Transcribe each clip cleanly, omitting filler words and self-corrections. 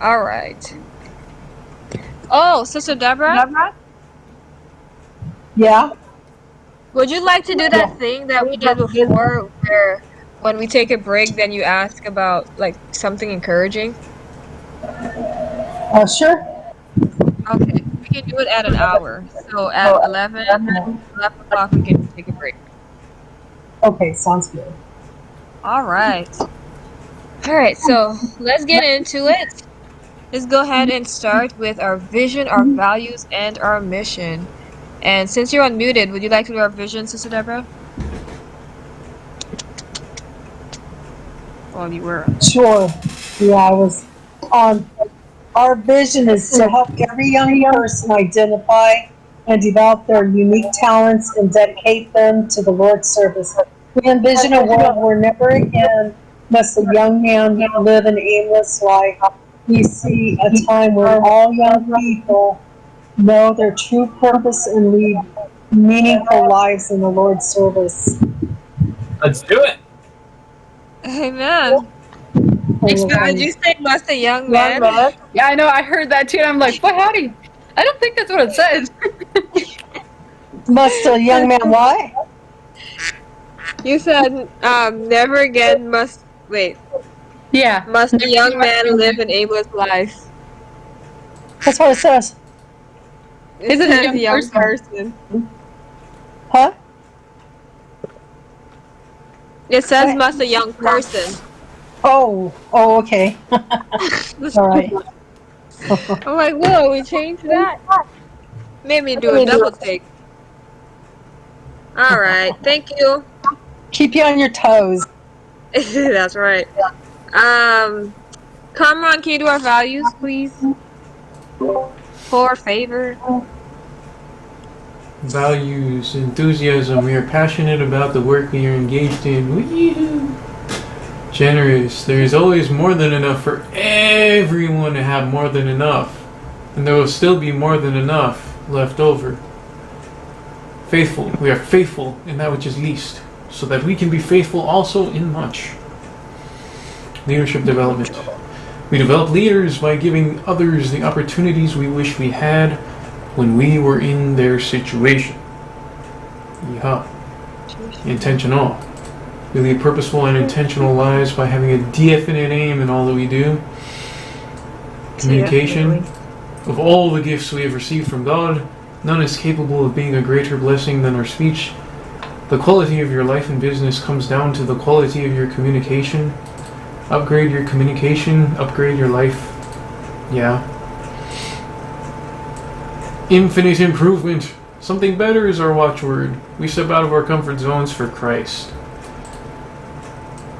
All right. Oh, Sister Deborah, Yeah. would you like to do Yeah. that thing that we did before, where when we take a break, then you ask about like something encouraging? Sure. Okay, we can do it at an hour. So at 11 o'clock, we can take a break. Okay, sounds good. All right. All right, so let's get into it. Let's go ahead and start with our vision, our values, and our mission. And since you're unmuted, would you like to do our vision, Sister Deborah? Well, you were unmuted. Sure. Yeah, I was on. Our vision is to help every young person identify and develop their unique talents and dedicate them to the Lord's service. We envision a world where never again must a young man live an aimless life. We see a time when all young people know their true purpose and lead meaningful lives in the Lord's service. Let's do it. Amen. So did you say must a young man? Yeah, I know. I heard that too, and I'm like, "What? Howdy?" I don't think that's what it says. Must a young man what? You said never again must wait. Yeah. Must a young man live an aimless life? That's what it says. It Isn't says a young person. Huh? It says must a young person. Oh, okay. All right. I'm like, whoa, we changed that? Made me do a double take. All right, thank you. Keep you on your toes. That's right. Kamran, can you do our values, please? For favor. Values, enthusiasm. We are passionate about the work we are engaged in. Woo! Generous. There is always more than enough for everyone to have more than enough. And there will still be more than enough left over. Faithful. We are faithful in that which is least, so that we can be faithful also in much. Leadership development. We develop leaders by giving others the opportunities we wish we had when we were in their situation. Yeah. Intentional. We lead purposeful and intentional lives by having a definite aim in all that we do. Communication. Of all the gifts we have received from God, none is capable of being a greater blessing than our speech. The quality of your life and business comes down to the quality of your communication. Upgrade your communication, upgrade your life. Yeah. Infinite improvement. Something better is our watchword. We step out of our comfort zones for Christ.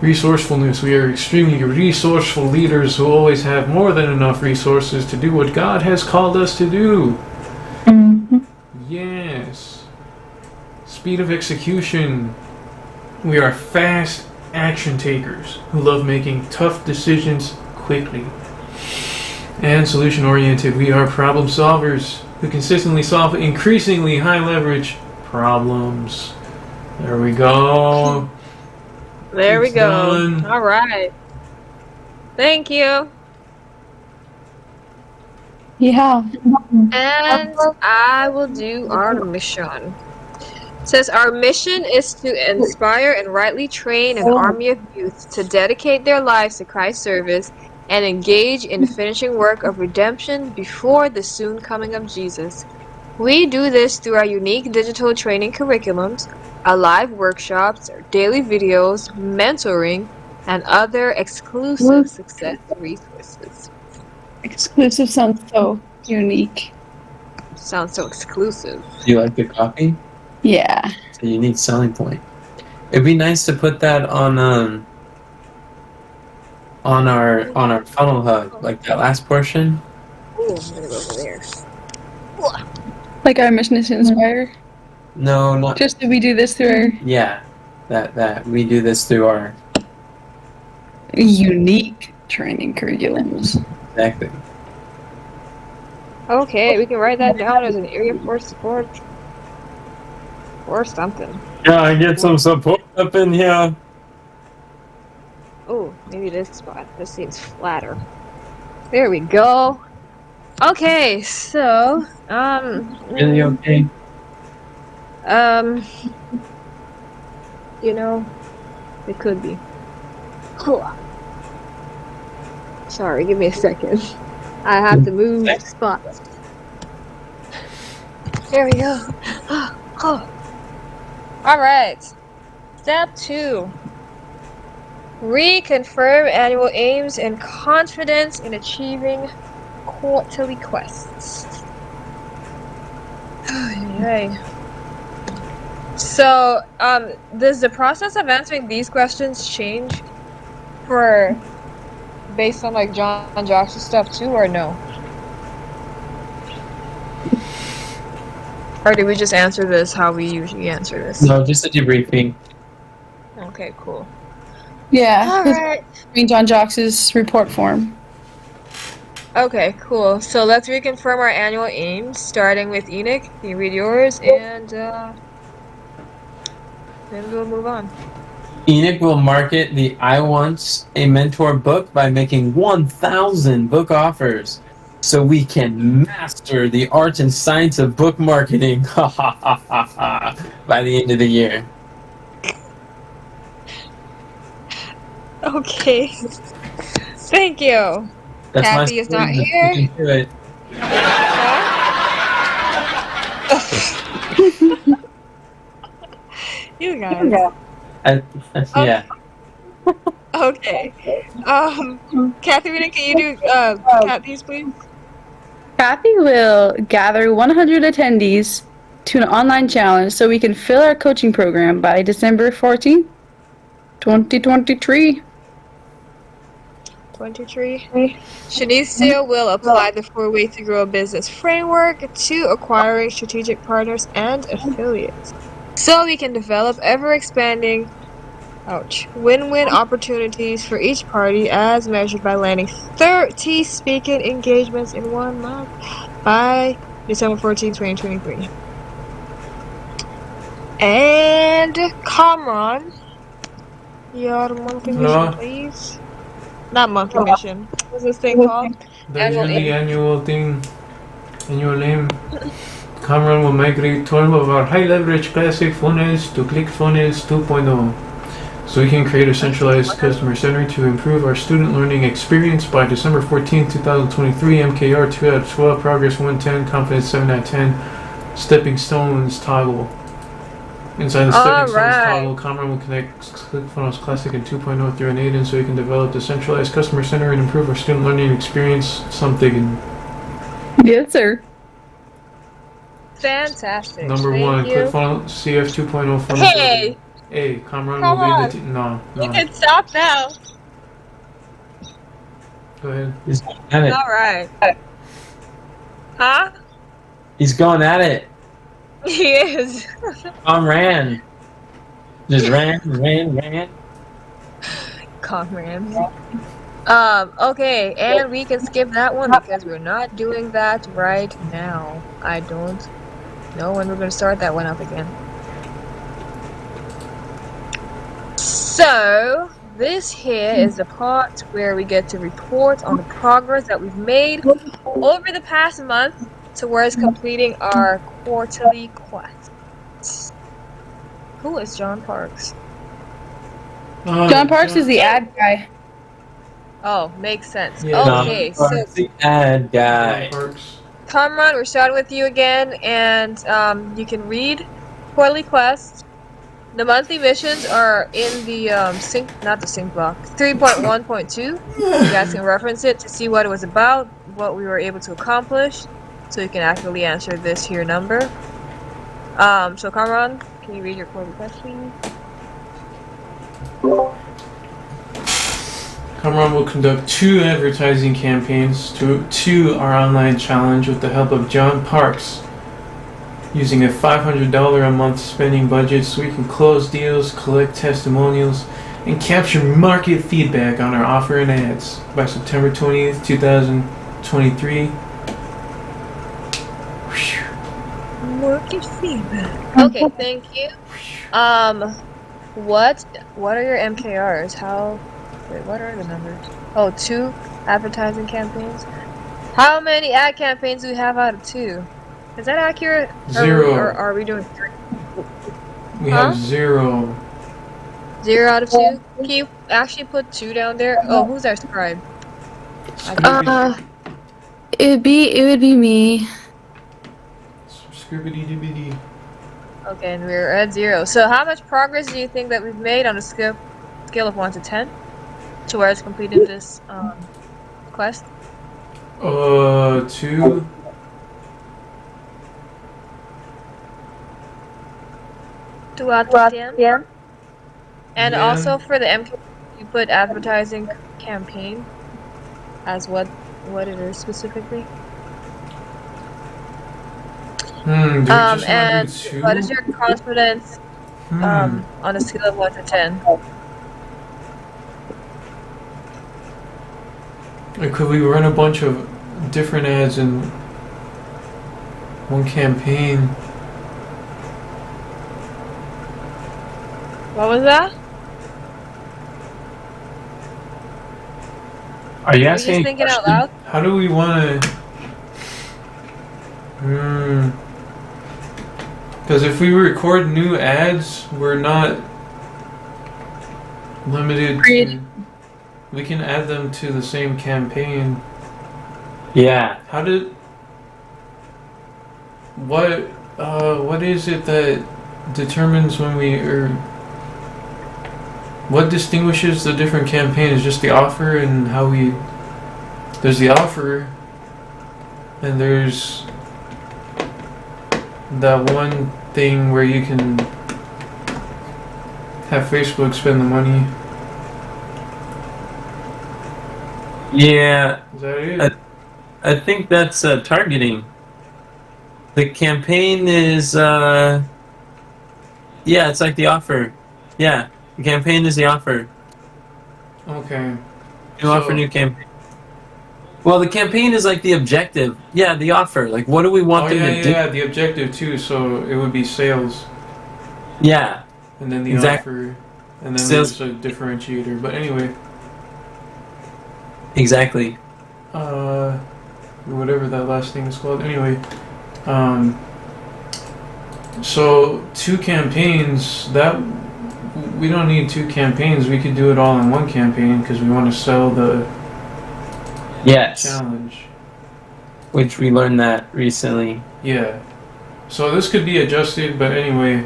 Resourcefulness. We are extremely resourceful leaders who always have more than enough resources to do what God has called us to do. Mm-hmm. Yes. Speed of execution. We are fast action takers who love making tough decisions quickly. And solution oriented. We are problem solvers who consistently solve increasingly high leverage problems. There we go. There we It's go. done. All right. Thank you. Yeah. And I will do our mission. It says our mission is to inspire and rightly train an army of youth to dedicate their lives to Christ's service and engage in the finishing work of redemption before the soon coming of Jesus. We do this through our unique digital training curriculums, our live workshops, our daily videos, mentoring, and other exclusive success resources. Exclusive sounds so unique. Sounds so exclusive. Do you like the coffee? Yeah. It's a unique selling point. It'd be nice to put that on our funnel hub, like that last portion. Ooh, I'm gonna go over there. Like our mission is to inspire. No, not Just that we do this through our yeah. That we do this through our unique training curriculums. exactly. Okay, we can write that down as an area for support. Or something. Yeah, I get some support up in here. Oh, maybe this spot. This seems flatter. There we go. Okay, so Really okay? you know, it could be. Sorry, give me a second. I have to move spots. There we go. All right. Step 2. Reconfirm annual aims and confidence in achieving quarterly quests. Yay. So, does the process of answering these questions change for based on like John Jocks' stuff too, or no? Or do we just answer this how we usually answer this? No, just a debriefing. Okay, cool. Yeah. Alright. Read John Jocks' report form. Okay, cool. So let's reconfirm our annual aims, starting with Enoch. Can you read yours? And then we'll move on. Enoch will market the I Want a Mentor book by making 1,000 book offers so we can master the art and science of book marketing by the end of the year. Okay. Thank you. That's Kathy my is not story. here. You can do it. You guys. Yeah. Okay. Catherine, can you do Kathy's, please? Kathy will gather 100 attendees to an online challenge so we can fill our coaching program by December 14th, 2023. 23. Shanice will apply the 4 Ways to Grow a Business framework to acquiring strategic partners and affiliates, so we can develop ever-expanding win-win opportunities for each party as measured by landing 30 speaking engagements in 1 month by December 14, 2023. And Kamran, your monthly mission, please. Not monthly mission. What's this thing called? Annual aim. Cameron will migrate 12 of our high leverage classic funnels to ClickFunnels 2.0. So we can create a centralized customer center to improve our student learning experience by December 14, 2023. MKR 2 out of 12, progress 110, confidence 7 out of 10, stepping stones toggle. Inside the stepping stones toggle, Cameron will connect ClickFunnels Classic and 2.0 through an aid-in so we can develop the centralized customer center and improve our student learning experience. Something. Yes, sir. Fantastic. Number Thank 1, you. ClickFunnels CF 2.0 funnel. Hey! Hey, Cameron Come will on. be the no. You can stop now. Go ahead. He's going at it. Alright. Huh? He's going at it. He is. Ran. Just ran. Comrade. Okay, and we can skip that one because we're not doing that right now. I don't know when we're going to start that one up again. So, this here is the part where we get to report on the progress that we've made over the past month towards completing our quarterly quests. Who is John Parks? John Parks is the ad guy. Oh, makes sense. Yeah. Okay, so The ad guy. Parks. Kamran, we're starting with you again, and you can read quarterly quests. The monthly missions are in the not the sync block, 3.1.2. You guys can reference it to see what it was about, what we were able to accomplish, so you can accurately answer this here number. So Kamran, can you read your quarterly quest, please? Cameron will conduct 2 advertising campaigns to our online challenge with the help of John Parks, using a $500 a month spending budget so we can close deals, collect testimonials, and capture market feedback on our offer and ads by September 20th, 2023. Market feedback. Okay, thank you. What are your MKRs? How Wait, what are the numbers? Oh, 2 advertising campaigns. How many ad campaigns do we have out of 2? Is that accurate? Zero. Or are we doing 3? We Huh? have 0. 0 out of 2? Can you actually put 2 down there? Oh, who's our scribe? It would be me. Scribbity dibbity. Okay, and we're at 0. So how much progress do you think that we've made on a scale of 1 to 10 towards completing this quest? 2. Two out of 10. Yeah. And Yeah. also for the MK, you put advertising campaign as what it is specifically. Do we just And want to do 2? what is your confidence on a scale of 1 to 10? Or could we run a bunch of different ads in one campaign? What was that? Are you Are you asking? just thinking out loud? How do we want to? Because if we record new ads, we're not limited to. We can add them to the same campaign. Yeah. How did? What is it that determines when we or? What distinguishes the different campaigns? Just the offer and how we. There's the offer, and there's that one thing where you can have Facebook spend the money. Yeah. Is that it? I think that's targeting. The campaign is, yeah, it's like the offer. Yeah, the campaign is the offer. Okay. New offer, new campaign. Well, the campaign is like the objective. Yeah, the offer. Like, what do we want them to do? Yeah, the objective too. So it would be sales, Yeah, and then the Exact- offer, and then Sales- there's a differentiator. But anyway, exactly. whatever that last thing is called. Anyway, so 2 campaigns. That we don't need 2 campaigns. We could do it all in one campaign because we want to sell the Yes, challenge. which we learned that recently. Yeah. So this could be adjusted, but anyway,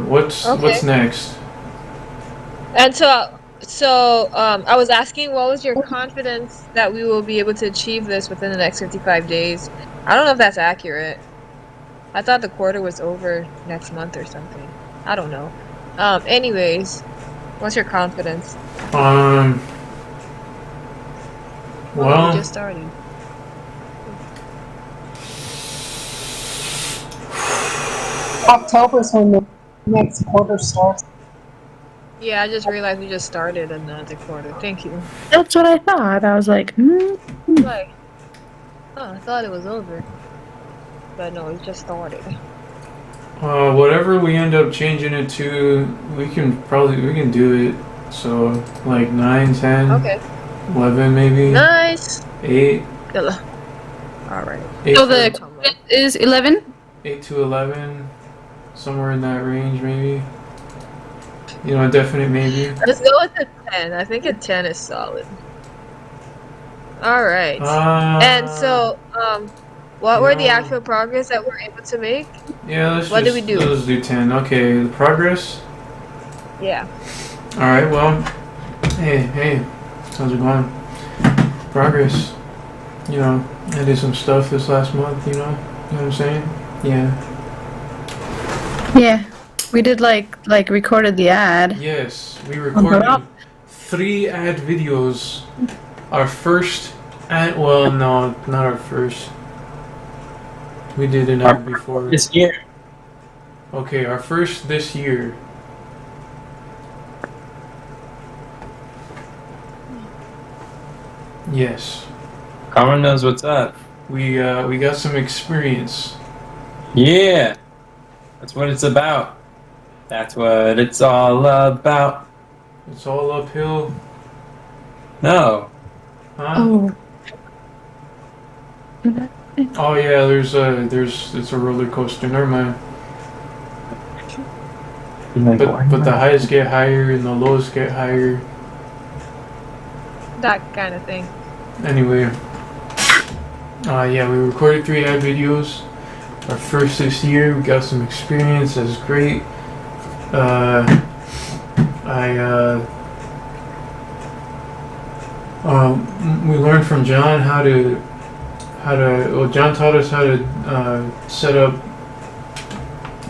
what's Okay. next? And so I was asking, what was your confidence that we will be able to achieve this within the next 55 days? I don't know if that's accurate. I thought the quarter was over next month or something. I don't know. Anyways, what's your confidence? We Well, just started. October's when the next quarter starts. Yeah, I just realized we just started another quarter. Thank you. That's what I thought. I was like, Like, oh, I thought it was over. But no, it just started. whatever we end up changing it to, we can do it. So like 9, 10, Okay. 11 maybe, Nice. 8, Alright. 8, so the quest is 11? 8 to 11, somewhere in that range maybe. You know, a definite maybe. Let's go with a 10. I think a 10 is solid. Alright. And so, what were the no. actual progress that we're able to make? Yeah, what did we do? Let's do 10. Okay, the progress. Yeah. All right. Well, hey, how's it going? Progress. You know, I did some stuff this last month. You know what I'm saying? Yeah. Yeah. We did like recorded the ad. Yes, we recorded 3 ad videos. Our first ad. Well, no, not our first. We did an ad before. This year. Okay, our first this year. Yes, Carmen knows what's up. we got some experience. Yeah, that's what it's about. That's what it's all about. It's all uphill No. Huh? Oh. Oh yeah, it's a roller coaster. Never mind. But the highs get higher and the lows get higher. That kind of thing. Anyway, yeah, we recorded 3 ad videos. Our first this year, we got some experience. That's great. We learned from John well, John taught us how to set up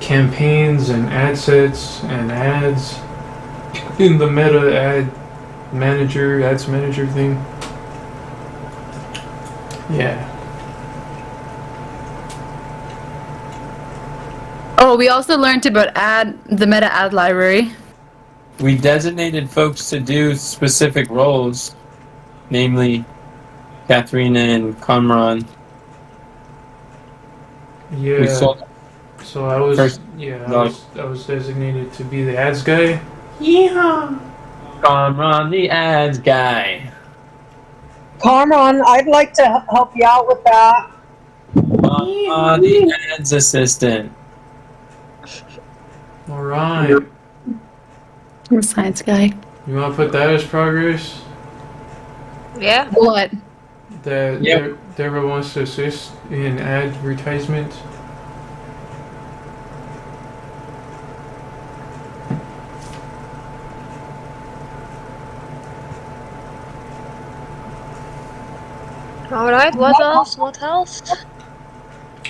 campaigns and ad sets and ads in the Meta ads manager thing. Yeah. Oh, we also learned about the meta ad library. We designated folks to do specific roles, namely Katharina and Conron. Yeah. We saw So I was First- I was designated to be the ads guy. Yeah. Conron, the ads guy. Carmen, I'd like to help you out with that. Conron, the ads assistant. All right. I'm a science guy. You want to put that as progress? Yeah. What? That Yep. Deborah wants to assist in advertisement. Alright, what else? What else?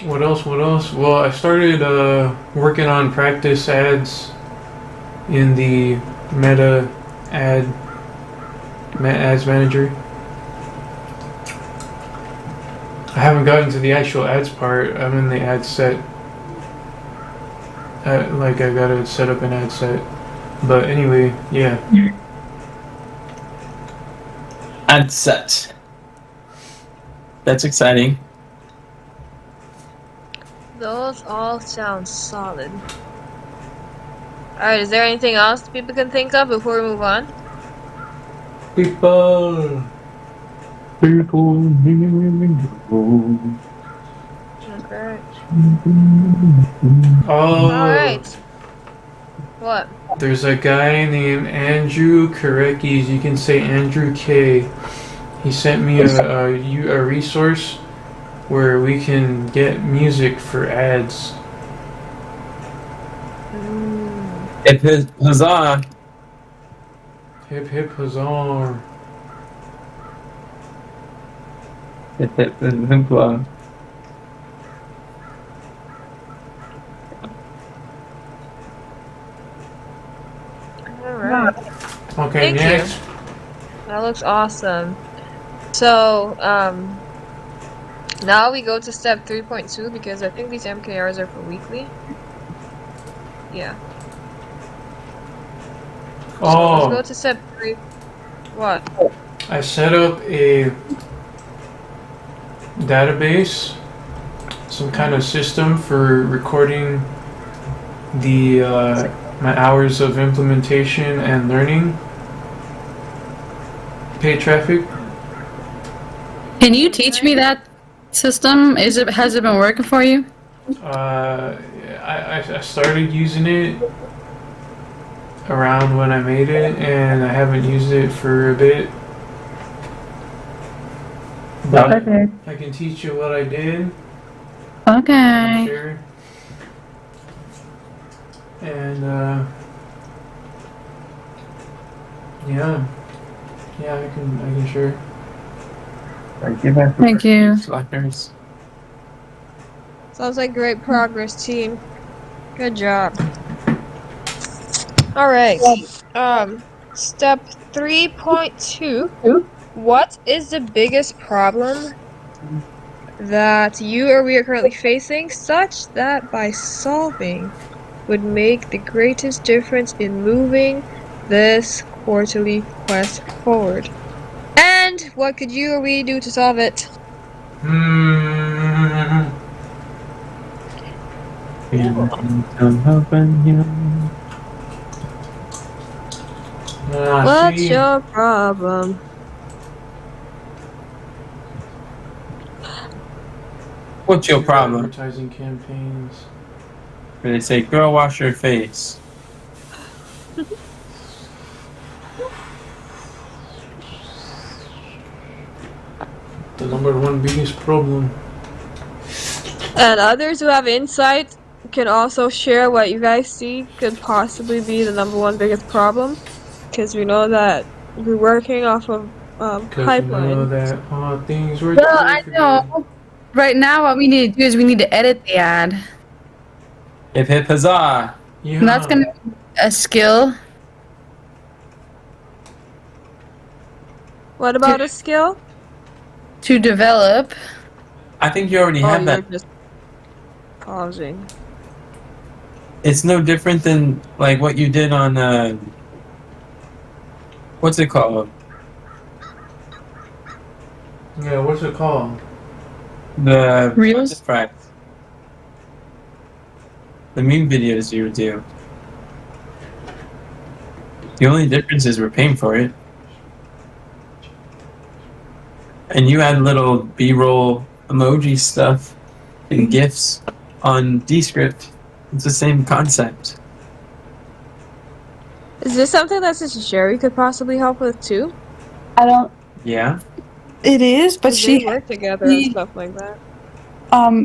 What else? What else? Well, I started working on practice ads in the Meta Ads Manager. I haven't gotten to the actual ads part. I'm in the ad set. Like I gotta set up an ad set. But anyway, yeah. Ad set. That's exciting. Those all sound solid. Alright, is there anything else people can think of before we move on? People. Okay. Oh. Alright. What? There's a guy named Andrew Karekis. You can say Andrew K. He sent me a resource where we can get music for ads. If his huzzah. Hip hip huzzah. If it is hoopla. Alright. Okay, Thank you. next. That looks awesome. So, now we go to step 3.2 because I think these MKRs are for weekly. Yeah. So let's go Oh, to step 3. What? I set up a database, some kind of system for recording the my hours of implementation and learning paid traffic. Can you teach me that system? Has it been working for you? I started using it around when I made it, and I haven't used it for a bit. But Okay. I can teach you what I did. Okay. Sure. And yeah, I can share. Thank you. Slackers. Sounds like great progress, team. Good job. Alright. Step 3.2. What is the biggest problem that you or we are currently facing, such that by solving would make the greatest difference in moving this quarterly quest forward? And what could you or we do to solve it? What's See, your problem? What's your problem? Advertising campaigns. They say, girl, wash your face. The number one biggest problem. And others who have insight can also share what you guys see could possibly be the number one biggest problem. Because we know that we're working off of Because we know pipeline. that things were. Well, I know. Right now, what we need to do is we need to edit the ad. Hip hip huzzah! Yeah. And that's gonna be a skill. What about a skill? To develop. I think you already Oh, have you're that. just pausing. It's no different than like what you did on what's it called? Yeah, what's it called? The Reels? Right. The meme videos you would do. The only difference is we're paying for it. And you add little B-roll emoji stuff and GIFs on Descript. It's the same concept. Is this something that Sister Sherry could possibly help with too? I don't. Yeah? It is, but 'Cause they work together and stuff like that.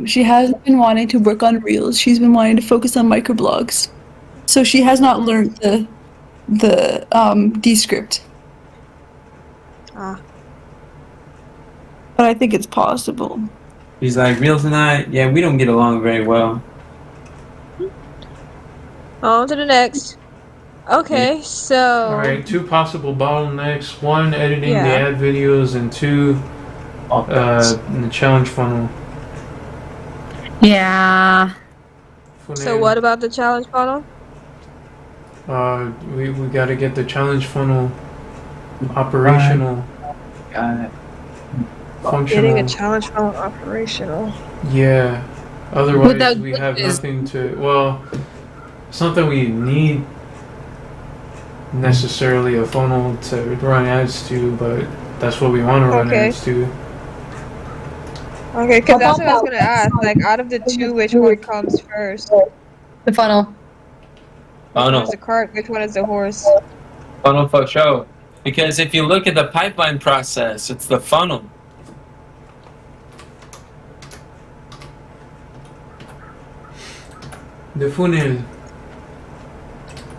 she has been wanting to work on reels. She's been wanting to focus on microblogs, so she has not learned the Descript. Ah. But I think it's possible. He's like, real tonight? Yeah, we don't get along very well. On to the next. Okay, so Alright, 2 possible bottlenecks. 1, editing Yeah. the ad videos, and 2, the challenge funnel. Yeah. so what about the challenge funnel? We gotta get the challenge funnel operational, Got it. functional. Getting a challenge funnel operational. Yeah. Otherwise, Without we have glitches. nothing to. Well, it's not that we need necessarily a funnel to run ads to, but that's what we want to run Okay. ads to. Okay, because that's what I was gonna ask. Like, out of the two, which one comes first? The funnel. Which Funnel. one is the cart? Which one is the horse? Funnel for show. Because if you look at the pipeline process, it's the funnel. The funnel.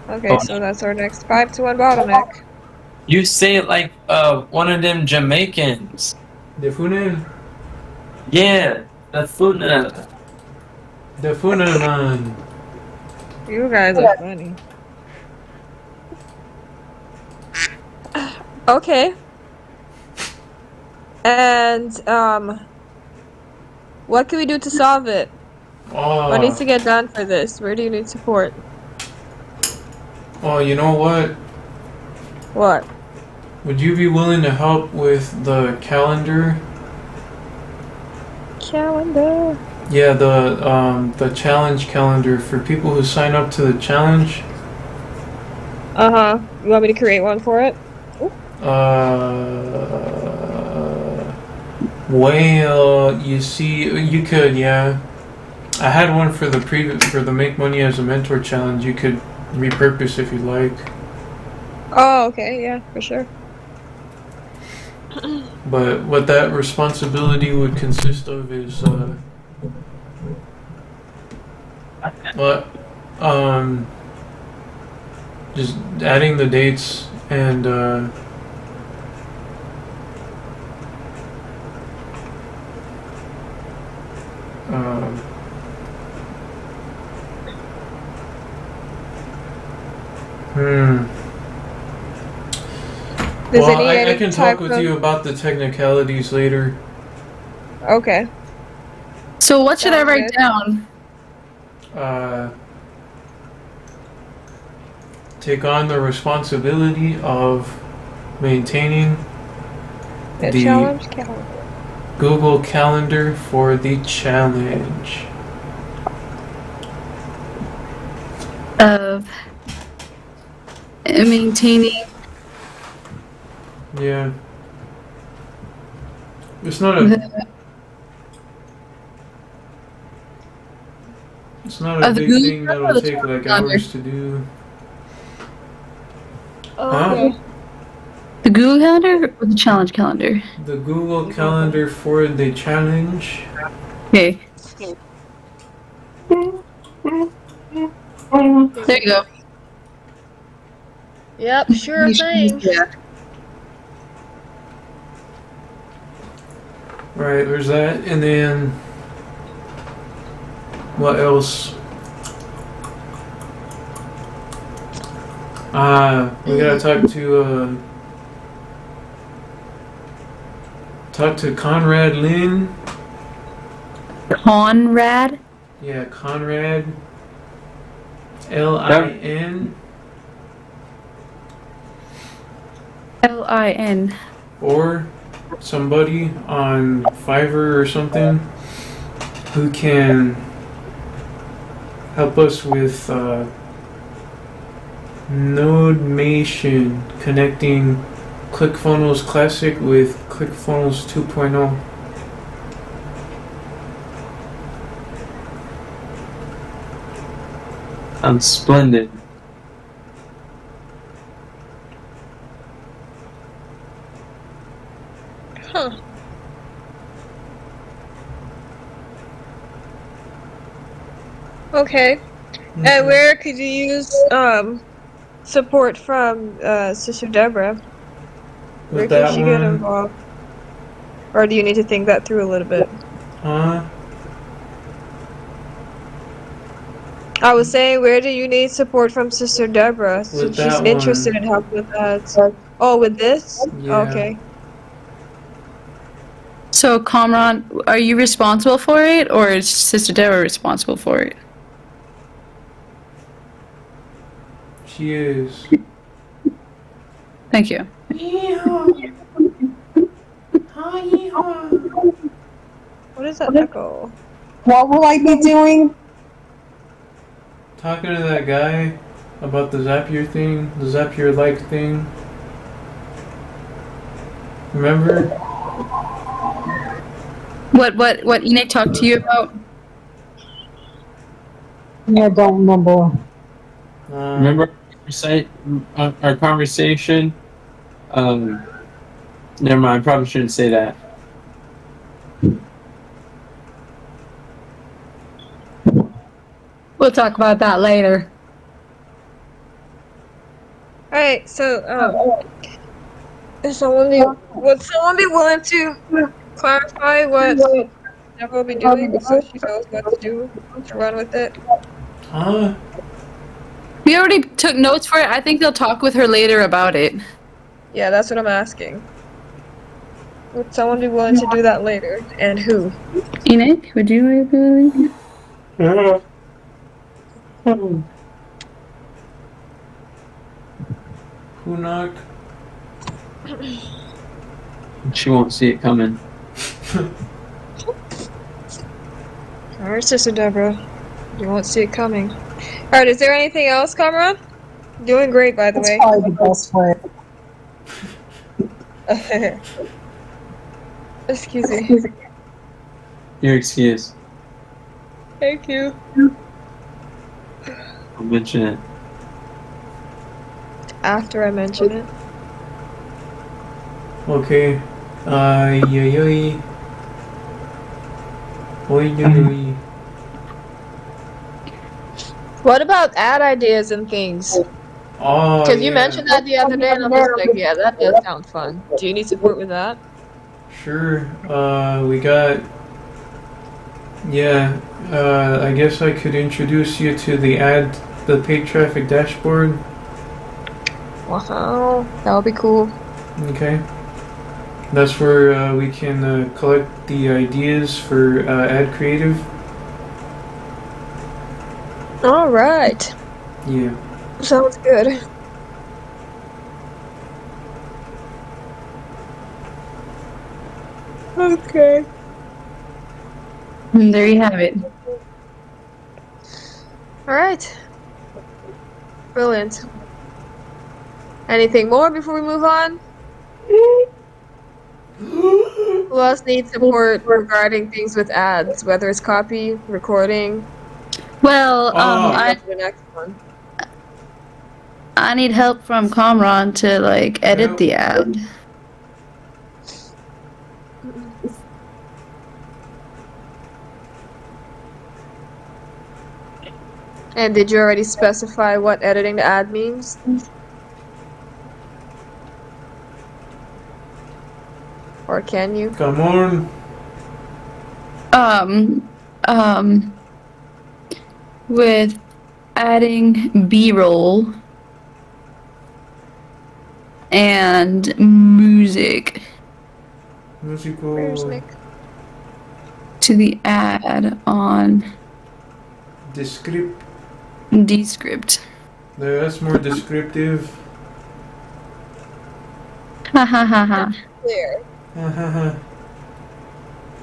Okay, so that's our next 5-to-1 bottleneck. You say it like one of them Jamaicans. The funnel. Yeah, the funnel. The funnel man. You guys are funny. Okay. And what can we do to solve it? What needs to get done for this? Where do you need support? Oh, you know what? What? Would you be willing to help with the calendar? Calendar. Yeah, the challenge calendar for people who sign up to the challenge. Uh-huh. You want me to create one for it? Well, you see, you could, yeah. I had one for the Make Money as a Mentor challenge. You could repurpose if you like. Oh, okay, yeah, for sure. But what that responsibility would consist of is, just adding the dates and, Does well, it need I any can type talk with of- you about the technicalities later. Okay. So what should I Sounds write good. down? Take on the responsibility of maintaining The The- challenge calendar. Google Calendar for the challenge. Of maintaining. Yeah. It's not a. It's not a Of the big Google thing Calendar or that'll the take like calendar? hours to do. Okay. The Google Calendar or the challenge calendar? The Google Calendar for the challenge. Okay. There you go. Yep, sure You should use thing. that. Right, there's that, and then what else? We gotta talk to Conrad Lin. Conrad? Yeah, Conrad. Lin. Lin. Or somebody on Fiverr or something who can help us with Nodemation, connecting ClickFunnels Classic with ClickFunnels 2.0. Sounds splendid. Huh. Okay. And where could you use support from Sister Deborah? Where With can that she get one, involved? Or do you need to think that through a little bit? I was saying, where do you need support from Sister Deborah? So With she's that interested one. in helping with that. Oh, with this? Yeah. Okay. So, Kamran, are you responsible for it, or is Sister Deborah responsible for it? She is. Thank you. What is that echo? What will I be doing? Talking to that guy about the Zapier thing, the Zapier-like thing. Remember? What Enoch talked to you about? I don't remember. Remember our conversation? Never mind, I probably shouldn't say that. We'll talk about that later. Alright, so, would someone be willing to clarify what Deborah will be doing so she knows what to do to run with it? Huh? We already took notes for it. I think they'll talk with her later about it. Yeah, that's what I'm asking. Would someone be willing to do that later? And who? Enoch, would you be willing? Who knock? She won't see it coming. Alright, Sister Deborah. You won't see it coming. Alright, is there anything else, Kamran? Doing great, by the That's way. probably the best way. Excuse me. Your excuse. Thank you. I'll mention it. After I mention it. Okay. Ay, ay, ay. Oy, oy, oy. What about ad ideas and things? Oh, Because you yeah. mentioned that the other day, and I'm just like, yeah, that does sound fun. Do you need support with that? Sure. We got. Yeah. I guess I could introduce you to the paid traffic dashboard. Wow, that would be cool. Okay. That's where we can collect the ideas for ad creative. All right, Yeah. sounds good. Okay. And there you have it. All right. Brilliant. Anything more before we move on? Who else needs support regarding things with ads, whether it's copy, recording? Well, Oh. Go to the next one. I need help from Kamran to like edit Yep. the ad. And did you already specify what editing the ad means? Or can you? Come on. With adding B-roll and music Where's Musical Nick? to the ad on descript. Descript. No, that's more descriptive. Ha ha ha ha. Clear. Hahaha.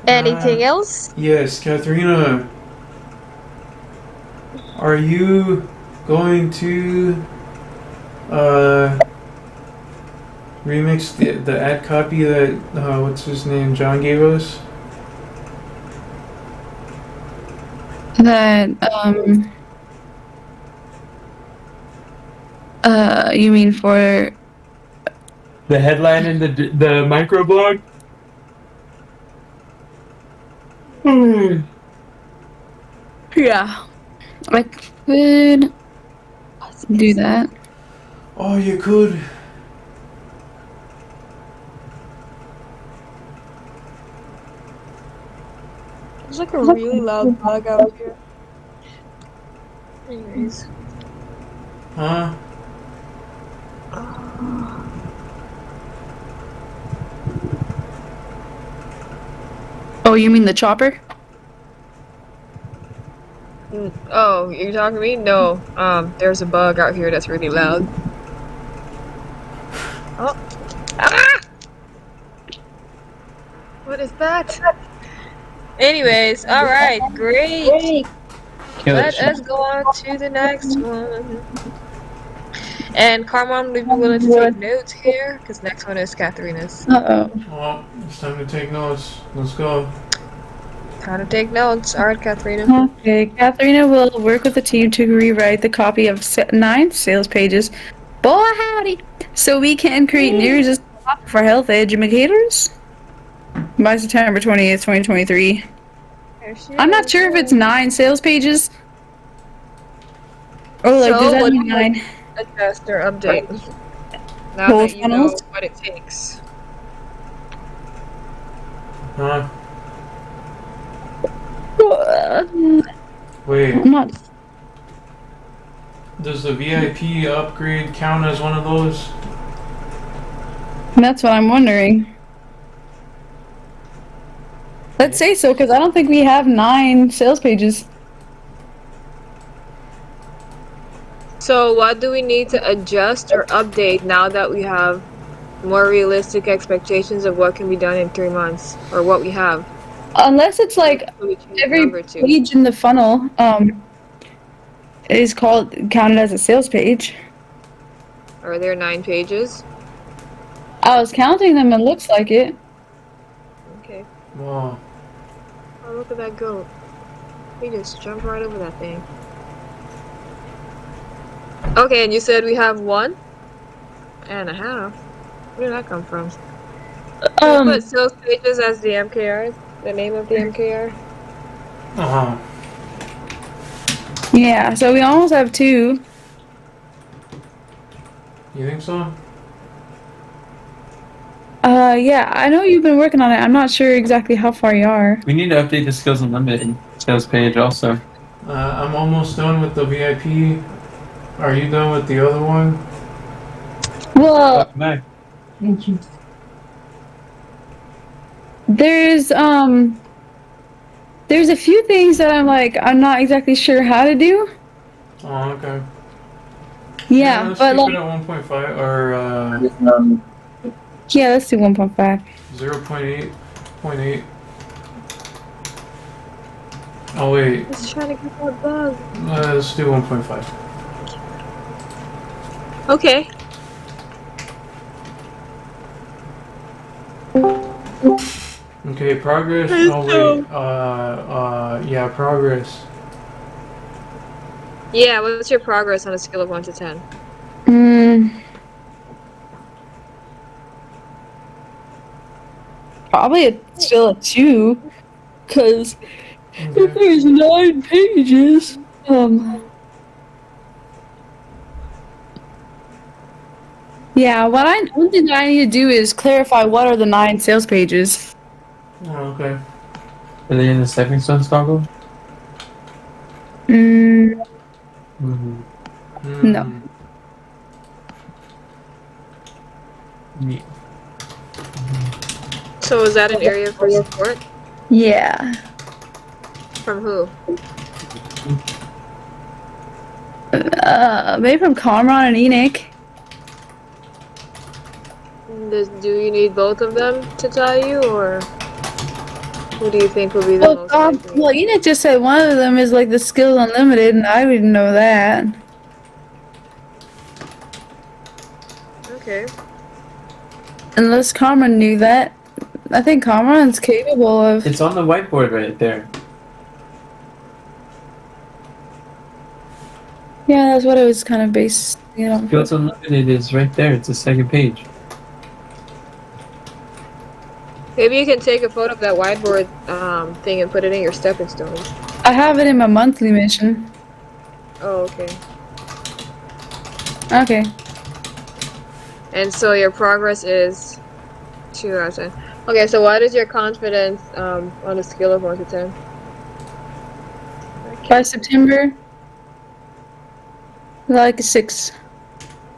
Anything else? Yes, Katharina. Are you going to remix the ad copy that what's his name, John gave us? That you mean for The headline in the microblog? yeah. I could do that. Oh, you could. There's like a really loud bug out here. Anyways. Huh? Oh, you mean the chopper? Oh, you're talking to me? No. There's a bug out here that's really loud. Oh. Ah! What is that? Anyways, alright, great. Let us go on to the next one. And Carmon, would you be willing to take notes here? Because next one is Katharina's. Uh-oh. Well, it's time to take notes. Let's go. Time to take notes. Alright, Katharina. Okay, Katharina will work with the team to rewrite the copy of 9 sales pages. Boy, howdy! So we can create new resistance for health educators by September 20th, 2023. I'm not sure if it's 9 sales pages. Or like, So, does that what mean do you 9? Adjust or update. Now Both that you know funnels? what it takes. Huh? I'm Wait, not. does the VIP upgrade count as one of those? That's what I'm wondering. Let's say so, because I don't think we have 9 sales pages. So what do we need to adjust or update now that we have more realistic expectations of what can be done in 3 months? Or what we have? Unless it's like Who we change every number to? page in the funnel is counted as a sales page. Are there 9 pages? I was counting them, it looks like it. Okay. Wow. Oh, look at that goat. He just jumped right over that thing. Okay, and you said we have 1.5. Where did that come from? Can we put sales pages as the MKR? The name of the MKR? Uh-huh. Yeah, so we almost have 2. You think so? Yeah, I know you've been working on it. I'm not sure exactly how far you are. We need to update the Skills Unlimited sales page also. I'm almost done with the VIP. Are you done with the other one? Well, Welcome back. Thank you. there's a few things that I'm not exactly sure how to do. Oh, okay. Yeah, let's but keep like, it at 1.5 or yeah, let's do 1.5. 0.8. Oh wait, Let's try to get that bug. let's do 1.5. Okay. Okay, progress. Oh wait, yeah, progress. Yeah, what's your progress on a scale of 1 to 10? Probably still a 2, because Okay. there's 9 pages. Yeah, one thing that I need to do is clarify what are the 9 sales pages. Oh, okay. Are they in the stepping stones toggle? Mm, Mm-hmm. No. Yeah. So is that an area for support? yeah. From who? Maybe from Comron and Enoch. Do you need both of them to tell you, or who do you think will be the most likely? Well, Enoch just said one of them is like the Skills Unlimited, and I didn't know that. Okay. Unless Comron knew that. I think Comron's capable of. It's on the whiteboard right there. Yeah, that's what it was kind of based, you know. Skills Unlimited is right there. It's the second page. Maybe you can take a photo of that whiteboard thing and put it in your stepping stones. I have it in my monthly mission. Oh, okay. Okay. And so your progress is 2 out of 10. Okay, so what is your confidence on a scale of 1 to 10? By September, like a 6.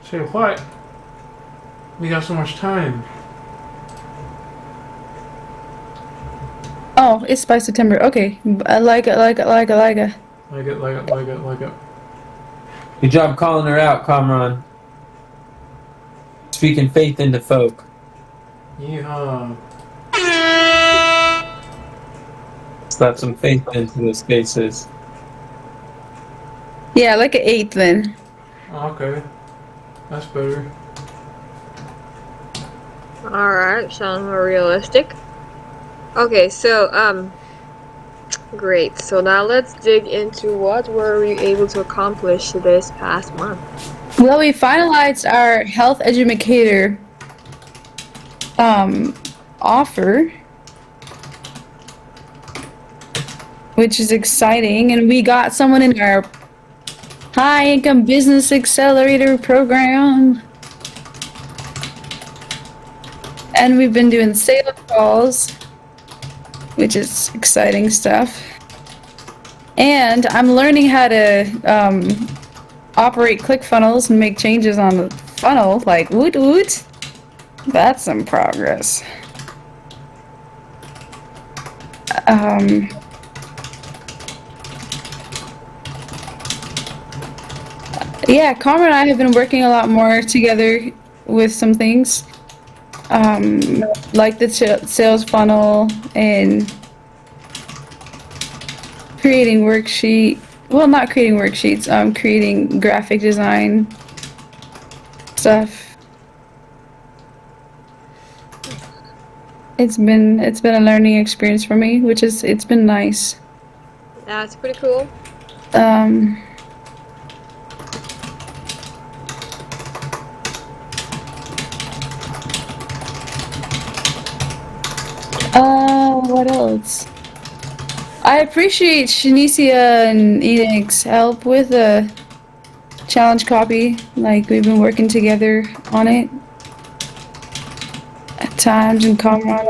Say what? We got so much time. Oh, it's by September. Okay. I like it. Like it. Good job calling her out, Comron. Speaking faith into folk. Yeehaw. Slap some faith into the spaces. Yeah, like an 8 then. Okay. That's better. Alright, sounds more realistic. Okay, so, great. So now let's dig into what were we able to accomplish this past month. Well, we finalized our health educator offer, which is exciting, and we got someone in our high income business accelerator program, and we've been doing sales calls, which is exciting stuff. And I'm learning how to operate ClickFunnels and make changes on the funnel, like woot woot. That's some progress. Yeah, Carmen and I have been working a lot more together with some things, like the sales funnel and creating worksheet. Well, not creating worksheets. Creating graphic design stuff. It's been a learning experience for me, which is it's been nice. That's pretty cool. What else? I appreciate Shanicia and Enoch's help with the challenge copy. Like, we've been working together on it at times, and Comrade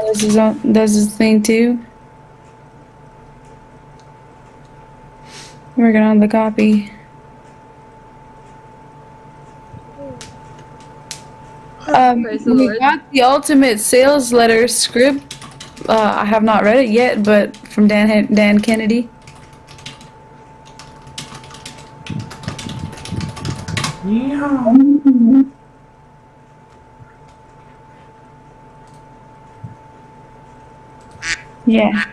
does his thing too. Working on the copy. Praise the We Lord. got the ultimate sales letter script. I have not read it yet, but from Dan Kennedy. Yeehaw. Yeah.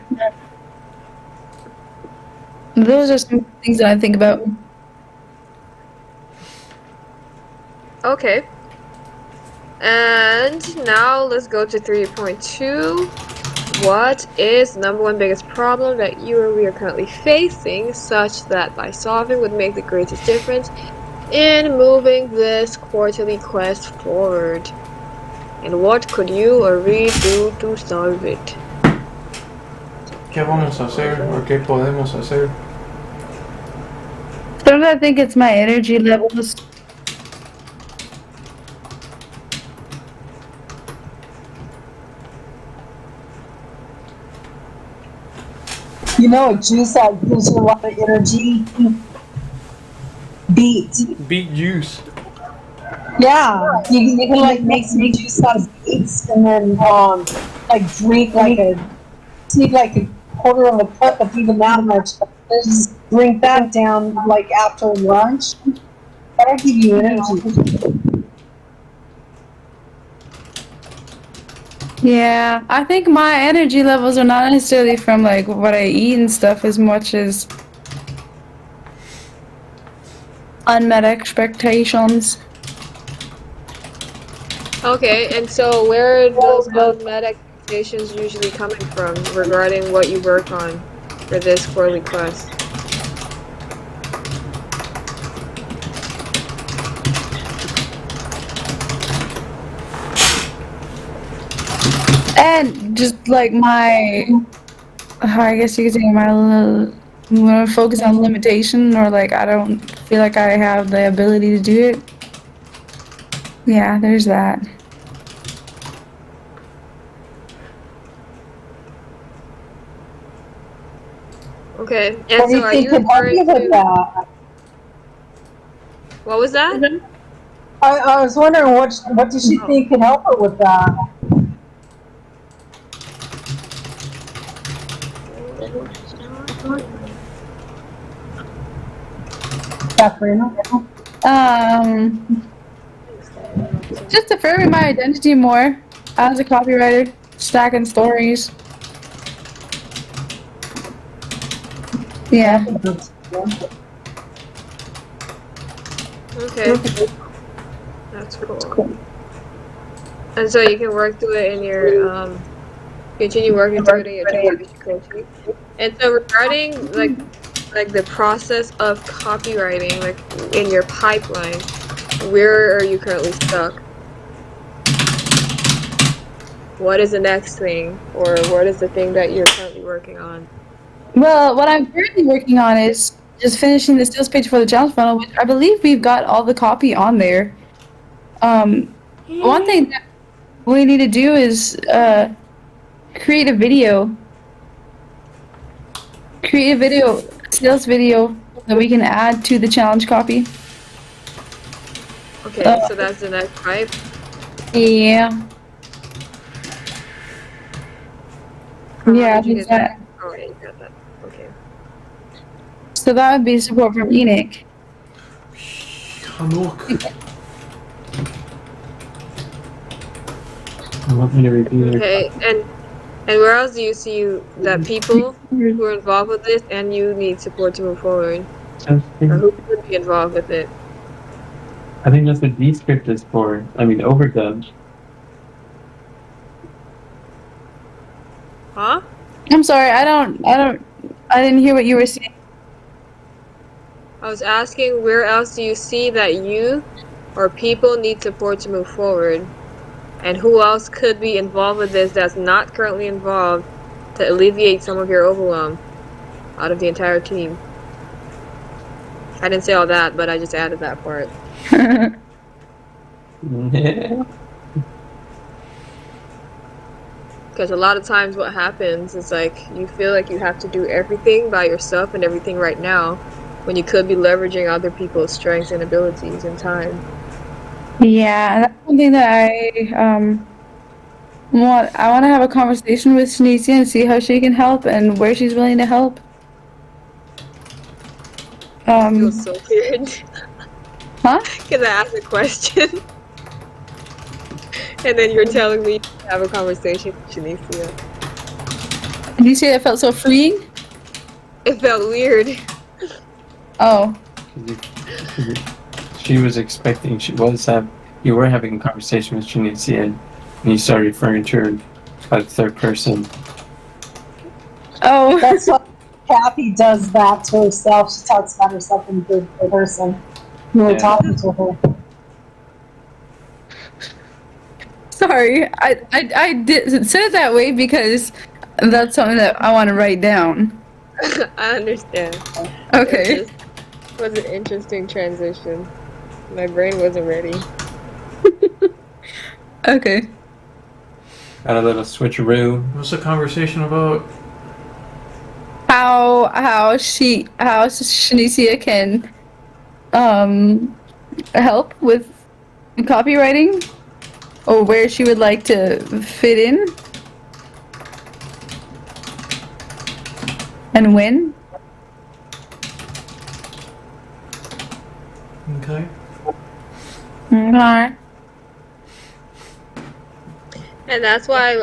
Those are some things that I think about. Okay. And now let's go to 3.2. What is the number one biggest problem that you or we are currently facing, such that by solving would make the greatest difference in moving this quarterly quest forward? And what could you or we do to solve it? ¿Qué vamos a hacer o qué podemos hacer? Sometimes I think it's my energy levels. You know, a juice that gives you a lot of energy? Beets. Beet juice. Yeah, you can like make some juice out of beets and then like drink like a quarter of a cup of even that much. Just drink that down like after lunch. That'll give you energy. Yeah, I think my energy levels are not necessarily from like what I eat and stuff as much as unmet expectations. Okay, and so where are those unmet expectations usually coming from regarding what you work on for this quarterly quest? And just like my, I guess you could say my focus on limitation, or like I don't feel like I have the ability to do it. Yeah, there's that. Okay, and What do so you are think you could help referring you with to, that? what was that? I was wondering what does she think can help her with that? Catherine? Just affirming my identity more as a copywriter, stacking stories. Yeah. Okay, that's cool. And so you can work through it in your, continue working through it in your distribution coaching. And so regarding like the process of copywriting, like in your pipeline, where are you currently stuck? What is the next thing, or what is the thing that you're currently working on? Well, what I'm currently working on is just finishing the sales page for the challenge funnel, which I believe we've got all the copy on there. One thing that we need to do is create a video, sales video that we can add to the challenge copy. Okay, so that's the next pipe. Yeah. How Yeah, did you get that. Oh, yeah, you got that. Okay. So that would be support from Enoch. Hanok. I want me to repeat it. Okay, and where else do you see that people who are involved with this and you need support to move forward, or who could be involved with it? I think that's what Descript is for. I mean, overdub. Huh? I'm sorry, I didn't hear what you were saying. I was asking where else do you see that you or people need support to move forward, and who else could be involved with this that's not currently involved to alleviate some of your overwhelm out of the entire team. I didn't say all that, but I just added that part. Because a lot of times what happens is like you feel like you have to do everything by yourself and everything right now, when you could be leveraging other people's strengths and abilities and time. Yeah, that's something that I want to have a conversation with Shanicia and see how she can help and where she's willing to help. I feel so weird. Huh? Because I asked a question. And then you're telling me to have a conversation with Shanicia. Did you say that felt so freeing? It felt weird. Oh. She was expecting, you were having a conversation with Shanicia, and you started referring to her by the third person. Oh, That's what Kathy does that to herself. She talks about herself in third person when we're Yeah. talking to her. sorry. I did said it that way because that's something that I want to write down. I understand. Okay. It just was an interesting transition. My brain wasn't ready. Okay. Got a little switcheroo. What's the conversation about? How Shanicia can help with copywriting, or where she would like to fit in, and when. Okay. Okay. And that's why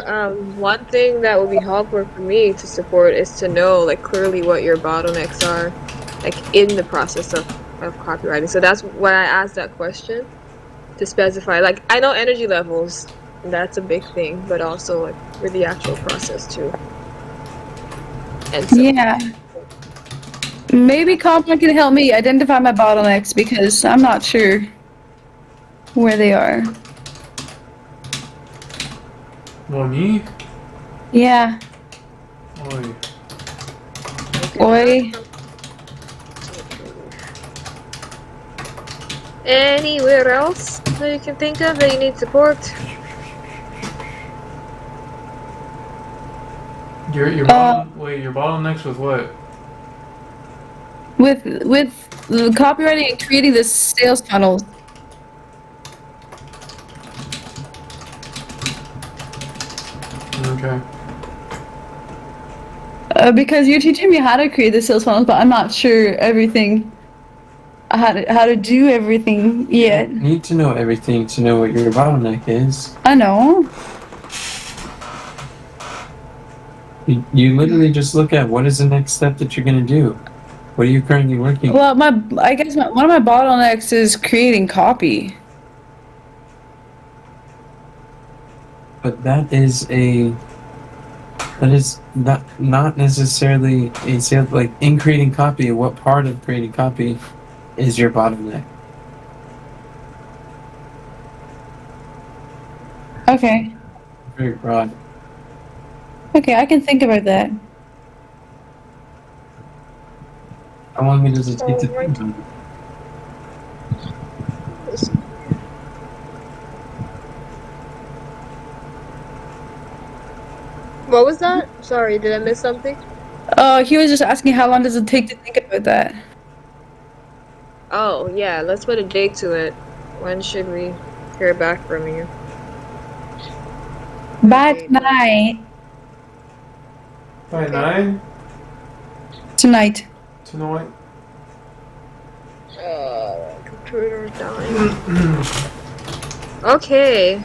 one thing that would be helpful for me to support is to know like clearly what your bottlenecks are, like in the process of copywriting. So that's why I asked that question, to specify. Like I know energy levels, that's a big thing, but also like for the actual process too. And so, Yeah. Maybe Compliment can help me identify my bottlenecks because I'm not sure where they are. Well, me? Yeah. Oi. Boy. Anywhere else that you can think of that you need support? Your bottlenecks with what? With the copywriting and creating the sales funnels. Okay. Because you're teaching me how to create the sales funnels, but I'm not sure everything, how to do everything yet. You need to know everything to know what your bottleneck is. I know. You literally just look at what is the next step that you're going to do. What are you currently working? Well, I guess one of my bottlenecks is creating copy. But that is not necessarily a sales, like in creating copy. What part of creating copy is your bottleneck? Okay. Very broad. Okay, I can think about that. How long does it take to Alright. think on it? What was that? Sorry, did I miss something? He was just asking how long does it take to think about that. Oh, yeah, let's put a date to it. When should we hear back from you? By Okay, tonight. By 9 Tonight. tonight. Computer's dying. Okay,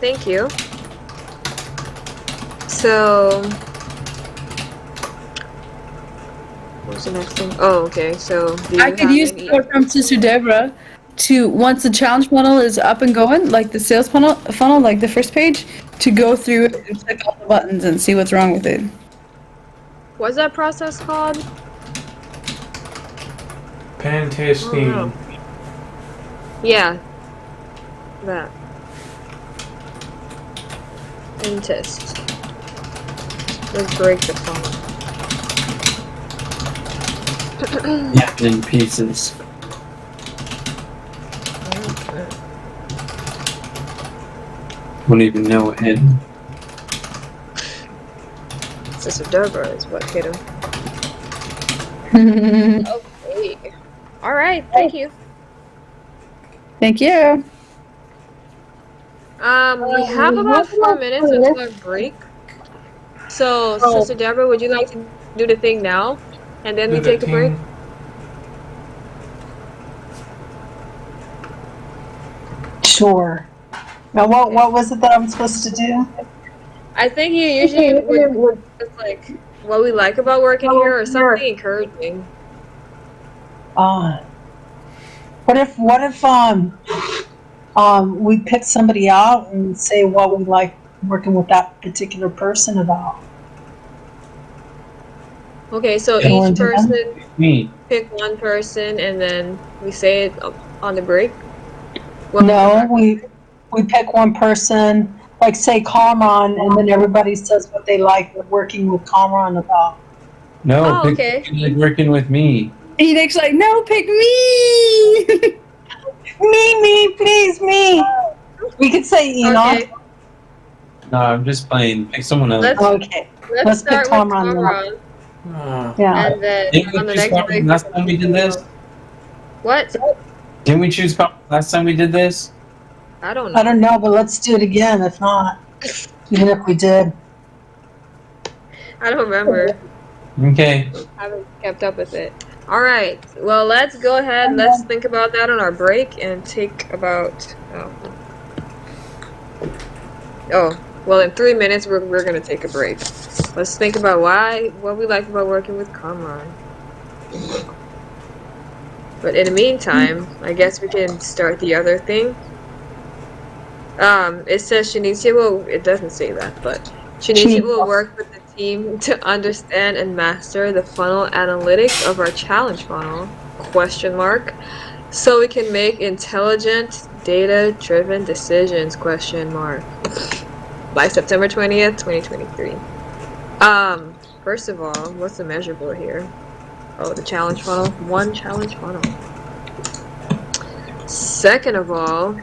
thank you. So, what's the next thing? Oh, okay, so do you I could have use any- support from Sister Deborah to, once the challenge funnel is up and going, like the sales funnel, like the first page, to go through it and click all the buttons and see what's wrong with it. What's that process called? Pen testing. Oh, no. Yeah. That. And test. Let's break the funnel. Yeah, in pieces. Won't even know what hit him. Sister Deborah is what hit him. Okay. Alright, thank you. Thank you. We have about 4 minutes until our break. So, Sister Deborah, would you like to do the thing now? And then we Do the take a break? thing. Sure. Now, what was it that I'm supposed to do? I think you usually would just like what we like about working here or something encouraging. What if we pick somebody out and say what we like working with that particular person about? Okay, so Yeah. each person Me. pick one person and then we say it on the break? No, we pick one person, like say Kamran, and then everybody says what they like working with Kamran about. No, Oh, pick okay. you like working with me. Enid's like, no, pick me. Me, please, me. We could say Enoch. Okay, No, I'm just playing. Pick someone else. let's Okay. let's Let's pick start with Kamran now. Kamran, Ah, Yeah. and then Didn't on we the choose next Carmen break. last time we did this? What? Didn't we choose Carmen last time we did this? I don't know. I don't know, but let's do it again if not. Even if we did. I don't remember. Okay. I haven't kept up with it. All right. Well, let's go ahead. Let's think about that on our break and take about. Oh, well, in 3 minutes we're gonna take a break. Let's think about what we like about working with Kamran. But in the meantime, I guess we can start the other thing. It says Shinichi will. It doesn't say that, but Shinichi will work with the team to understand and master the funnel analytics of our challenge funnel, question mark, so we can make intelligent, data-driven decisions, question mark, by September 20th, 2023. First of all, what's the measurable here? Oh, the challenge funnel. One challenge funnel. Second of all,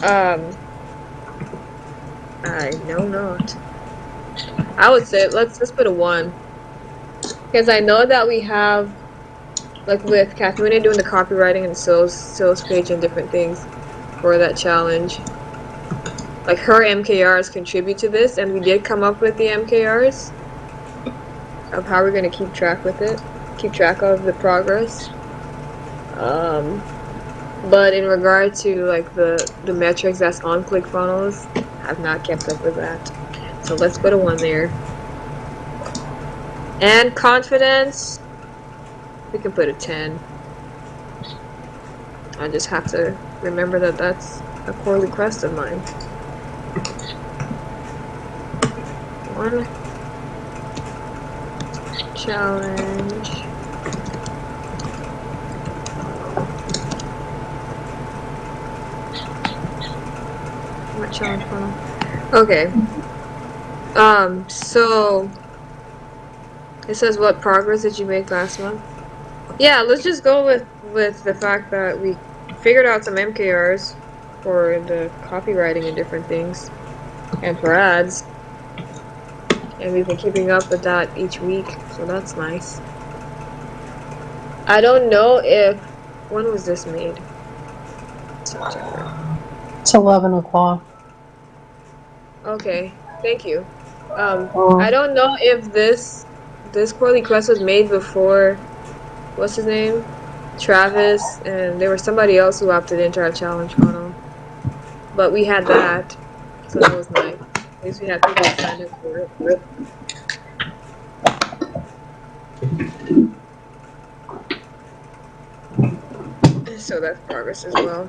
I know not. I would say let's put a 1. Because I know that we have, like with Katharina doing the copywriting and sales page and different things for that challenge. Like her MKRs contribute to this, and we did come up with the MKRs of how we're gonna keep track of the progress. But in regard to like the metrics that's on ClickFunnels, I've not kept up with that. So let's put a 1 there. And confidence, we can put a 10. I just have to remember that that's a core request of mine. 1 challenge. What challenge funnel? Okay. So it says what progress did you make last month? Yeah, let's just go with the fact that we figured out some MKRs for the copywriting and different things, and for ads, and we've been keeping up with that each week, so that's nice. I don't know when was this made? September. It's 11 o'clock. Okay, thank you. I don't know if this quarterly quest was made before, what's his name? Travis, and there was somebody else who opted into our challenge funnel. But we had that, so that was nice. At least we had people signed up for it. So that's progress as well.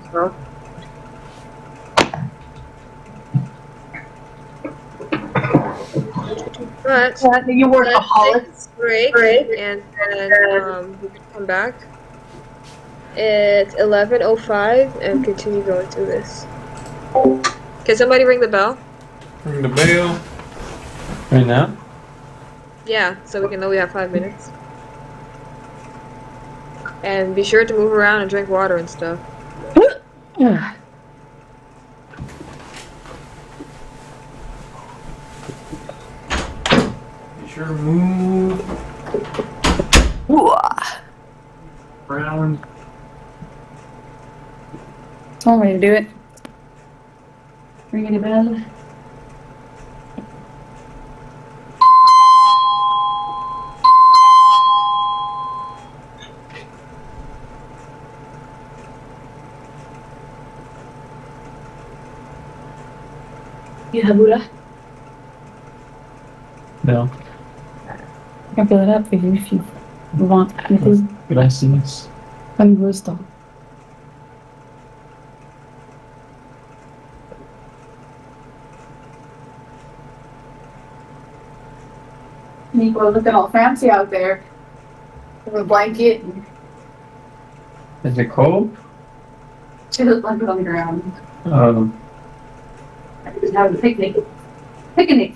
But You workaholics. break, and then we can come back at 11:05 and continue going through this. Can somebody ring the bell? ring the bell. Right now? Yeah, so we can know we have 5 minutes. And be sure to move around and drink water and stuff. Be sure to move around. One way to do it. Ringing a bell. You have Buddha? No. I can fill it up if you want anything. Gracias. Con gusto. Nico looking all fancy out there. With a blanket. Is it cold? She has a blanket on the ground. Um, Just having a picnic. Picnic.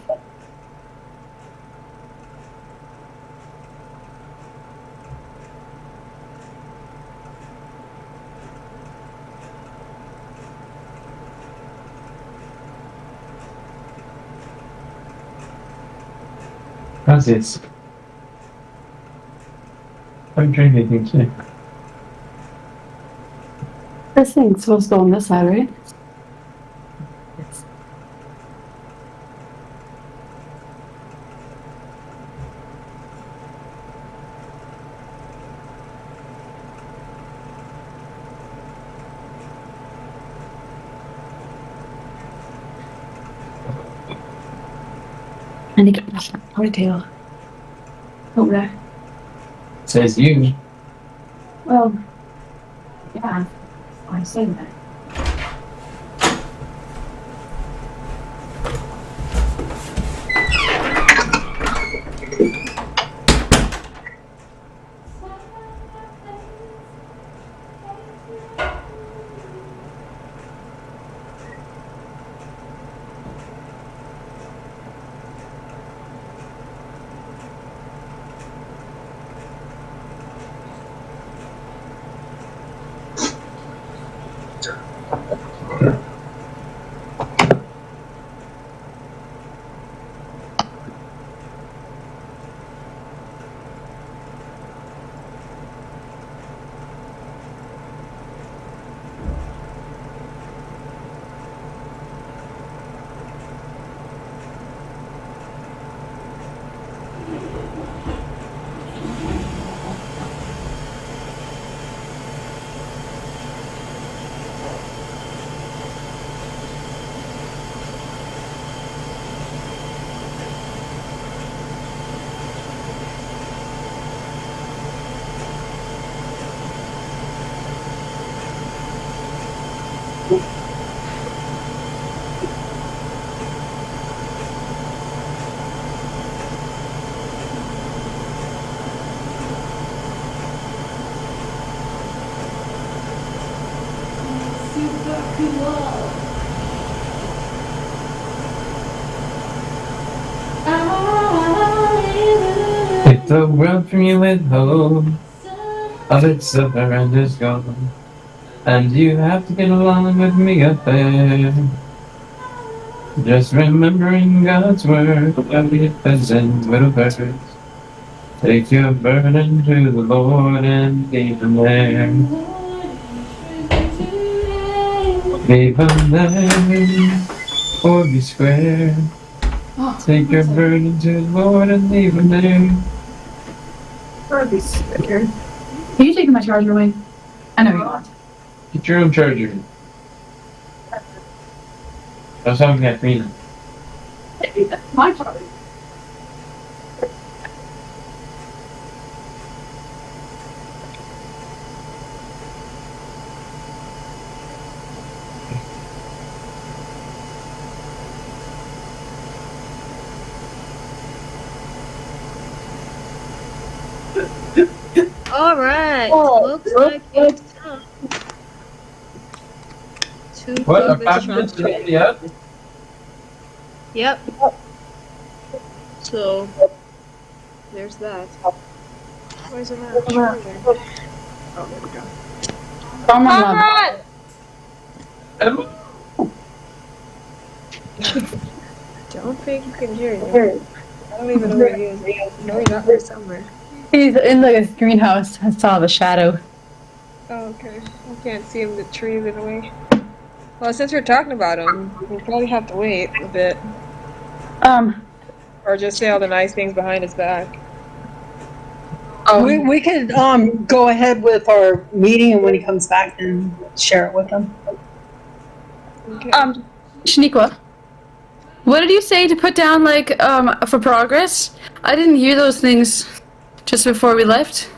how's this? I'm drinking anything too. This thing's supposed to go on this side, right? I need to get my ponytail. Over there. Says you. Well, yeah, I say that. If the world from you went home, all its silver and is gone, and you have to get along with me up there. Just remembering God's word, of the peasant little birds. Take your burden to the Lord and leave him there. Leave him there, or be square. Take your burden to the Lord and leave him there. Can you take my charger away? I know you want. Get your own charger. I was talking to Katrina. My charger. All right. Oh, Looks like it's time to What? do Are this 5 minutes transfer. already up? Yep. So there's that. Where's it at? Oh, there we go. Come on, love. Don't think you can hear you. I don't even know where he is. No, he's out there somewhere. He's in the greenhouse. I saw the shadow. Oh, okay. I can't see him. The trees in the way. Well, since we're talking about him, we'll probably have to wait a bit, or just say all the nice things behind his back. We could go ahead with our meeting, and when he comes back, then share it with him. Okay. Shaniqua, what did you say to put down, like, for progress? I didn't hear those things just before we left.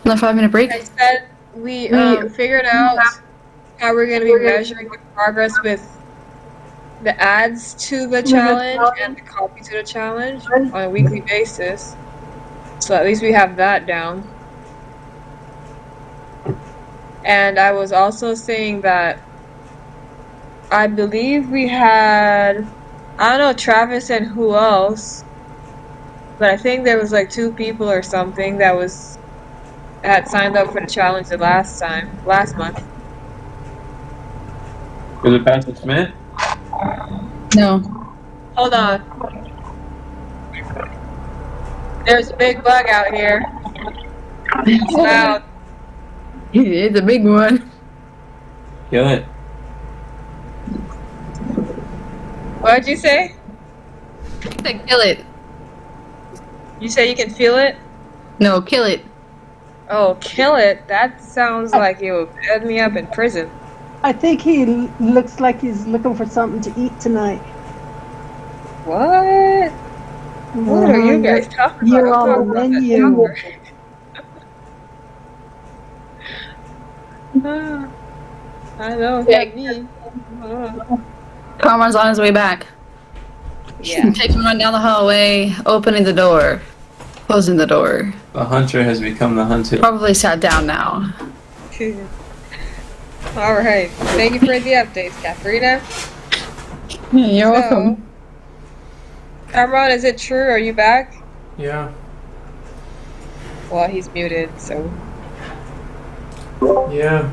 On the 5-minute break. I said we figured out how we're going to be measuring the progress with the ads to the challenge and the copy to the challenge on a weekly basis. So at least we have that down. And I was also saying that I believe we had, I don't know, Travis and who else, but I think there was like 2 people or something that had signed up for the challenge the last month. Was it Pastor Smith? No. Hold on. There's a big bug out here. It's loud. It's a big one. Kill it. What'd you say? Kill it. You say you can feel it? No, kill it. Oh, kill it? That sounds like it would end me up in prison. I think he looks like he's looking for something to eat tonight. What? What are you guys talking about? You're I'm on talking the about menu. hunger. I know, not me. Carmen's on his way back. Yeah. Take him run down the hallway, opening the door, closing the door. The hunter has become the hunted. Probably sat down now. Alright. Thank you for the updates, Katharina. You're welcome. Cameron, is it true? Are you back? Yeah. Well, he's muted, so. Yeah.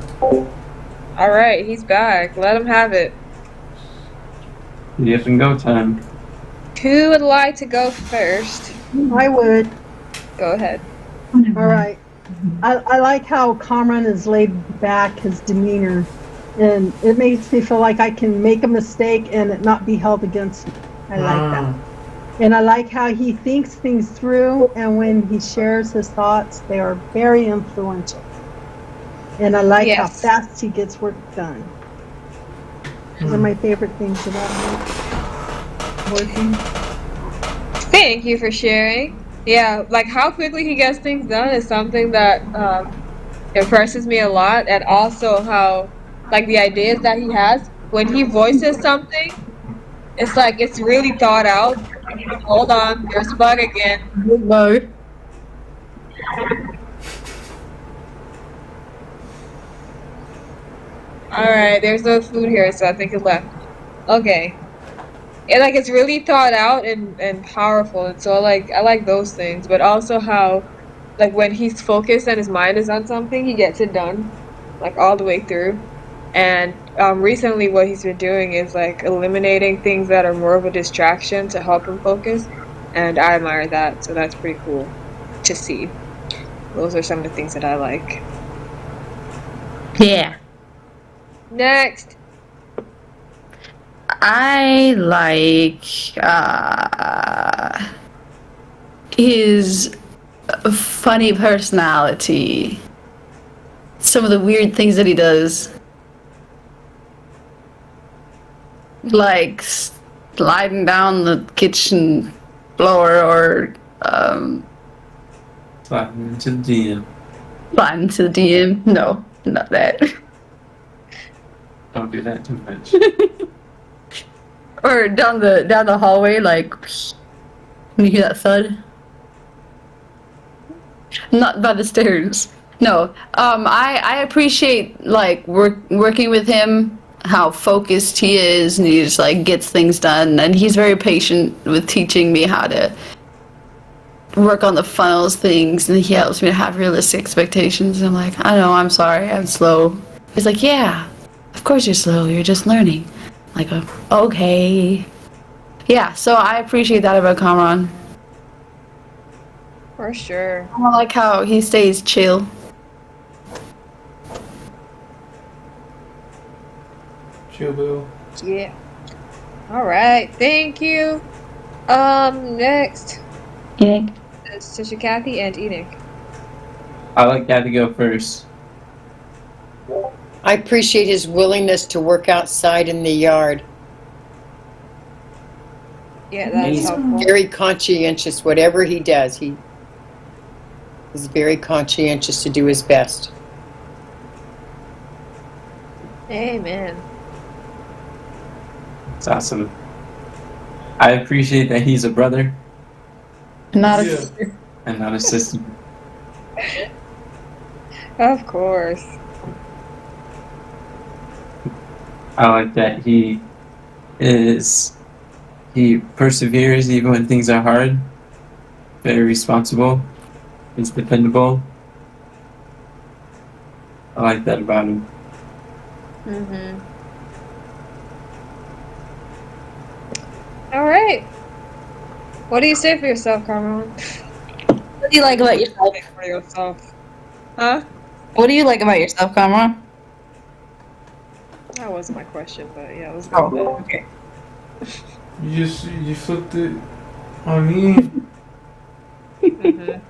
Alright, he's back. Let him have it. Yes and go time. Who would like to go first? I would. Go ahead. All right. I like how Cameron is laid back, his demeanor, and it makes me feel like I can make a mistake and it not be held against me. I like that. And I like how he thinks things through, and when he shares his thoughts, they are very influential. And I like how Yes. fast he gets work done. Those are my favorite things about him. Working. Thank you for sharing. Yeah, like how quickly he gets things done is something that impresses me a lot, and also how, like, the ideas that he has when he voices something, it's like it's really thought out. Hold on, there's a bug again. No. Alright, there's no food here, so I think it left. Okay. And like it's really thought out and powerful, and so I like those things, but also how, like, when he's focused and his mind is on something, he gets it done, like, all the way through. And recently what he's been doing is like eliminating things that are more of a distraction to help him focus, and I admire that, so that's pretty cool to see. Those are some of the things that I like. Yeah. Next. I like his funny personality. Some of the weird things that he does. Like sliding down the kitchen floor or Sliding into the DM. sliding to the DM. No, not that. Don't do that too much. Or down the hallway, like when you hear that thud. Not by the stairs. No. I appreciate like working with him, how focused he is, and he just like gets things done, and he's very patient with teaching me how to work on the funnels things, and he helps me to have realistic expectations. And I'm like, I know, I'm sorry, I'm slow. He's like, yeah, of course you're slow, you're just learning. Like, okay. Yeah, so I appreciate that about Kamran. For sure. I like how he stays chill. Chubu. Yeah. Alright, thank you. Next Yeah. is Tisha Kathy and Enoch. I like that to go first. I appreciate his willingness to work outside in the yard. Yeah, that's He's helpful. very conscientious. Whatever he does, he is very conscientious to do his best. Amen. It's awesome. I appreciate that he's a brother Not a Yeah. sister. and not a sister. Of course. I like that he perseveres even when things are hard. Very responsible. He's dependable. I like that about him. Mm-hmm. All right. What do you say for yourself, Carmel? What do you like about yourself? For yourself. Huh? What do you like about yourself, Cameron? That wasn't my question, but yeah, let's go with Oh, okay. You flipped it on me. that.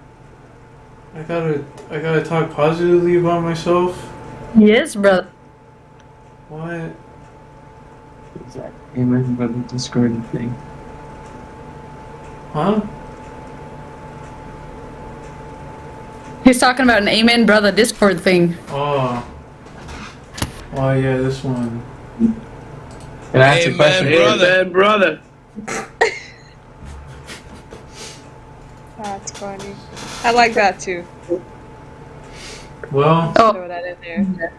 Mm-hmm. I gotta talk positively about myself. Yes, bro. What? Exactly. Amen, brother. Discord thing. Huh? He's talking about an Amen Brother Discord thing. Oh. Oh yeah, this one. Can I ask a question? brother. That's funny. I like that too. Well, Oh, Throw that in there.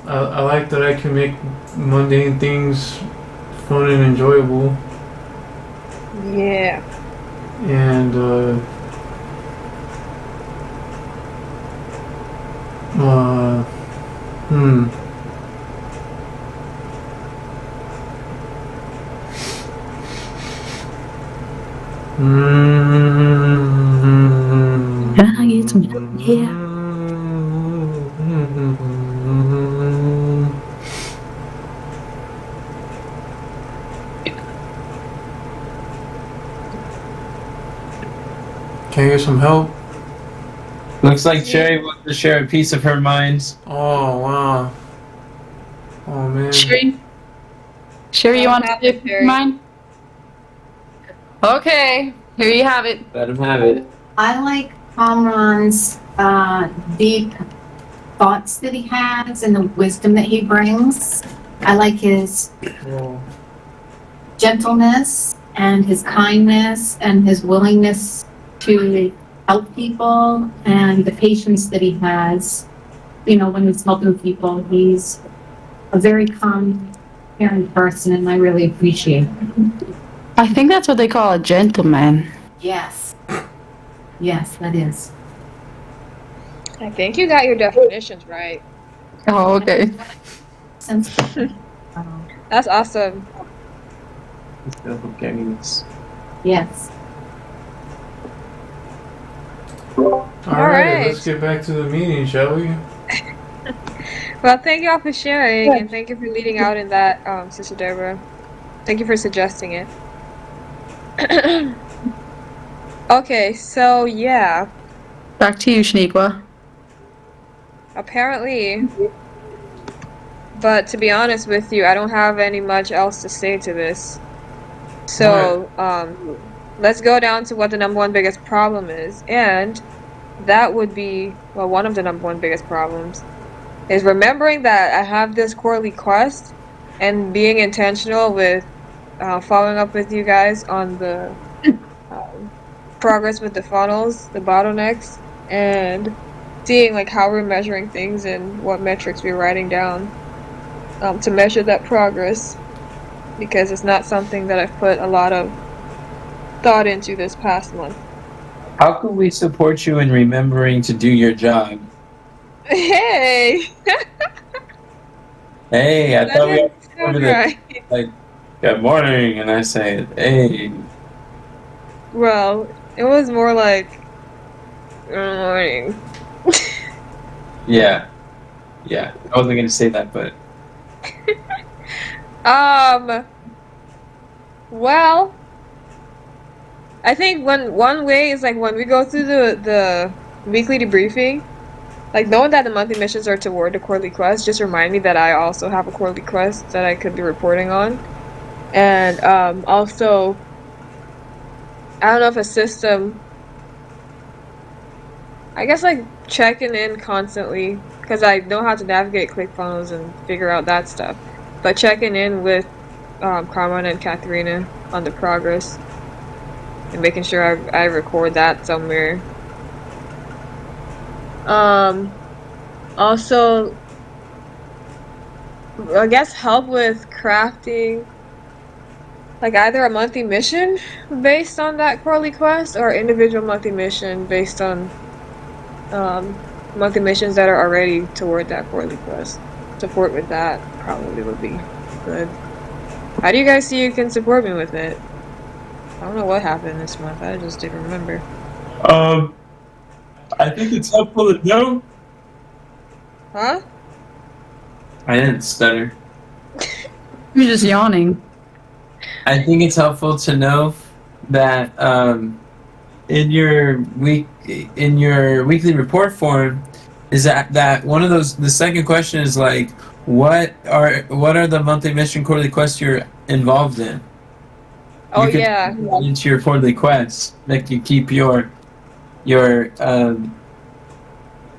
I like that I can make mundane things fun and enjoyable, Yeah. and hmm. Can I get some help here? Can I get some help? Looks like Cherry wants to share a piece of her mind. Oh wow. Oh man. Sherry? Sherry, you I'll want have to it, do Sherry. mine? Okay, here you have it. Let him have it. I like Kamran's deep thoughts that he has and the wisdom that he brings. I like his Well, gentleness and his kindness and his willingness to help people and the patience that he has. You know, when he's helping people, he's a very calm, caring person, and I really appreciate it. I think that's what they call a gentleman. Yes. Yes, that is. I think you got your definitions right. Oh, okay. Since That's awesome. He's still getting this. yes. alright, right. let's get back to the meeting, shall we? Well, thank y'all for sharing, and thank you for leading out in that, Sister Deborah. Thank you for suggesting it. Okay, so yeah, Back to you, Shaniqua. apparently, but to be honest with you, I don't have any much else to say to this. So, let's go down to what the number one biggest problem is, and that would be, well, one of the number one biggest problems is remembering that I have this quarterly quest and being intentional with following up with you guys on the progress with the funnels, the bottlenecks, and seeing like how we're measuring things and what metrics we're writing down to measure that progress, because it's not something that I've put a lot of thought into this past month. How can we support you in remembering to do your job? Hey! Hey, I thought we had That's over the right. like, good morning, and I say, hey. Well, it was more like, good morning. Yeah. Yeah. I wasn't gonna say that, but Well, I think one way is like when we go through the weekly debriefing, like knowing that the monthly missions are toward the quarterly quest, just remind me that I also have a quarterly quest that I could be reporting on. And also, I don't know if a system, I guess like checking in constantly because I know how to navigate ClickFunnels and figure out that stuff. But checking in with Carmen and Katharina on the progress and making sure I record that somewhere. Also, I guess help with crafting like either a monthly mission based on that quarterly quest or individual monthly mission based on monthly missions that are already toward that quarterly quest. Support with that probably would be good. How do you guys see you can support me with it? I don't know what happened this month. I just didn't remember. I think it's helpful to know. Huh? I didn't stutter. You're just yawning. I think it's helpful to know that in your weekly report form is that one of those. The second question is like, what are the monthly mission quarterly quests you're involved in? Oh you could yeah. put that into your quarterly quests, make you keep your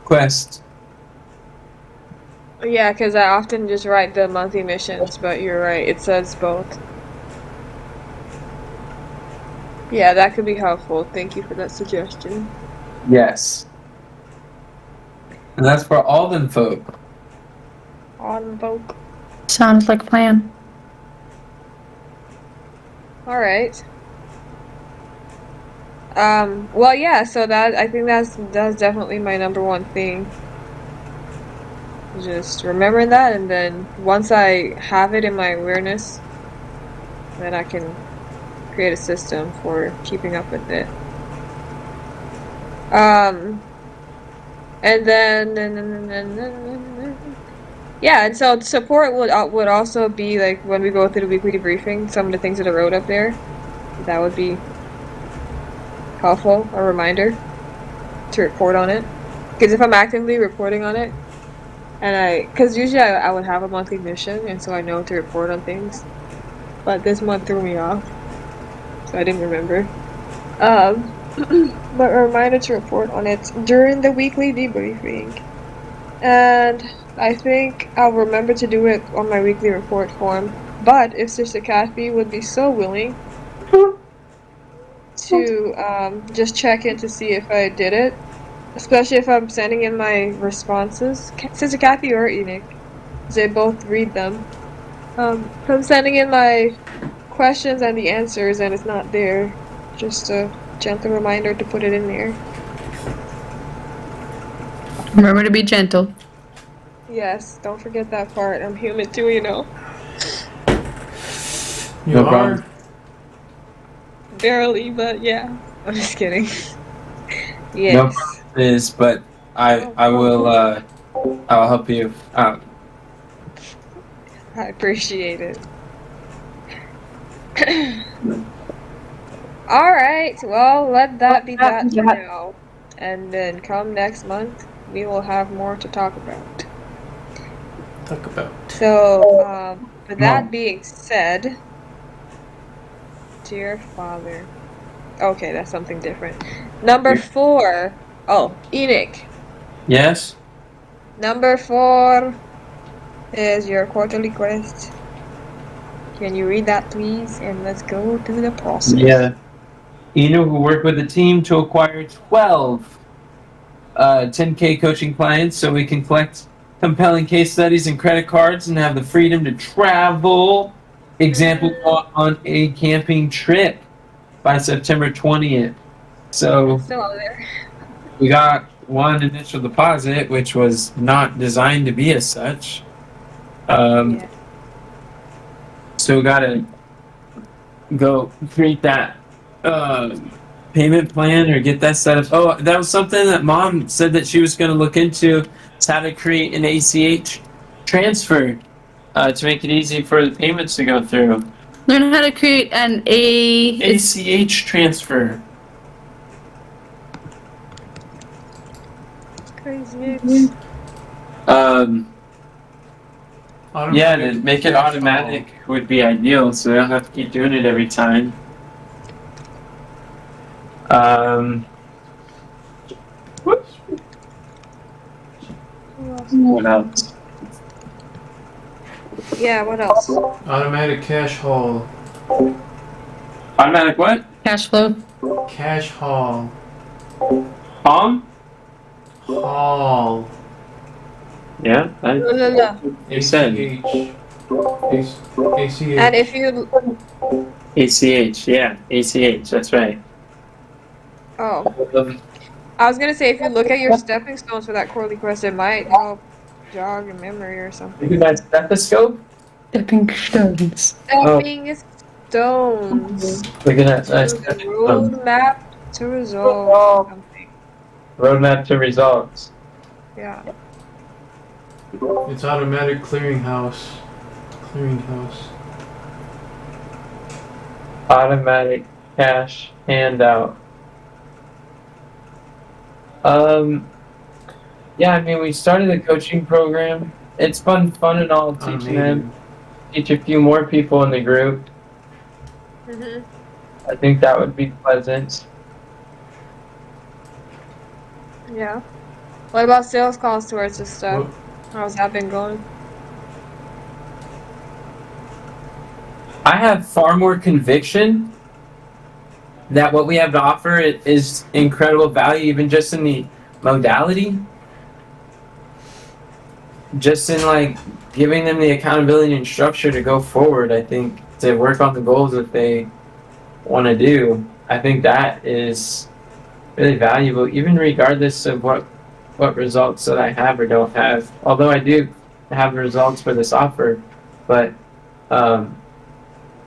quest. Yeah, because I often just write the monthly missions, but you're right, it says both. Yeah, that could be helpful. Thank you for that suggestion. Yes. And that's for all them folk. On vote. Sounds like a plan. Alright. Well yeah, so that I think that's definitely my number one thing. Just remembering that, and then once I have it in my awareness, then I can create a system for keeping up with it. And then yeah, and so support would also be like when we go through the weekly debriefing, some of the things that I wrote up there, that would be helpful, a reminder to report on it. Because if I'm actively reporting on it, and because usually I would have a monthly mission, and so I know to report on things, but this month threw me off, so I didn't remember. But a reminder to report on it during the weekly debriefing. And I think I'll remember to do it on my weekly report form. But if Sister Kathy would be so willing to just check in to see if I did it, especially if I'm sending in my responses, Sister Kathy or Enoch, they both read them. If I'm sending in my questions and the answers and it's not there, just a gentle reminder to put it in there. Remember to be gentle. Yes, don't forget that part. I'm human too, you know. You No are? problem. Barely, but yeah. I'm just kidding. No Yes. problem is, but I will I'll help you out. I appreciate it. Alright, well, let that be that for now. And then come next month, we will have more to talk about. Talk about. So, with that being said, dear Father. Okay, that's something different. Number 4. Oh, Enoch. Yes? Number 4 is your quarterly quest. Can you read that, please? And let's go through the process. Yeah. Eno, who worked with the team to acquire 12 10K coaching clients so we can collect compelling case studies and credit cards and have the freedom to travel. Example, go on a camping trip by September 20th. So Still out there. we got one initial deposit, which was not designed to be as such. Yeah. So we gotta go create that payment plan or get that set up. Oh, that was something that Mom said that she was going to look into, is how to create an ACH transfer to make it easy for the payments to go through. Learn how to create an ACH transfer. Crazy. Yeah, to make it automatic would be ideal, so they don't have to keep doing it every time. Whoops. What else? Yeah, what else? Automatic cash haul. Automatic what? Cash flow. Cash haul. Palm? Haul. Yeah, La, la, la. you said. ACH. And if you ACH, yeah, ACH, that's right. I was gonna say if you look at your stepping stones for that quarterly quest, it might help jog your memory or something. Look at that stethoscope. Stepping stones. Stepping stones. Look at that. To That's the roadmap to resolve something. roadmap to results. Yeah. It's automatic clearinghouse. Clearinghouse. Automatic cash handout. Yeah, I mean, we started a coaching program. It's fun and all teaching them. Teach a few more people in the group. Mhm. I think that would be pleasant. Yeah. What about sales calls towards this stuff? What? How's that been going? I have far more conviction that what we have to offer is incredible value, even just in the modality. Just in like giving them the accountability and structure to go forward, I think, to work on the goals that they want to do. I think that is really valuable, even regardless of what results that I have or don't have. Although I do have results for this offer, but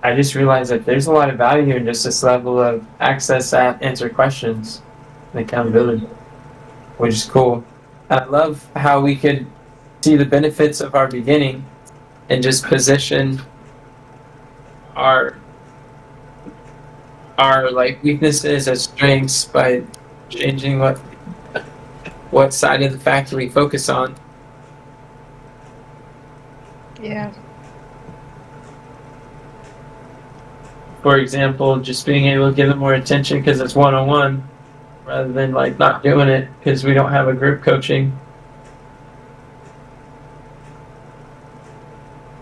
I just realized that there's a lot of value here in just this level of access that answer questions and accountability, which is cool. And I love how we could see the benefits of our beginning and just position our like weaknesses as strengths by changing what side of the factor we focus on. Yeah. For example, just being able to give them more attention because it's one-on-one rather than like not doing it because we don't have a group coaching.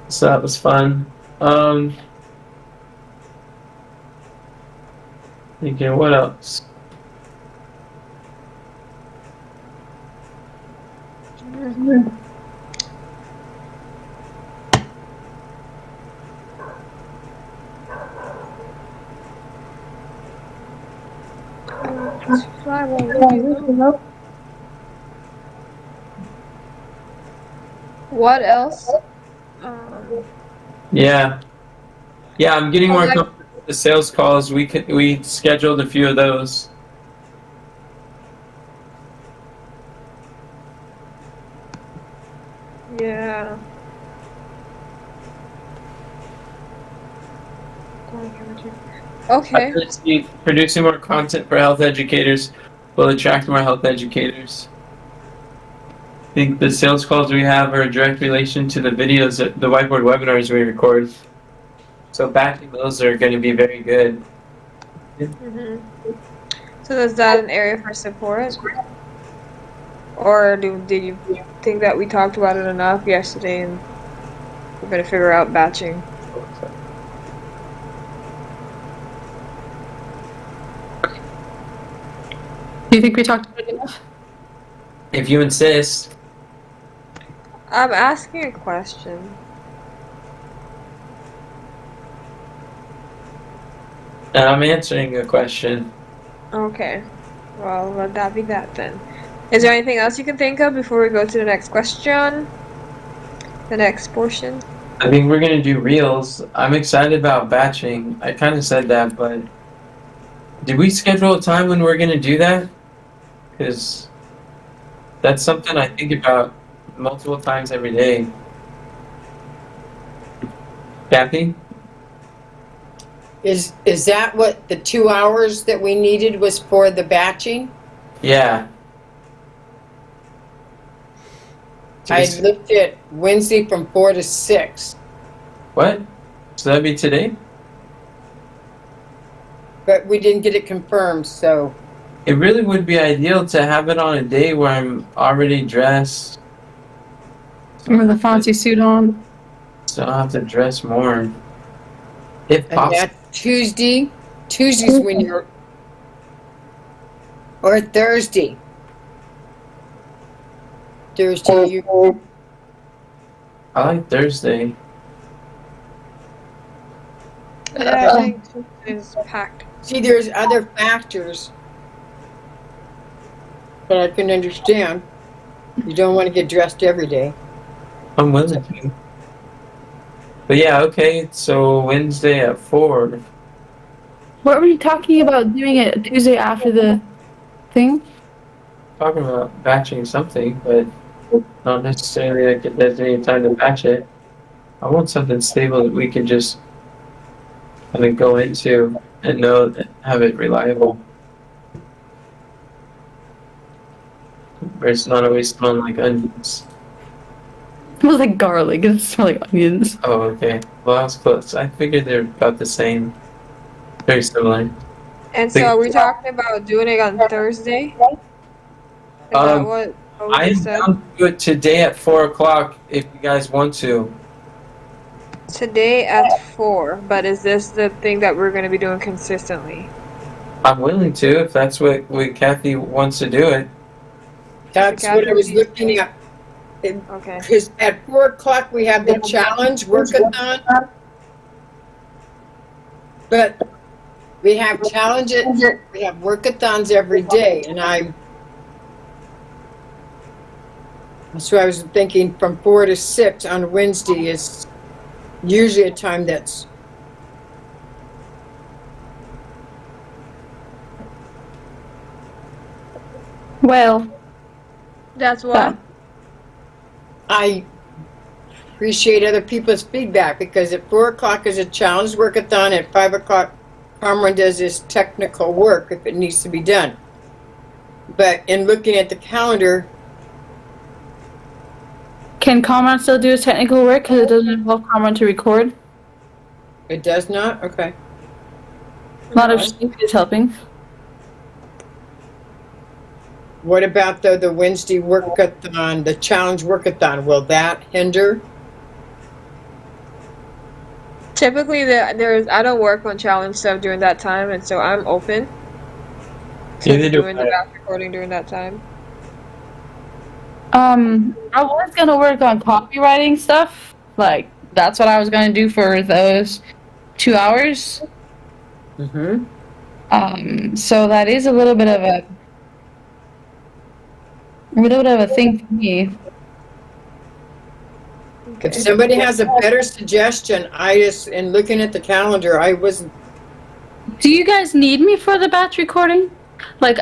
So that was fun. Thinking what else? What else? Yeah, I'm getting more like- comfortable with the sales calls. We scheduled a few of those. Yeah. Okay. I really see producing more content for health educators will attract more health educators. I think the sales calls we have are a direct relation to the videos, the whiteboard webinars we record. So backing those are going to be very good. Mhm. So is that an area for support? Or did you think that we talked about it enough yesterday and we're going to figure out batching? Do you think we talked about it enough? If you insist. I'm asking a question. And I'm answering a question. Okay. Well, let that be that then. Is there anything else you can think of before we go to the next question? The next portion? I think we're going to do reels. I'm excited about batching. I kind of said that, but did we schedule a time when we're going to do that? Because that's something I think about multiple times every day. Kathy? Is that what the 2 hours that we needed was for the batching? Yeah. I looked at Wednesday from 4 to 6, What? So that'd be today? but we didn't get it confirmed, so It really would be ideal to have it on a day where I'm already dressed With a fancy suit on. So I'll have to dress more. If And possible. that Tuesday. Tuesday's when you're. Or Thursday. Thursday, you. I like Thursday. Yeah, I think Tuesday's packed. See, there's other factors that I can understand. You don't want to get dressed every day. I'm willing to. But yeah, okay, so Wednesday at 4. What were you talking about doing it Tuesday after the thing? Talking about batching something, but not necessarily like it does any time to batch it. I want something stable that we can just kind of go into and know that have it reliable. Where it's not always smelling like onions. It was like garlic. It smelled like onions. Oh, okay. Well, I was close. I figured they're about the same. Very similar. And so are we talking about doing it on Thursday? Is that what we I'm said? down to do it today at 4 o'clock if you guys want to. Today at 4, but is this the thing that we're going to be doing consistently? I'm willing to if that's what Kathy wants to do it. That's what I was looking at. Okay. Because at 4 o'clock we have the challenge workathon. But we have challenges, we have workathons every day, and so I was thinking from 4 to 6 on Wednesday is usually a time that's Well, That's what? I appreciate other people's feedback because at 4 o'clock is a challenge workathon. At 5 o'clock, Cameron does his technical work if it needs to be done. But in looking at the calendar, can Comrade still do his technical work because it doesn't involve Comrade to record? it does not? Okay. Not if Steve is helping. What about the Wednesday workathon, the challenge workathon? Will that hinder? Typically, I don't work on challenge stuff during that time, and so I'm open to Neither do doing the I. back recording during that time. I was gonna work on copywriting stuff. Like, that's what I was gonna do for those 2 hours. Mm-hmm. So that is a little bit of a thing for me. Okay. If somebody has a better suggestion, in looking at the calendar, I wasn't. Do you guys need me for the batch recording? Like,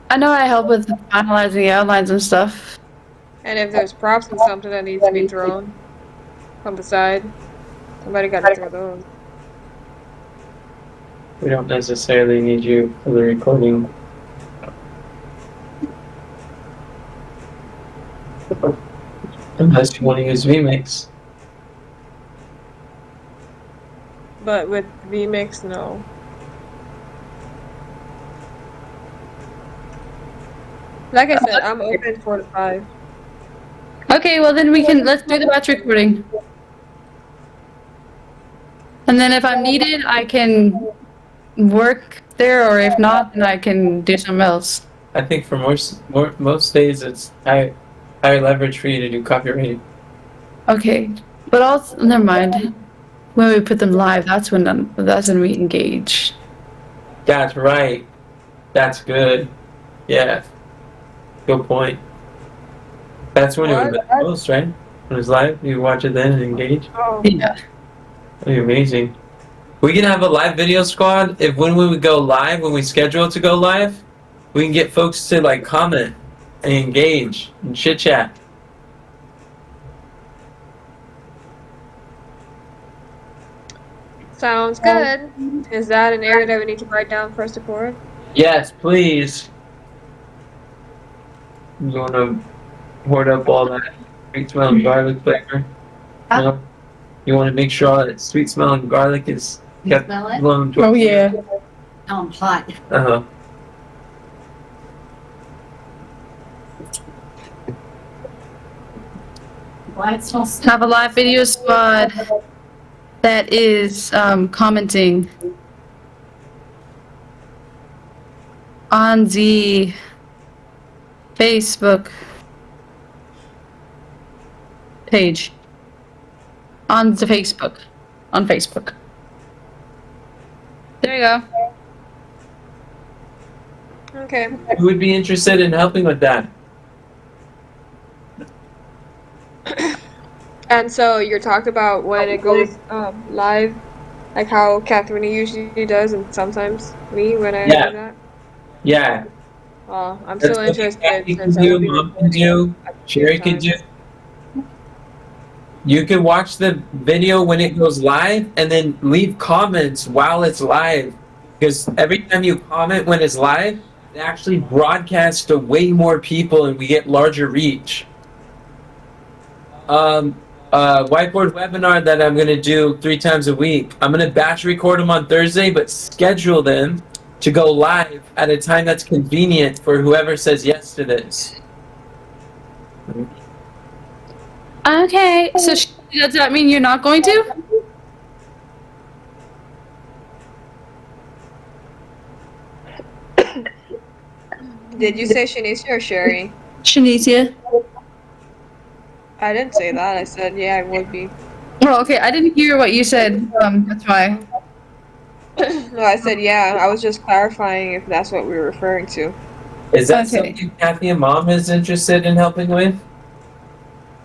I know I help with finalizing the outlines and stuff. And if there's props and something that needs to be thrown on the side, somebody got to throw those. We don't necessarily need you for the recording. Unless you want to use vMix. But with vMix, no. Like I said, I'm open 4 to 5. Okay, well then let's do the batch recording. And then if I'm needed, I can work there, or if not, then I can do something else. I think for most days it's higher leverage for you to do copywriting. Okay, but also, never mind. When we put them live, that's when we engage. That's right. That's good. Yeah. Good point. That's when it would be most, right? When it's live, you watch it then and engage. Oh, Yeah. That'd be amazing. We can have a live video squad. If when we would go live, when we schedule to go live, we can get folks to like comment and engage and chit chat. sounds good. Is that an area that we need to write down for support? Yes, please. You want to hoard up all that sweet smelling garlic flavor? No? You want to make sure all that sweet smelling garlic is kept Smell it? blown to Oh yeah. Oh, I'm hot. Uh-huh. Why it's so Have a live video squad that is commenting on the Facebook page. On the Facebook. On Facebook. There you go. Okay. Who would be interested in helping with that? And so you're talked about when it goes live, like how Catherine usually does, and sometimes me when I Yeah. do that. Yeah. I'm That's still what interested. Kathy can since I will do, be Mom can recording do, at the same Sherry can time. do. You can watch the video when it goes live and then leave comments while it's live. Because every time you comment when it's live, it actually broadcasts to way more people and we get larger reach. Whiteboard webinar that I'm going to do 3 times a week. I'm going to batch record them on Thursday, but schedule them to go live at a time that's convenient for whoever says yes to this. Okay, so does that mean you're not going to? Did you say Shanicia or Sherry? Shanicia? I didn't say that. I said yeah, I would be. Oh, okay, I didn't hear what you said. That's why. No, I said yeah. I was just clarifying if that's what we were referring to. Is that Okay. something Kathy and Mom is interested in helping with?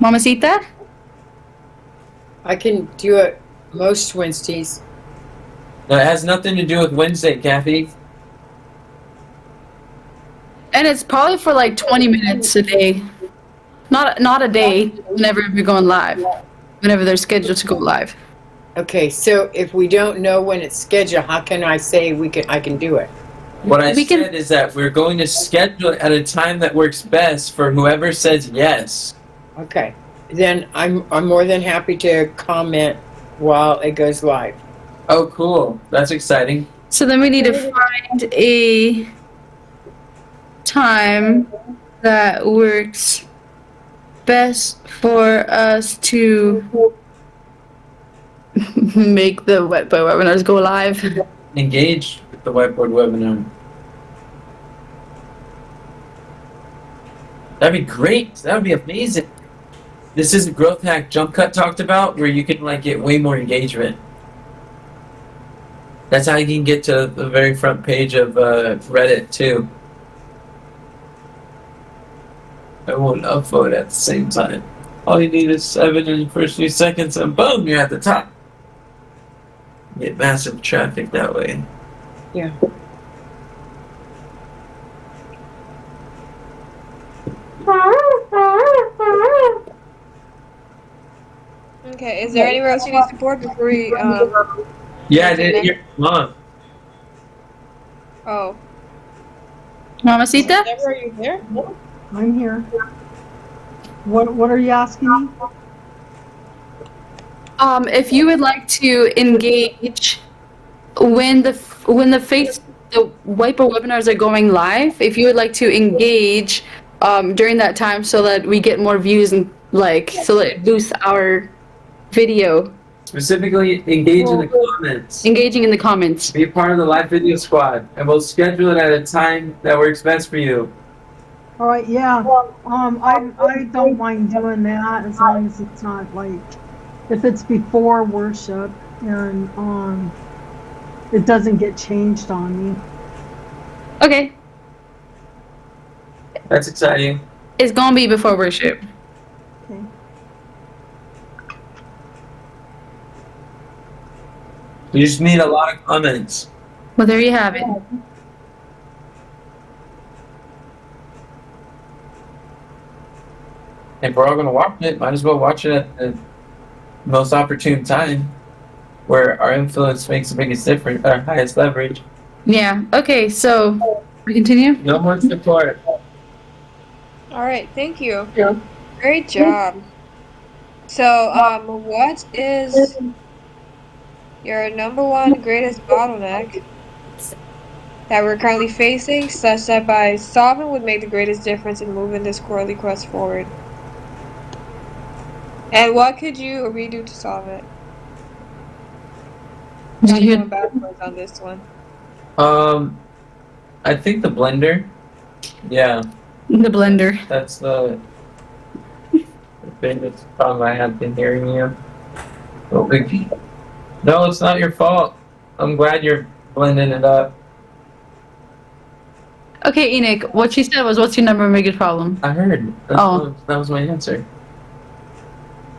Mamacita? I can do it most Wednesdays. No, it has nothing to do with Wednesday, Kathy. And it's probably for like 20 minutes a day. Not a day, whenever you're going live. Whenever they're scheduled to go live. Okay, so if we don't know when it's scheduled, how can I say I can do it? What I We can- said is that we're going to schedule it at a time that works best for whoever says yes. Okay, then I'm more than happy to comment while it goes live. Oh, cool. That's exciting. So then we need to find a time that works best for us to make the webinars go live. Engage with the whiteboard webinar. That'd be great. That would be amazing. This is a growth hack Jump Cut talked about, where you can like get way more engagement. That's how you can get to the very front page of Reddit too. I won't upvote at the same time. All you need is 7 in the first few seconds, and boom, you're at the top. Get massive traffic that way. Yeah. Okay. Is there anywhere else you need support before we? Yeah, I didn't hear Mom. Oh. Mamacita? Deborah, are you there? I'm here. What are you asking me? If you would like to engage when the Whiteboard webinars are going live, if you would like to engage during that time so that we get more views and so that it boosts our video, Specifically, engage in the comments. engaging in the comments. Be a part of the live video squad, and we'll schedule it at a time that works best for you. All right, yeah. I don't mind doing that as long as it's not like if it's before worship and it doesn't get changed on me. Okay, That's exciting. it's gonna be before worship. Okay. You just need a lot of comments. Well, there you have it. If we're all going to watch it, might as well watch it at the most opportune time, where our influence makes the biggest difference, our highest leverage. Yeah. Okay. So we continue. No more support. All right. Thank you. Yeah. Great job. So, what is your number one greatest bottleneck that we're currently facing, such that by solving would make the greatest difference in moving this quarterly quest forward? And what could you redo to solve it? Did I'm you going backwards on this one. I think the blender. Yeah, the blender? that's the biggest problem I have been hearing you. No, it's not your fault. I'm glad you're blending it up. Okay, Enoch, what she said was, what's your number one biggest problem? I heard. That was my answer.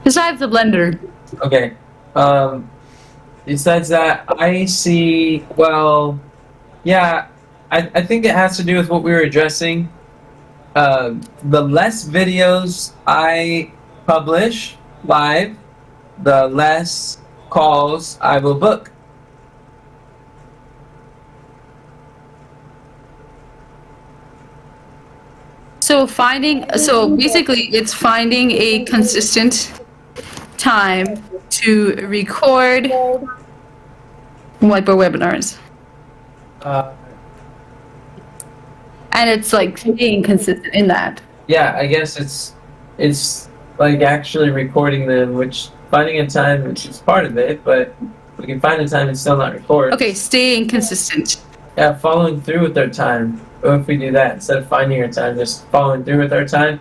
Besides the blender. Okay. Besides that, I see. Well, yeah, I think it has to do with what we were addressing. The less videos I publish live, the less calls I will book. So basically it's finding a consistent time to record whiteboard webinars. And it's like being consistent in that. Yeah, I guess it's like actually recording them, which finding a time which is part of it, but we can find a time and still not record. Okay, staying consistent. Yeah, following through with their time. What if we do that instead of finding our time, just following through with our time?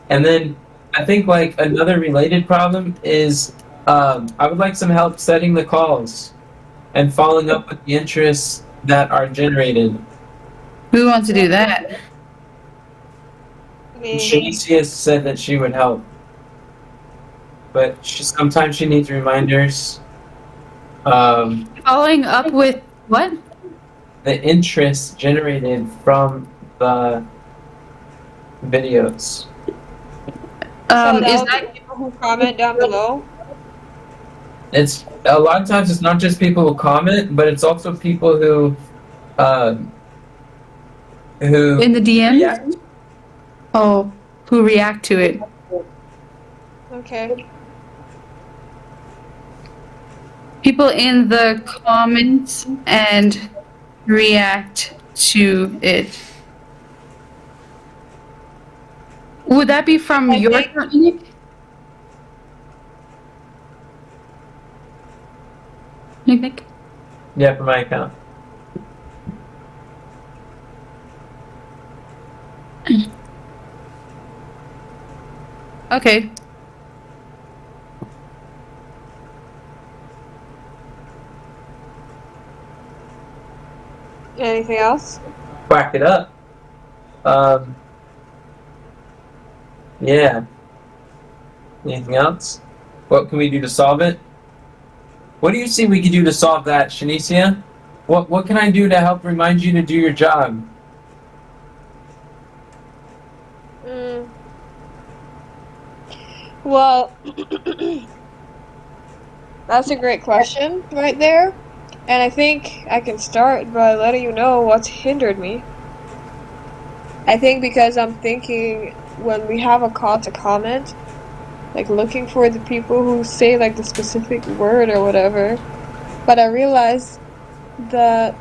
And then I think like another related problem is I would like some help setting the calls and following up with the interests that are generated. Who wants to do that? Shanicia said that she would help, but sometimes she needs reminders. Following up with what? The interest generated from the videos. Is that people who comment down below? It's a lot of times it's not just people who comment, but it's also people who In the DM? react. Oh, who react to it. Okay. People in the comments and react to it. Would that be from I your think- account, Nick? Nick? Yeah, for my account. Okay. Anything else? Quack it up. Yeah. Anything else? What can we do to solve it? What do you see we can do to solve that, Shanicia? What can I do to help remind you to do your job? Well, that's a great question right there. And I think I can start by letting you know what's hindered me. I think because I'm thinking when we have a call to comment, like looking for the people who say like the specific word or whatever, but I realized that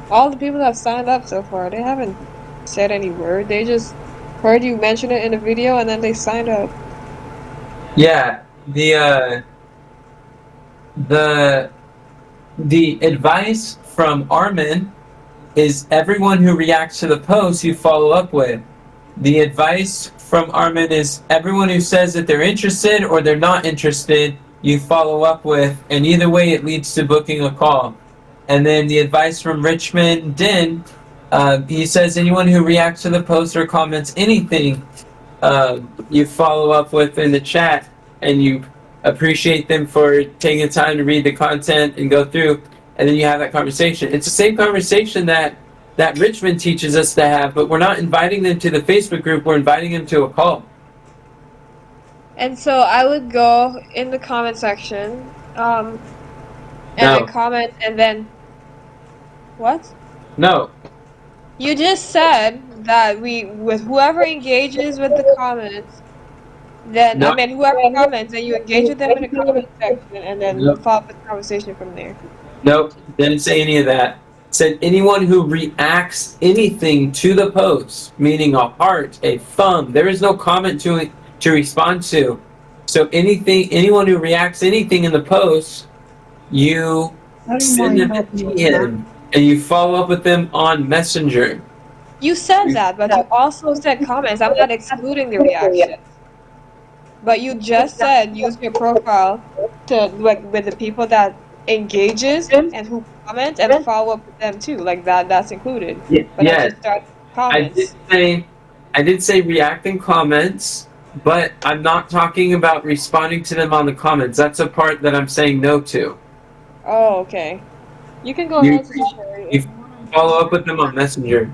all the people that have signed up so far, they haven't said any word. They just heard you mention it in a video and then they signed up. Yeah, the advice from Armin is everyone who reacts to the post you follow up with. The advice from Armin is everyone who says that they're interested or they're not interested, you follow up with, and either way it leads to booking a call. And then the advice from Richmond Din, he says anyone who reacts to the post or comments anything, you follow up with in the chat, and you appreciate them for taking the time to read the content and go through, and then you have that conversation. It's the same conversation that Richmond teaches us to have, but we're not inviting them to the Facebook group, we're inviting them to a call. And so I would go in the comment section, and No. then comment, and then what? No. You just said that with whoever engages with the comments, then No. I mean whoever comments, then you engage with them in the comment section, and then Nope. follow up with the conversation from there. Nope, didn't say any of that. Said anyone who reacts anything to the post, meaning a heart, a thumb, there is no comment to respond to. So anyone who reacts anything in the post, you I don't send mind them helping to with that. him, and you follow up with them on Messenger. You said that, but you also said comments. I'm not excluding the reaction. But you just said use your profile to like with the people that engages and who comment and follow up with them too. Like that's included. But I Yes, just started I comments. did say reacting comments, but I'm not talking about responding to them on the comments. That's a part that I'm saying no to. Oh, okay. You can go You- ahead, Sister Sherry. you Follow up with them on Messenger.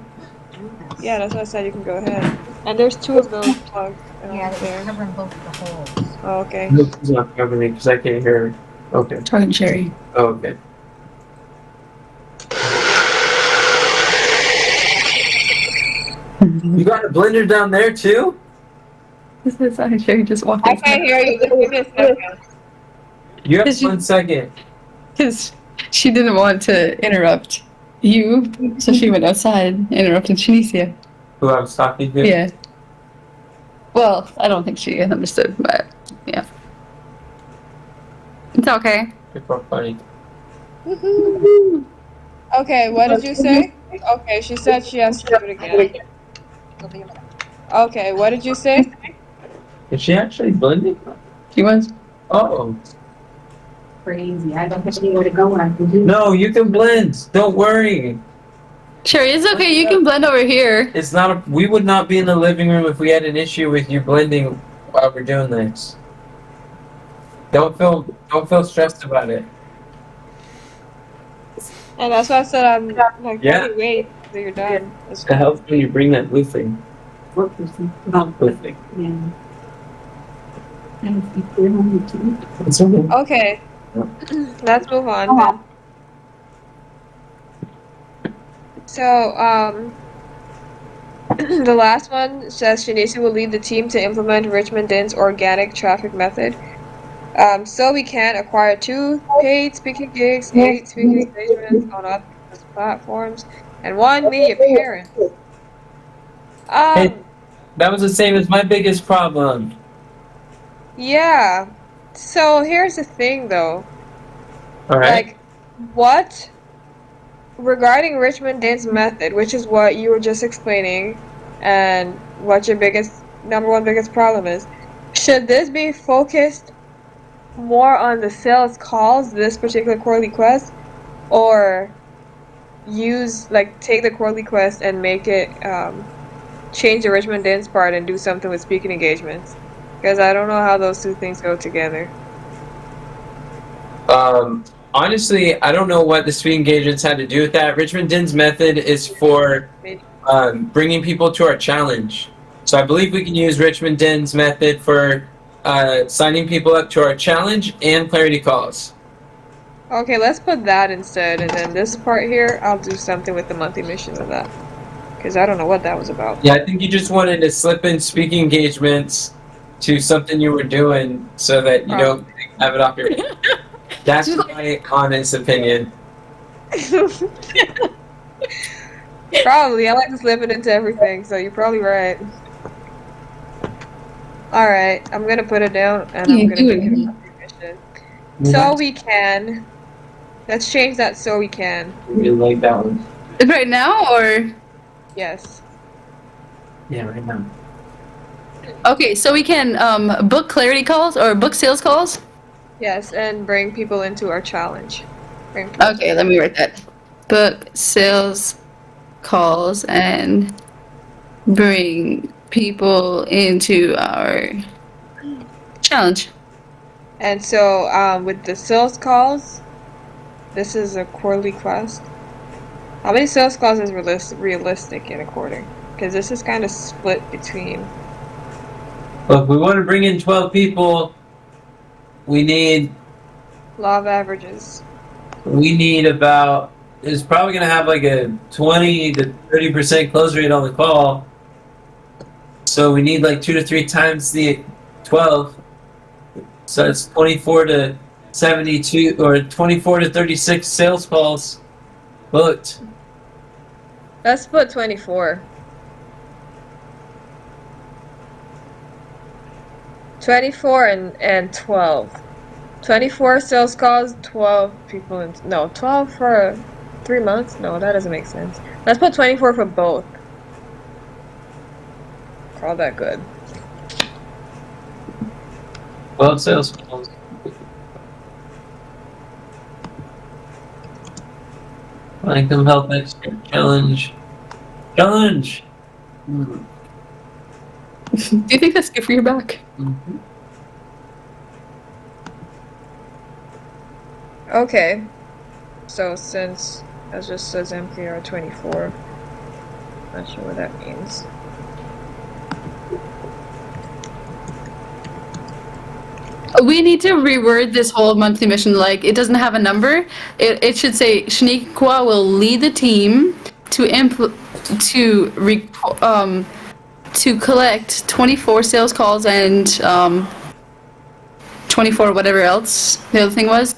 Yeah, that's what I said. You can go ahead. And there's two of those plugs. Yeah, it's there. covering both the holes. Oh, okay. No, it's not covering me because I can't hear her. Okay. Talking Sherry. Oh, okay. You got a blender down there too? This is Sherry just walked I in. can't hear you. Just give me a second. You have Did you- 1 second. Because she didn't want to interrupt you, so she went outside, interrupted Shanicia. Who I was talking to? Yeah. Well, I don't think she understood, but yeah. It's okay. People are funny. Okay, what did you say? Okay, she said she has to do it again. Okay, what did you say? Is she actually blending? She was. Oh. Crazy. I don't have anywhere to go when I can do. No, you can blend. Don't worry. Sherry, it's okay. You can blend over here. It's not a, we would not be in the living room if we had an issue with you blending while we're doing this. Don't feel stressed about it. And that's why I said I'm like, Yeah. wait until you're done. It's It helps when you bring that blue thing. What person? Blue thing. Yeah. I don't think they're on the team. It's okay. Okay, let's move on then. So, the last one says Shanicia will lead the team to implement Richmond Din's organic traffic method. So we can acquire 2 paid speaking gigs, 8 speaking engagements on other platforms, and 1 media appearance. Hey. That was the same as my biggest problem. Yeah. So here's the thing, though. All right. Like, what regarding Richmond Din's method, which is what you were just explaining, and what your number one biggest problem is, should this be focused more on the sales calls, this particular quarterly quest, or take the quarterly quest and make it change the Richmond Din's part and do something with speaking engagements? Because I don't know how those two things go together. Honestly, I don't know what the speed engagements had to do with that. Richmond Din's method is for bringing people to our challenge. So I believe we can use Richmond Din's method for signing people up to our challenge and clarity calls. Okay, let's put that instead, and then this part here, I'll do something with the monthly mission with that. Because I don't know what that was about. Yeah, I think you just wanted to slip in speaking engagements to something you were doing so that you don't have it off your head. That's my honest opinion. Probably. I like to slip it into everything, so you're probably right. Alright, I'm gonna put it down, and I'm gonna make it a monthly mission. So we can. Let's change that so we can. Really like that one. Right now, or? Yes. Yeah, right now. Okay, so we can book clarity calls or book sales calls? Yes, and bring people into our challenge. Okay, let me write that. Book sales calls and bring people into our challenge. And so, with the sales calls, this is a quarterly quest. How many sales calls is realistic in a quarter? Because this is kind of split between. Look, we want to bring in 12 people. We need Law of averages. about. It's probably going to have like a 20 to 30% close rate on the call. So we need like 2 to 3 times the 12. So it's 24 to 72 or 24 to 36 sales calls booked. Let's put 24. 24 and 12. 24 sales calls, 12 people in, no, 12 for 3 months? No, that doesn't make sense. Let's put 24 for both. Call that good. Well, sales calls. Like them help expert challenge. Challenge! Do you think that's good for your back? Mhm. Okay. So since that just says MPR 24, not sure what that means. We need to reword this whole monthly mission. Like, it doesn't have a number. It should say Shaniqua will lead the team to collect 24 sales calls and 24 whatever else the other thing was.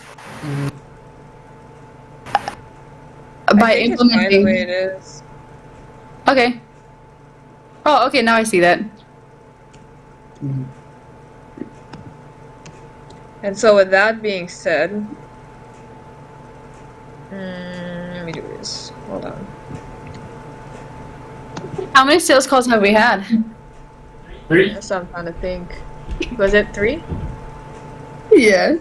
By I think it's fine the implementing. way it is. Okay. Oh, okay. Now I see that. And so with that being said, let me do this. Hold on. How many sales calls have we had? 3. That's what I'm trying to think. Was it 3? Yeah.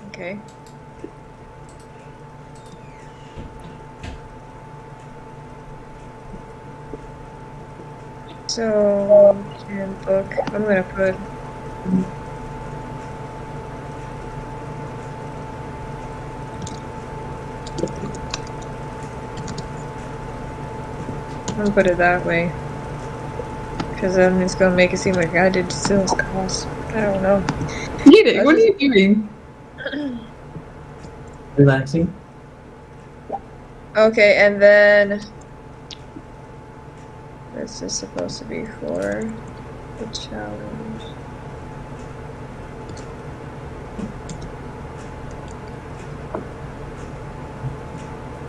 Okay. So, handbook. I'm gonna put. I'll put it that way. Because then it's gonna make it seem like I did sales calls. I don't know. Edith, what are you doing? Relaxing. Okay, and then this is supposed to be for the challenge.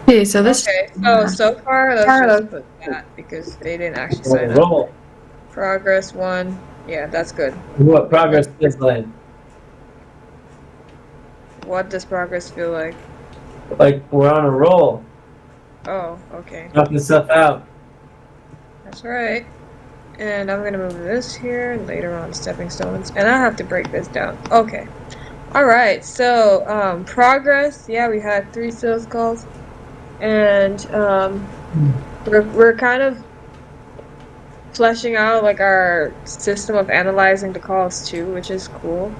Okay, so this. Okay, so far let's just put that because they didn't actually sign up. Roll. Progress 1. Yeah, that's good. What progress is like? What does progress feel like? Like we're on a roll. Oh, okay. Knocking stuff out. That's right. And I'm gonna move this here and later on stepping stones. And I have to break this down. Okay. Alright, so progress, yeah, we had 3 sales calls. And we're kind of fleshing out like our system of analyzing the calls too, which is cool.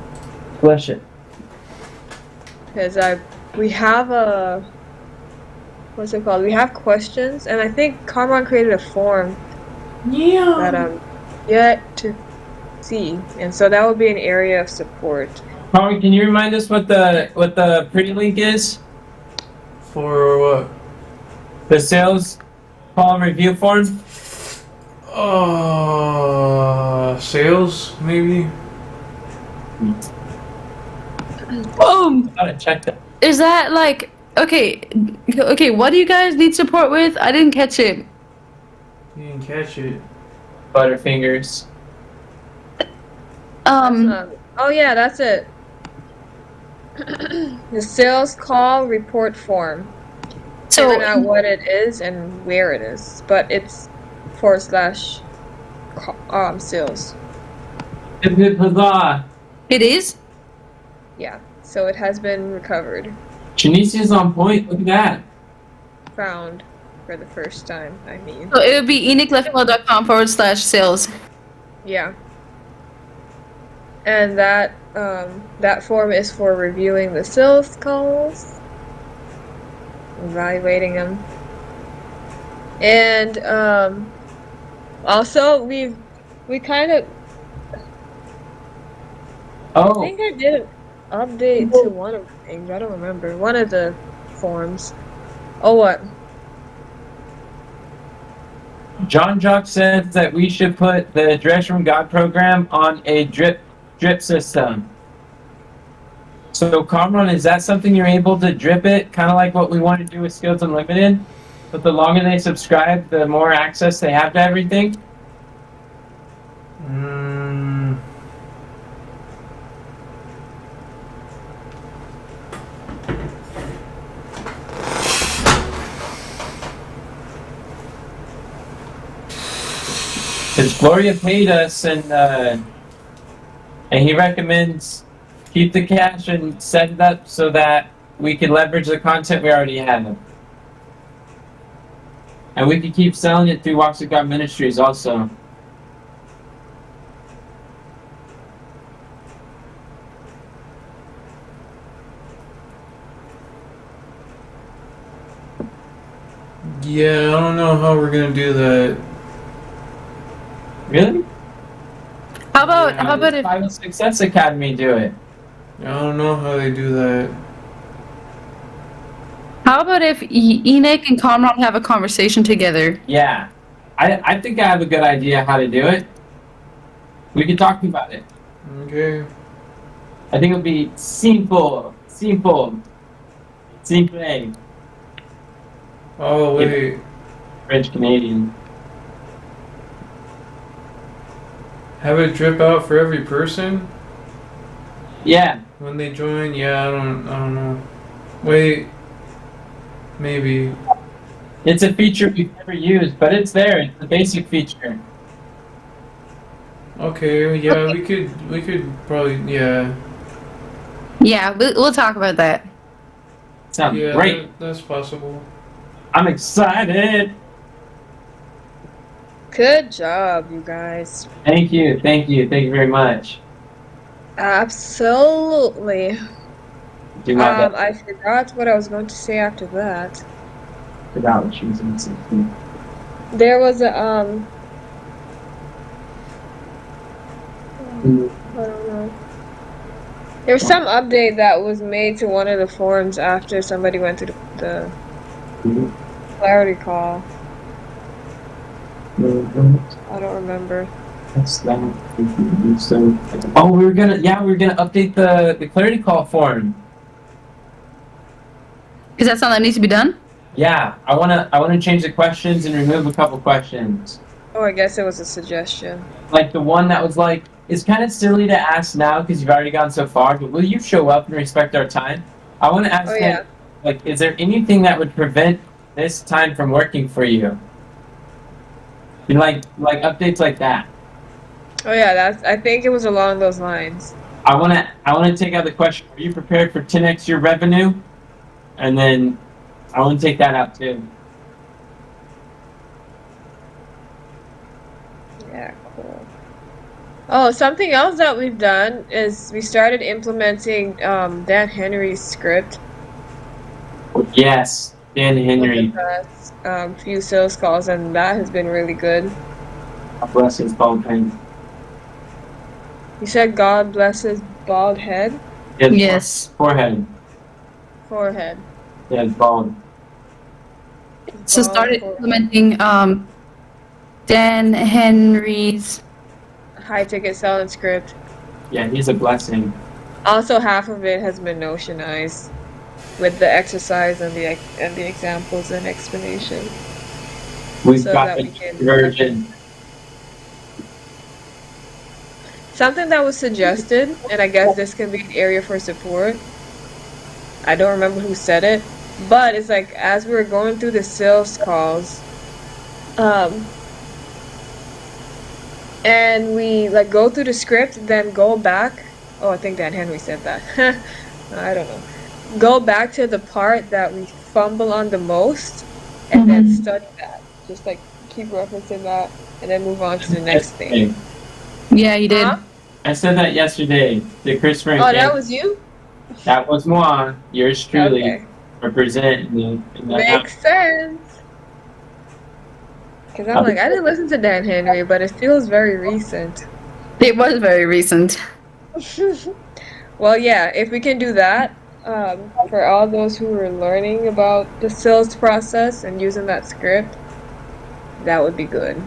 Flesh it. Because we have a, what's it called? We have questions, and I think Carmon created a form that I'm yet to see, and so that would be an area of support. Harvey, can you remind us what the pretty link is? For what? The sales call review form? Sales, maybe? Gotta check that. Is that like okay? What do you guys need support with? I didn't catch it. You didn't catch it. Butterfingers. Oh yeah, that's it. The sales call report form. So Figuring out what it is and where it is, but it's / sales. Huzzah! it is. Yeah, so it has been recovered, Janicia's on point. Look at that. found for the first time. I mean, So it would be enickleftwell.com/sales. yeah. And that that form is for reviewing the sales calls, evaluating them, and also we kind of. I Oh, think I did an update to one of the things. I don't remember. One of the forms. Oh, what? John Jock said that we should put the Dress from God program on a drip system. So, Cameron, is that something you're able to drip it? Kind of like what we want to do with Skills Unlimited? But the longer they subscribe, the more access they have to everything? Mm, Since Gloria paid us and he recommends keep the cash and set it up so that we can leverage the content we already have. And we can keep selling it through Walks with God Ministries also. yeah, I don't know how we're gonna do that. Really? How about Yeah. how about if Bible Success Academy do it? I don't know how they do that. Enoch and Conrad have a conversation together? Yeah. I think I have a good idea how to do it. We can talk about it. Okay. I think it'll be simple. Simple. Oh wait. French Canadian. Have it drip out for every person Yeah. when they join? Yeah, I don't know. Wait. Maybe. It's a feature we've never used, but it's there. It's a basic feature. Okay, yeah, we could probably, yeah. Yeah, we'll talk about that. Sounds Yeah, great. that's possible. I'm excited. Good job, you guys. Thank you very much. Absolutely. Do my best. I forgot what I was going to say after that. Forgot what she was going to say. There was a I don't know. There was some update that was made to one of the forums after somebody went through the clarity call. I don't remember. That's that. So, oh, we're gonna update the clarity call form. Is that something that needs to be done? Yeah, I wanna change the questions and remove a couple questions. Oh, I guess it was a suggestion. Like the one that was like, it's kind of silly to ask now because you've already gone so far, but will you show up and respect our time? I want to ask Oh, them, yeah. like, is there anything that would prevent this time from working for you? You know, like updates like that. Oh yeah, I think it was along those lines. I wanna take out the question, are you prepared for 10x your revenue? And then I want to take that out too. Yeah, cool. Oh, something else that we've done is we started implementing Dan Henry's script Yes, Dan with Henry. the past few sales calls, and that has been really good. God bless his bald head. You said God bless his bald head? Yes. Forehead. Forehead. Yeah, it's bald. So Bald started forehead. implementing Dan Henry's. High ticket selling script. Yeah, he's a blessing. Also, half of it has been notionized with the exercise and the examples and explanation. We've So got that the we can- version. Something that was suggested, and I guess this can be an area for support. I don't remember who said it, but it's like as we were going through the sales calls, and we like go through the script, then go back. Oh, I think Dan Henry said that. I don't know. Go back to the part that we fumble on the most, and then study that. Just like keep referencing that, and then move on to the next thing. Yeah, you did. Huh? I said that yesterday. The Christopher. Oh, that was you? That was moi. Yours truly. Okay. Representing the Makes sense. Because I'm like, I didn't listen to Dan Henry, but it feels very recent. It was very recent. Well, yeah, if we can do that, for all those who are learning about the sales process and using that script, that would be good.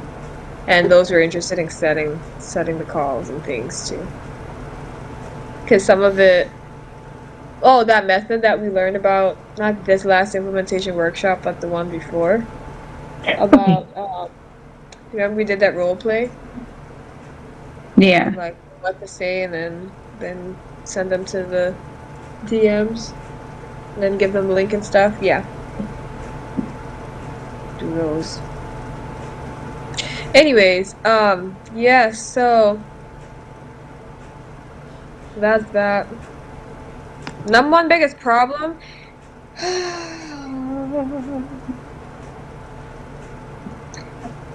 And those who are interested in setting the calls and things too. Because some of it, that method that we learned about, not this last implementation workshop, but the one before, about, remember we did that role play? Yeah. like what to say, and then send them to the DMs, and then give them the link and stuff. Yeah, do those. Anyways, yeah. So that's that. Number one biggest problem.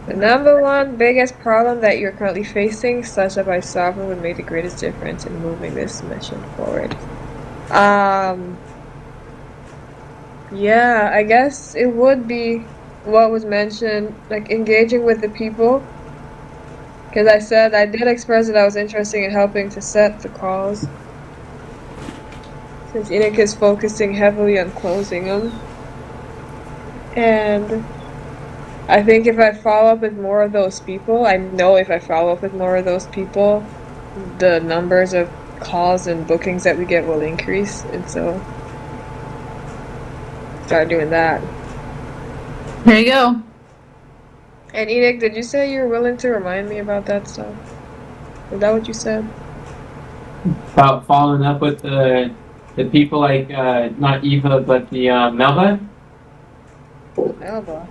The number one biggest problem that you're currently facing, such that by solving would make the greatest difference in moving this mission forward. Yeah, I guess it would be what was mentioned, like engaging with the people. Because I said I did express that I was interested in helping to set the calls. Since Enoch is focusing heavily on closing them. And I think if I follow up with more of those people, I know if I follow up with more of those people, the numbers of calls and bookings that we get will increase. And so, start doing that. There you go. And Enoch, did you say you were willing to remind me about that stuff? Is that what you said? About following up with the people like not Eva but the Melba. Melba.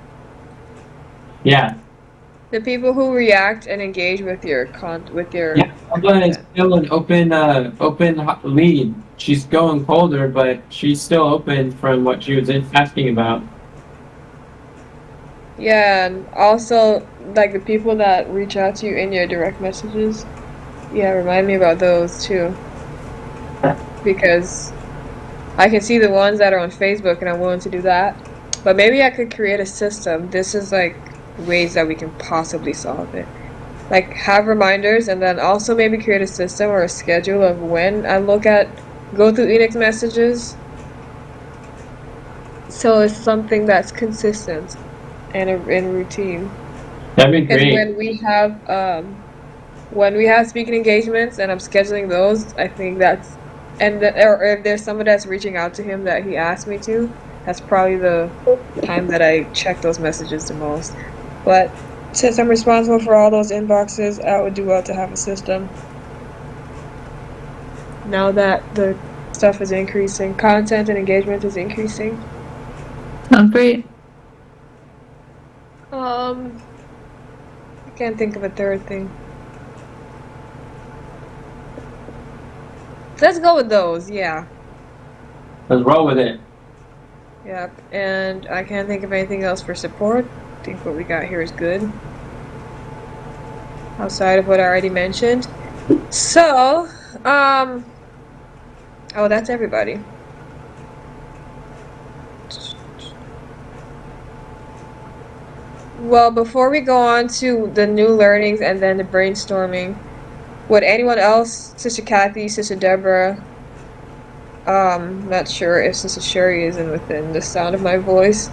Yeah. The people who react and engage with your Yeah, Melba is still an open lead. She's going colder, but she's still open from what she was asking about. Yeah, and also like the people that reach out to you in your direct messages. Yeah, remind me about those too. Because I can see the ones that are on Facebook and I'm willing to do that. But maybe I could create a system. This is like ways that we can possibly solve it. Like have reminders, and then also maybe create a system or a schedule of when I go through Enoch's messages. So it's something that's consistent and in routine. That'd be Because great. when we have speaking engagements and I'm scheduling those, I think that's or if there's someone that's reaching out to him that he asked me to, that's probably the time that I check those messages the most. But since I'm responsible for all those inboxes, I would do well to have a system. Now that the stuff is increasing, content and engagement is increasing. Sounds great. I can't think of a third thing. Let's go with those, yeah. Let's roll with it. Yep, and I can't think of anything else for support. I think what we got here is good. Outside of what I already mentioned. So, oh, that's everybody. Well, before we go on to the new learnings and then the brainstorming, would anyone else, Sister Kathy, Sister Deborah, not sure if Sister Sherry is within the sound of my voice,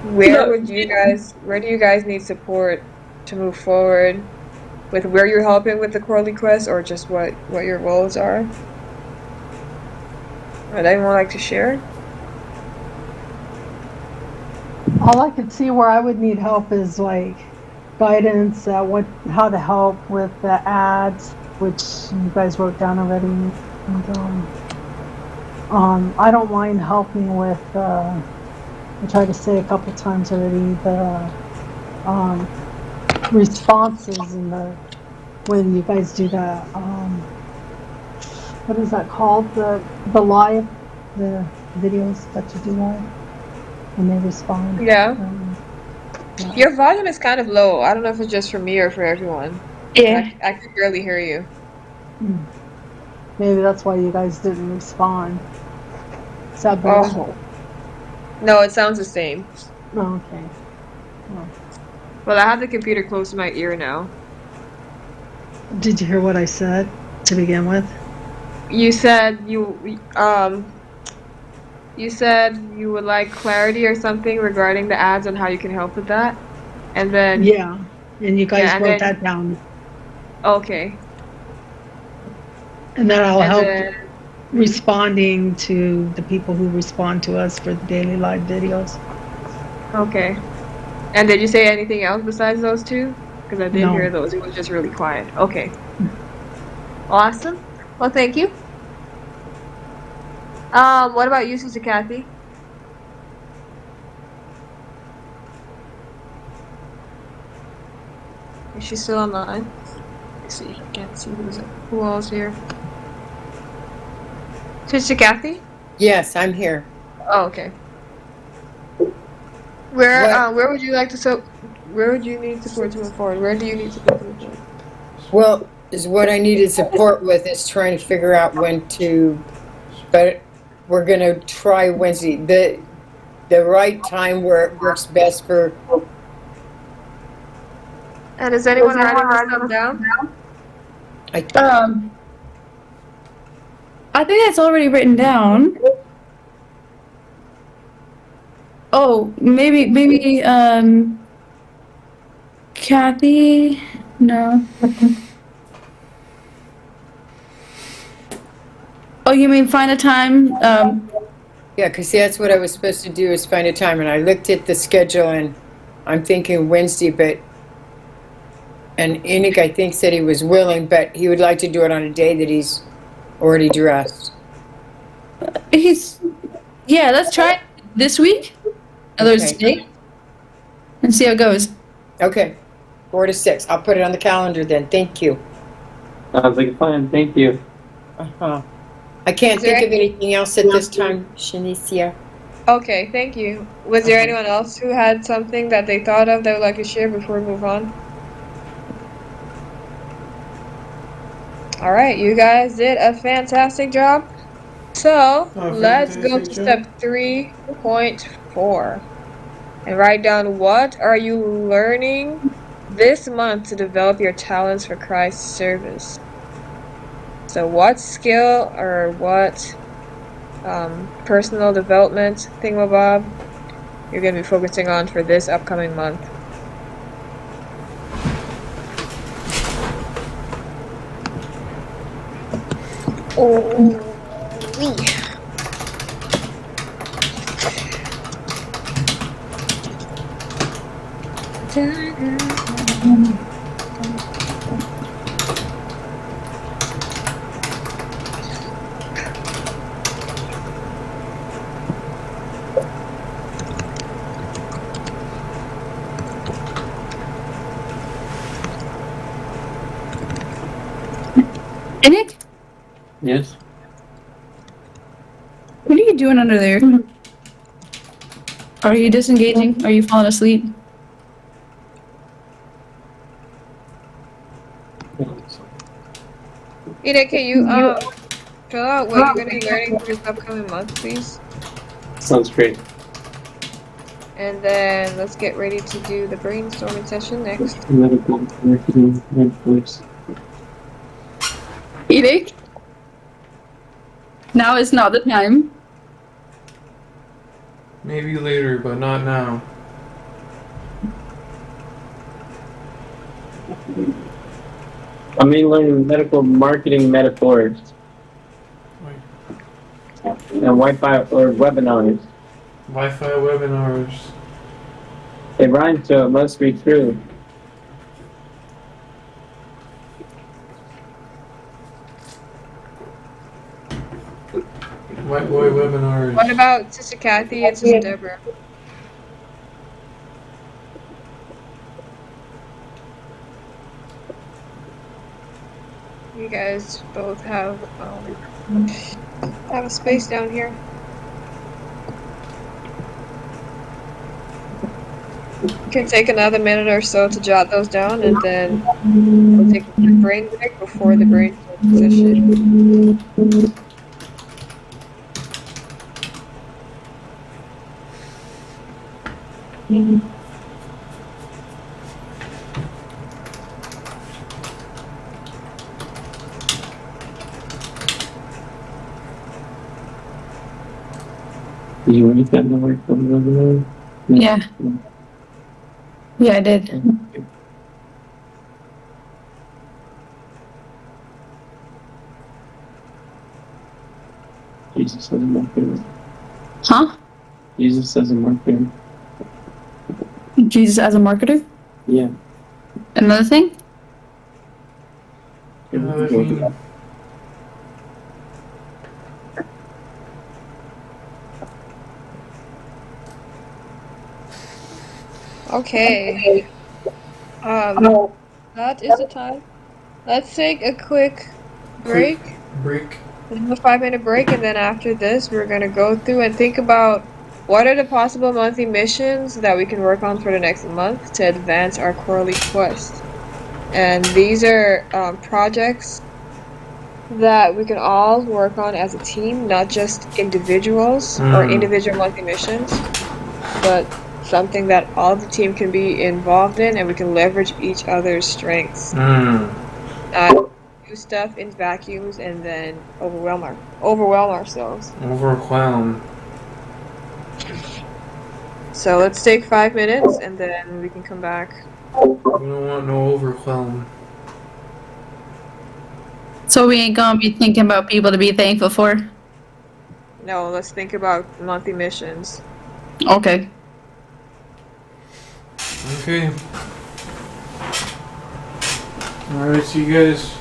where do you guys need support to move forward with where you're helping with the quarterly quest, or just what your roles are? Would anyone like to share? All I could see where I would need help is like guidance, how to help with the ads, which you guys wrote down already. And, I don't mind helping with, I tried to say a couple times already, the responses and when you guys do the, what is that called? The live, the videos that you do live when they respond. Yeah. Yeah. Your volume is kind of low. I don't know if it's just for me or for everyone. Yeah. I can barely hear you. Maybe that's why you guys didn't respond. Is that better? Oh. No, it sounds the same. Oh, okay. Well, I have the computer close to my ear now. Did you hear what I said to begin with? You said you would like clarity or something regarding the ads and how you can help with that, and then Yeah, and you guys Yeah, and wrote then- that down. okay, And then I'll and help then responding to the people who respond to us for the daily live videos. okay, and did you say anything else besides those two? Because I did No. hear those. It was just really quiet. Okay. Awesome. Well, thank you. What about you, Sister Kathy? Is she still online? Let's see. I can't see who else here. Sister Kathy? Yes, I'm here. Oh, okay. Where would you like to where would you need support to move forward? Where do you need support to move forward? Well, is what I needed support with is trying to figure out when to, but we're gonna try Wednesday, the right time where it works best for. And is anyone writing this stuff down? I think that's already written down. Oh, maybe, Kathy? No. Oh, you mean find a time? Yeah, because that's what I was supposed to do is find a time, and I looked at the schedule, and I'm thinking Wednesday, and Enoch, I think, said he was willing, but he would like to do it on a day that he's already dressed. Yeah, let's try it this week. Thursday. And see how it goes. Okay, 4 to 6. I'll put it on the calendar then. Thank you. Sounds like a plan. Thank you. Uh-huh. I can't think of anything else at this time, Shanicia. Okay, thank you. Was there anyone else who had something that they thought of they would like to share before we move on? Alright, you guys did a fantastic job. So, let's go to step 3.4 and write down what are you learning this month to develop your talents for Christ's service. So what skill or what personal development thingamabob you're going to be focusing on for this upcoming month. Oh, Enoch? Yes. What are you doing under there? Are you disengaging? Are you falling asleep? Ida, can you fill out what you're going to be learning for this upcoming month, please? Sounds great. And then let's get ready to do the brainstorming session next. Medical marketing networks. Enoch? Now is not the time. Maybe later, but not now. I'm learning medical marketing metaphors and Wi-Fi or webinars. Wi-Fi webinars. It rhymes, so it must be true. White boy webinars. What about Sister Kathy and Sister Deborah? You guys both have a space down here. You can take another minute or so to jot those down, and then we'll take a quick brain break before the brainstorm session. Did you write that in the work from the other? Yeah. Yeah, I did. Jesus doesn't work there. Huh? Jesus doesn't work there. Jesus as a marketer? Yeah. Another thing? Another thing. Okay. That is the time. Let's take a quick break. Break. Let's have a 5-minute break, and then after this, we're gonna go through and think about what are the possible monthly missions that we can work on for the next month to advance our quarterly quest. And these are projects that we can all work on as a team, not just individuals or individual monthly missions, but something that all the team can be involved in, and we can leverage each other's strengths. Do stuff in vacuums and then overwhelm ourselves. Overwhelm. So let's take 5 minutes and then we can come back. We don't want no overwhelm. So we ain't gonna be thinking about people to be thankful for? No, let's think about monthly missions. Okay. Okay. Alright, see you guys.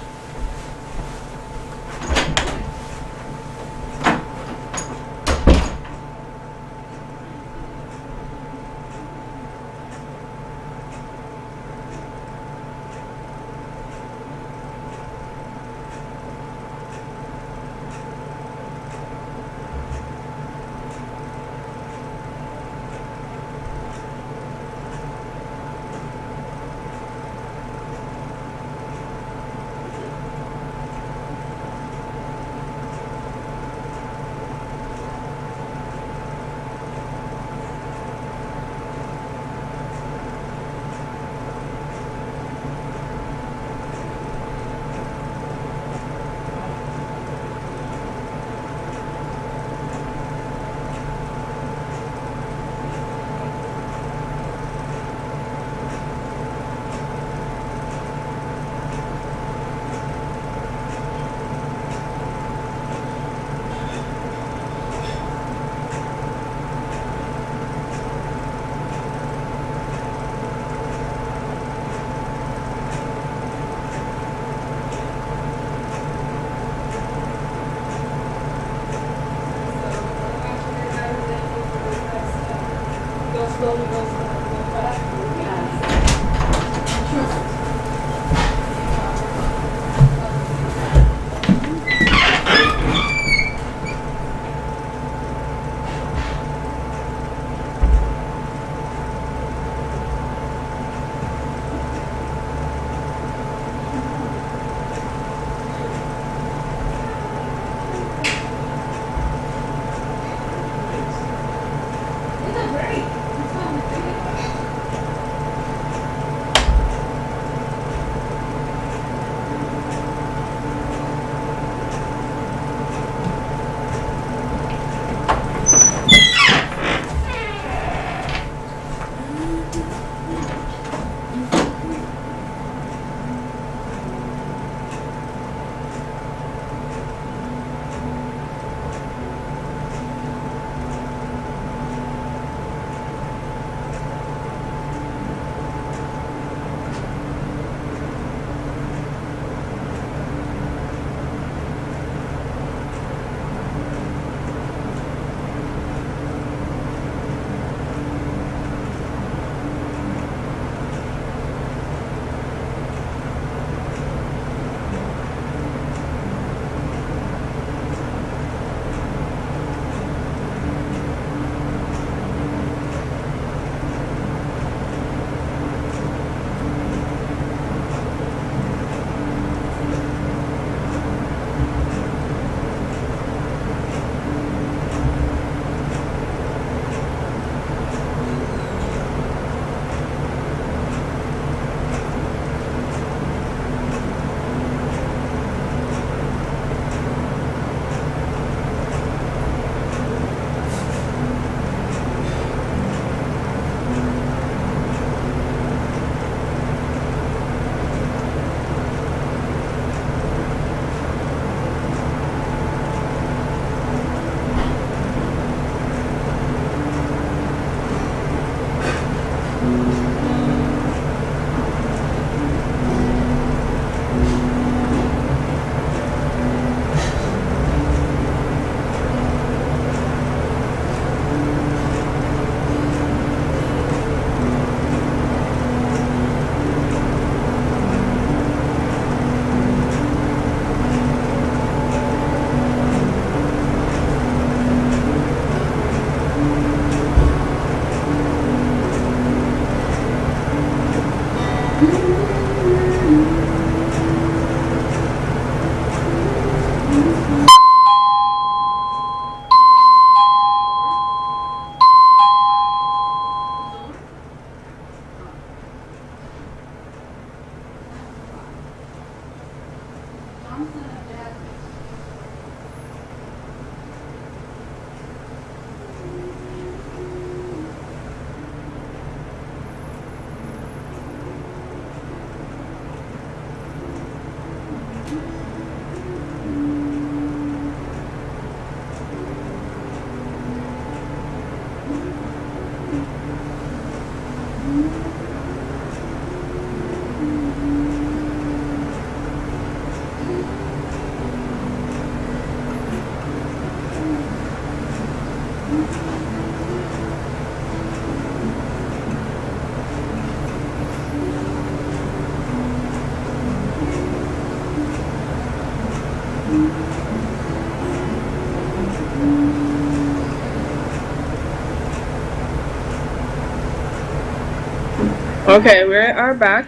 Okay, we are back.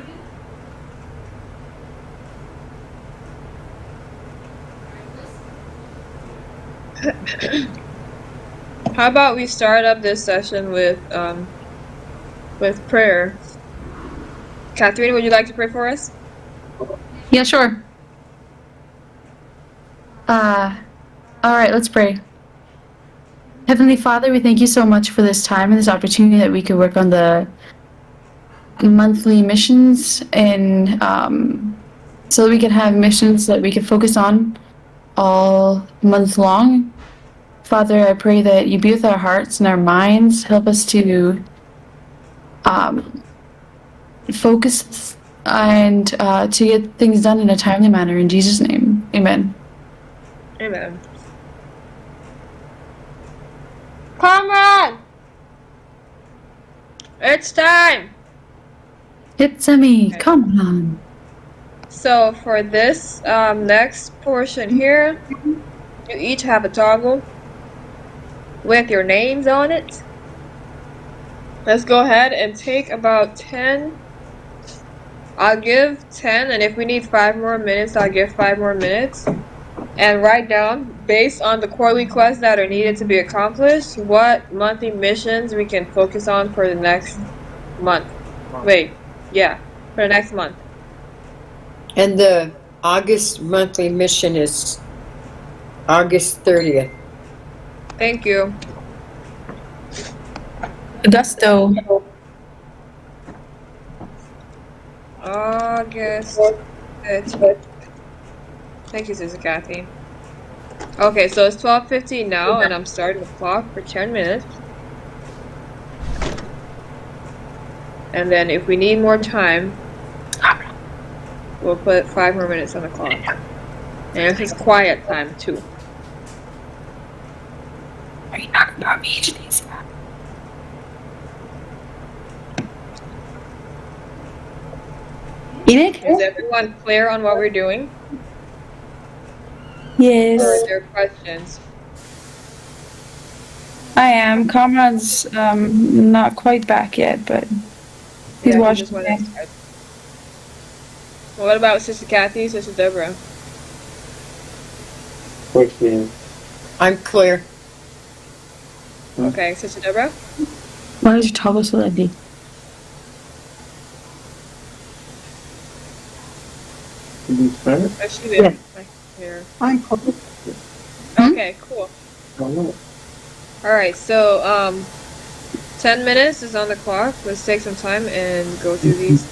How about we start up this session with prayer? Catherine, would you like to pray for us? Yeah, sure. All right, let's pray. Heavenly Father, we thank you so much for this time and this opportunity that we could work on the monthly missions, and so that we can have missions that we can focus on all month long. Father, I pray that you be with our hearts and our minds. Help us to focus and to get things done in a timely manner. In Jesus' name, amen. Amen. Comrade! It's time! It's me. Come on. So for this next portion here, you each have a toggle with your names on it. Let's go ahead and take about 10. I'll give 10, and if we need 5 more minutes, I'll give 5 more minutes. And write down, based on the quarterly quests that are needed to be accomplished, what monthly missions we can focus on for the next month. Wait, yeah, for the next month. And the August monthly mission is August 30th. Thank you. Augusto. August 30th. Thank you, Sister Kathy. Okay, so it's 12:15 now, and I'm starting the clock for 10 minutes. And then if we need more time, we'll put 5 more minutes on the clock. And this is quiet time, too. Are you talking about PhDs? Enoch? Is everyone clear on what we're doing? Yes. Or are there questions? I am. Comrade's not quite back yet, but he's Yeah, watching. just wanted to start. Well, what about Sister Kathy, Sister Deborah? I'm clear. Okay, Sister Deborah? Why is your toggle so empty? Oh, she did. Yeah. Here. I'm cool. Okay, cool. Alright, so 10 minutes is on the clock. Let's take some time and go through these.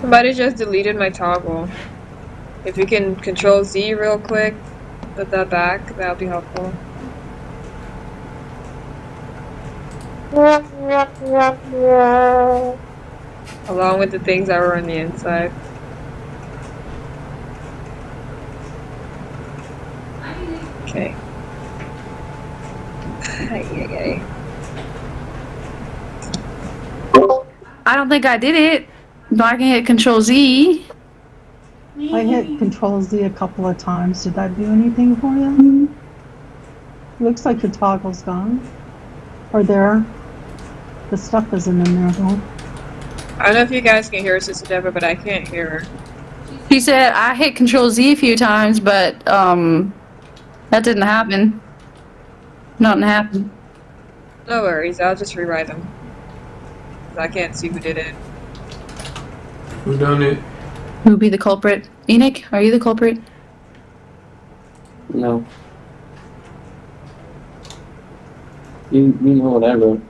Somebody just deleted my toggle. If you can control Z real quick, put that back, that would be helpful. Along with the things that were on the inside. Okay. Ay. I don't think I did it, but I can hit Control Z. I hit Control Z a couple of times. Did that do anything for you? Looks like the toggle's gone. Or there. The stuff isn't in there though. I don't know if you guys can hear Sister Deborah, but I can't hear her. She said I hit Control Z a few times, but that didn't happen. Nothing happened. No worries, I'll just rewrite them. I can't see who did it. Who done it? Who would be the culprit? Enoch, are you the culprit? No. You know what I wrote.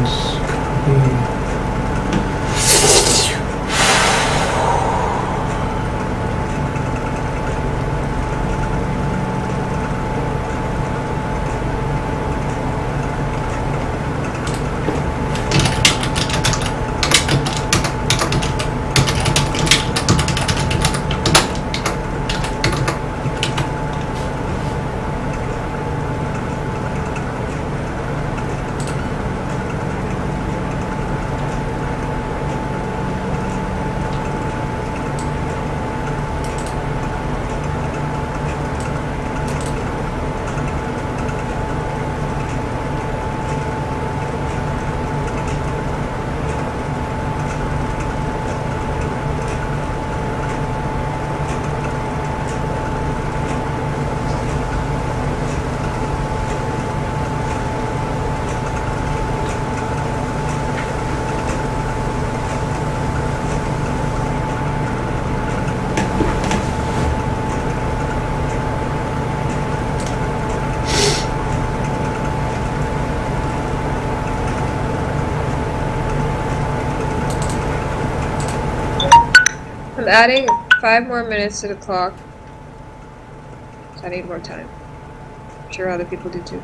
iTunes. Copy. I'm adding 5 more minutes to the clock. So I need more time. I'm sure other people do too.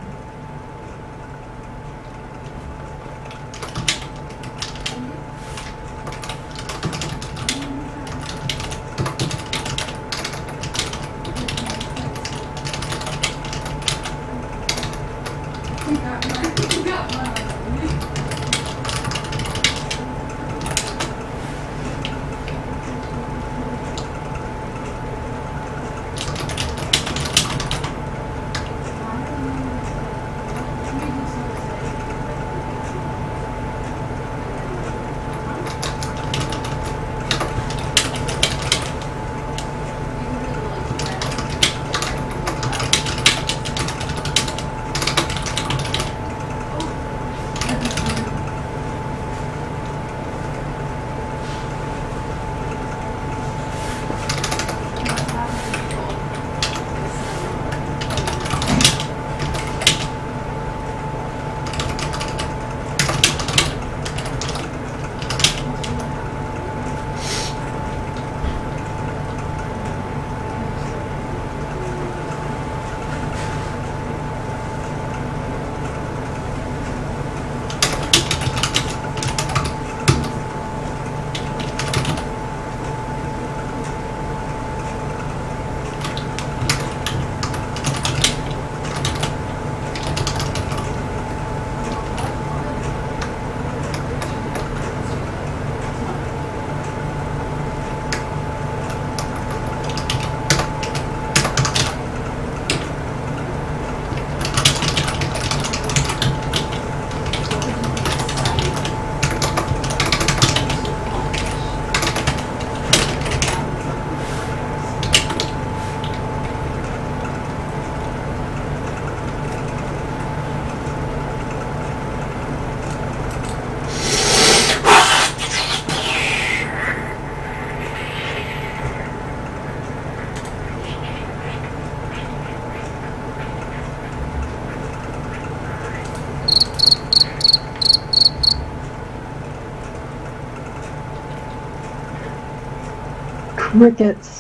Crickets.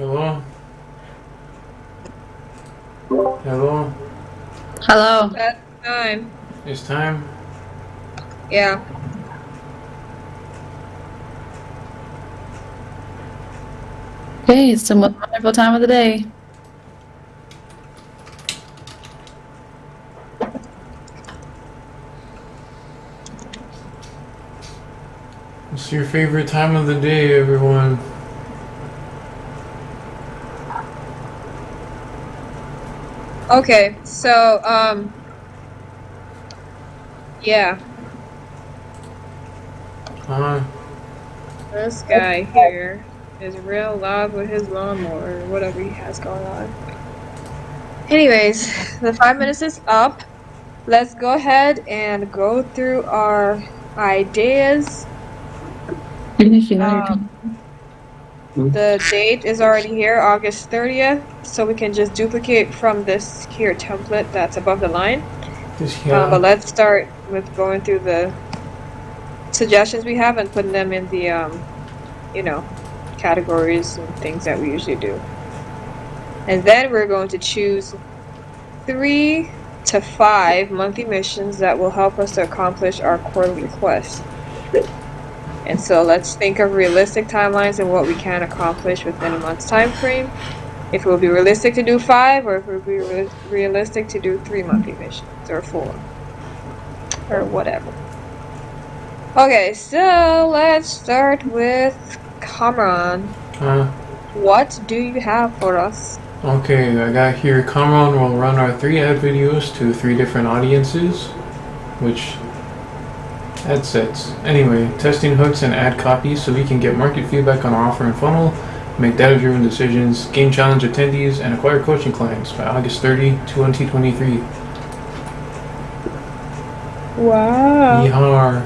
Hello? Hello? Hello. That's time. It's time? Yeah. Okay, it's the most wonderful time of the day. It's your favorite time of the day, everyone. Okay, so, yeah. This guy here is real loud with his lawnmower or whatever he has going on. Anyways, the 5 minutes is up. Let's go ahead and go through our ideas. The date is already here, August 30th, so we can just duplicate from this here template that's above the line. But let's start with going through the suggestions we have and putting them in the, you know, categories and things that we usually do. And then we're going to choose 3 to 5 monthly missions that will help us to accomplish our quarterly quest. And so let's think of realistic timelines and what we can accomplish within a month's time frame. If it will be realistic to do 5, or if it will be realistic to do 3 monthly missions, or 4, or whatever. Okay, so let's start with Kamran. What do you have for us? Okay, I got here. Kamran will run our 3 ad videos to 3 different audiences, which ad sets. Anyway, testing hooks and ad copies so we can get market feedback on our offer and funnel, make data-driven decisions, gain challenge attendees, and acquire coaching clients by August 30, 2023. Wow. Yeehar.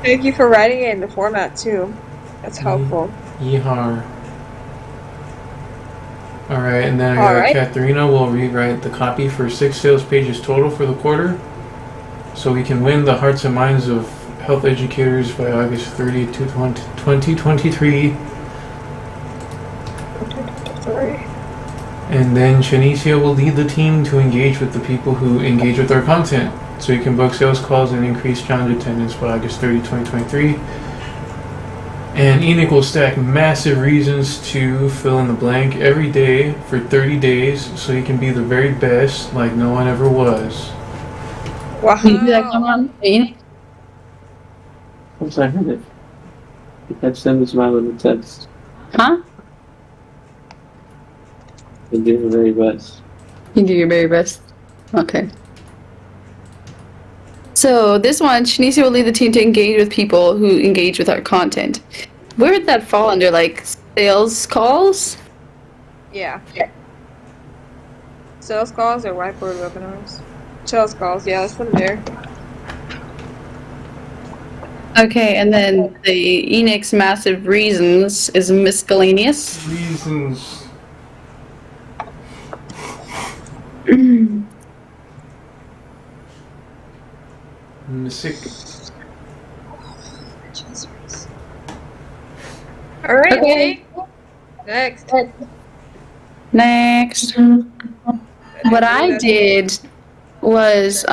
Thank you for writing it in the format too. That's helpful. Yeehar. Alright, and then I got Alright. Katharina will rewrite the copy for 6 sales pages total for the quarter, so we can win the hearts and minds of health educators by August 30, 2023. Sorry. And then Shanicia will lead the team to engage with the people who engage with our content, so you can book sales calls and increase challenge attendance by August 30, 2023. And Enoch will stack massive reasons to fill in the blank every day for 30 days, so he can be the very best like no one ever was. Wow. Can you do that, Kamran? I'm sorry, I heard it. Catch them as my little text. Huh? They do the very best. You do your very best. Okay. So this one, Shanicia will lead the team to engage with people who engage with our content. Where would that fall under, like, sales calls? Yeah. Sales calls or whiteboard webinars? Sales calls, yeah, let's put them there. Okay, and then the Enix massive reasons is miscellaneous. Reasons. Sick. Alright, Okay. next. Next. What I did was,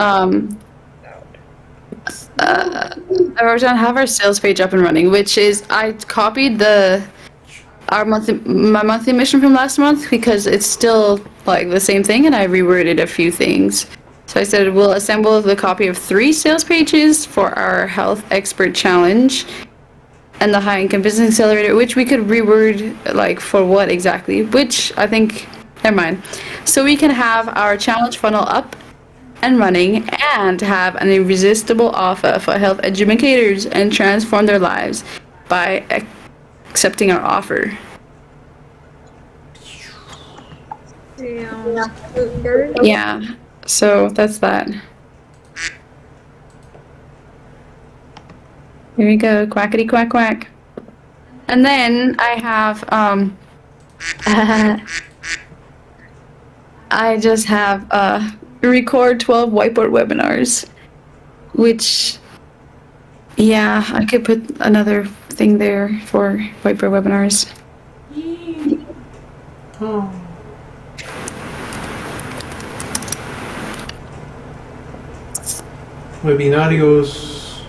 I wrote down have our sales page up and running, which is I copied my monthly mission from last month because it's still like the same thing, and I reworded a few things. So I said we'll assemble the copy of 3 sales pages for our health expert challenge and the high income business accelerator, which we could reword like for what exactly, which I think, never mind. So we can have our challenge funnel up and running and have an irresistible offer for health educators and transform their lives by accepting our offer. Yeah, so that's that. Here we go, quackity quack quack. And then I have, I just have, record 12 whiteboard webinars, which, yeah, I could put another thing there for whiteboard webinars. Oh. Webinarios.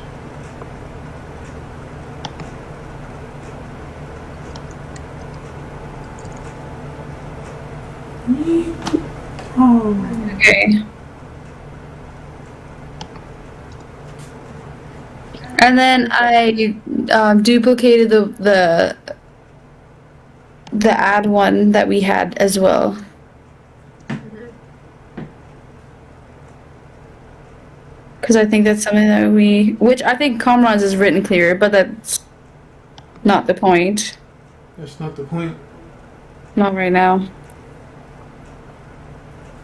Okay. And then I duplicated the ad one that we had as well. Because I think that's something that which I think Comrades is written clear, but that's not the point. That's not the point. Not right now.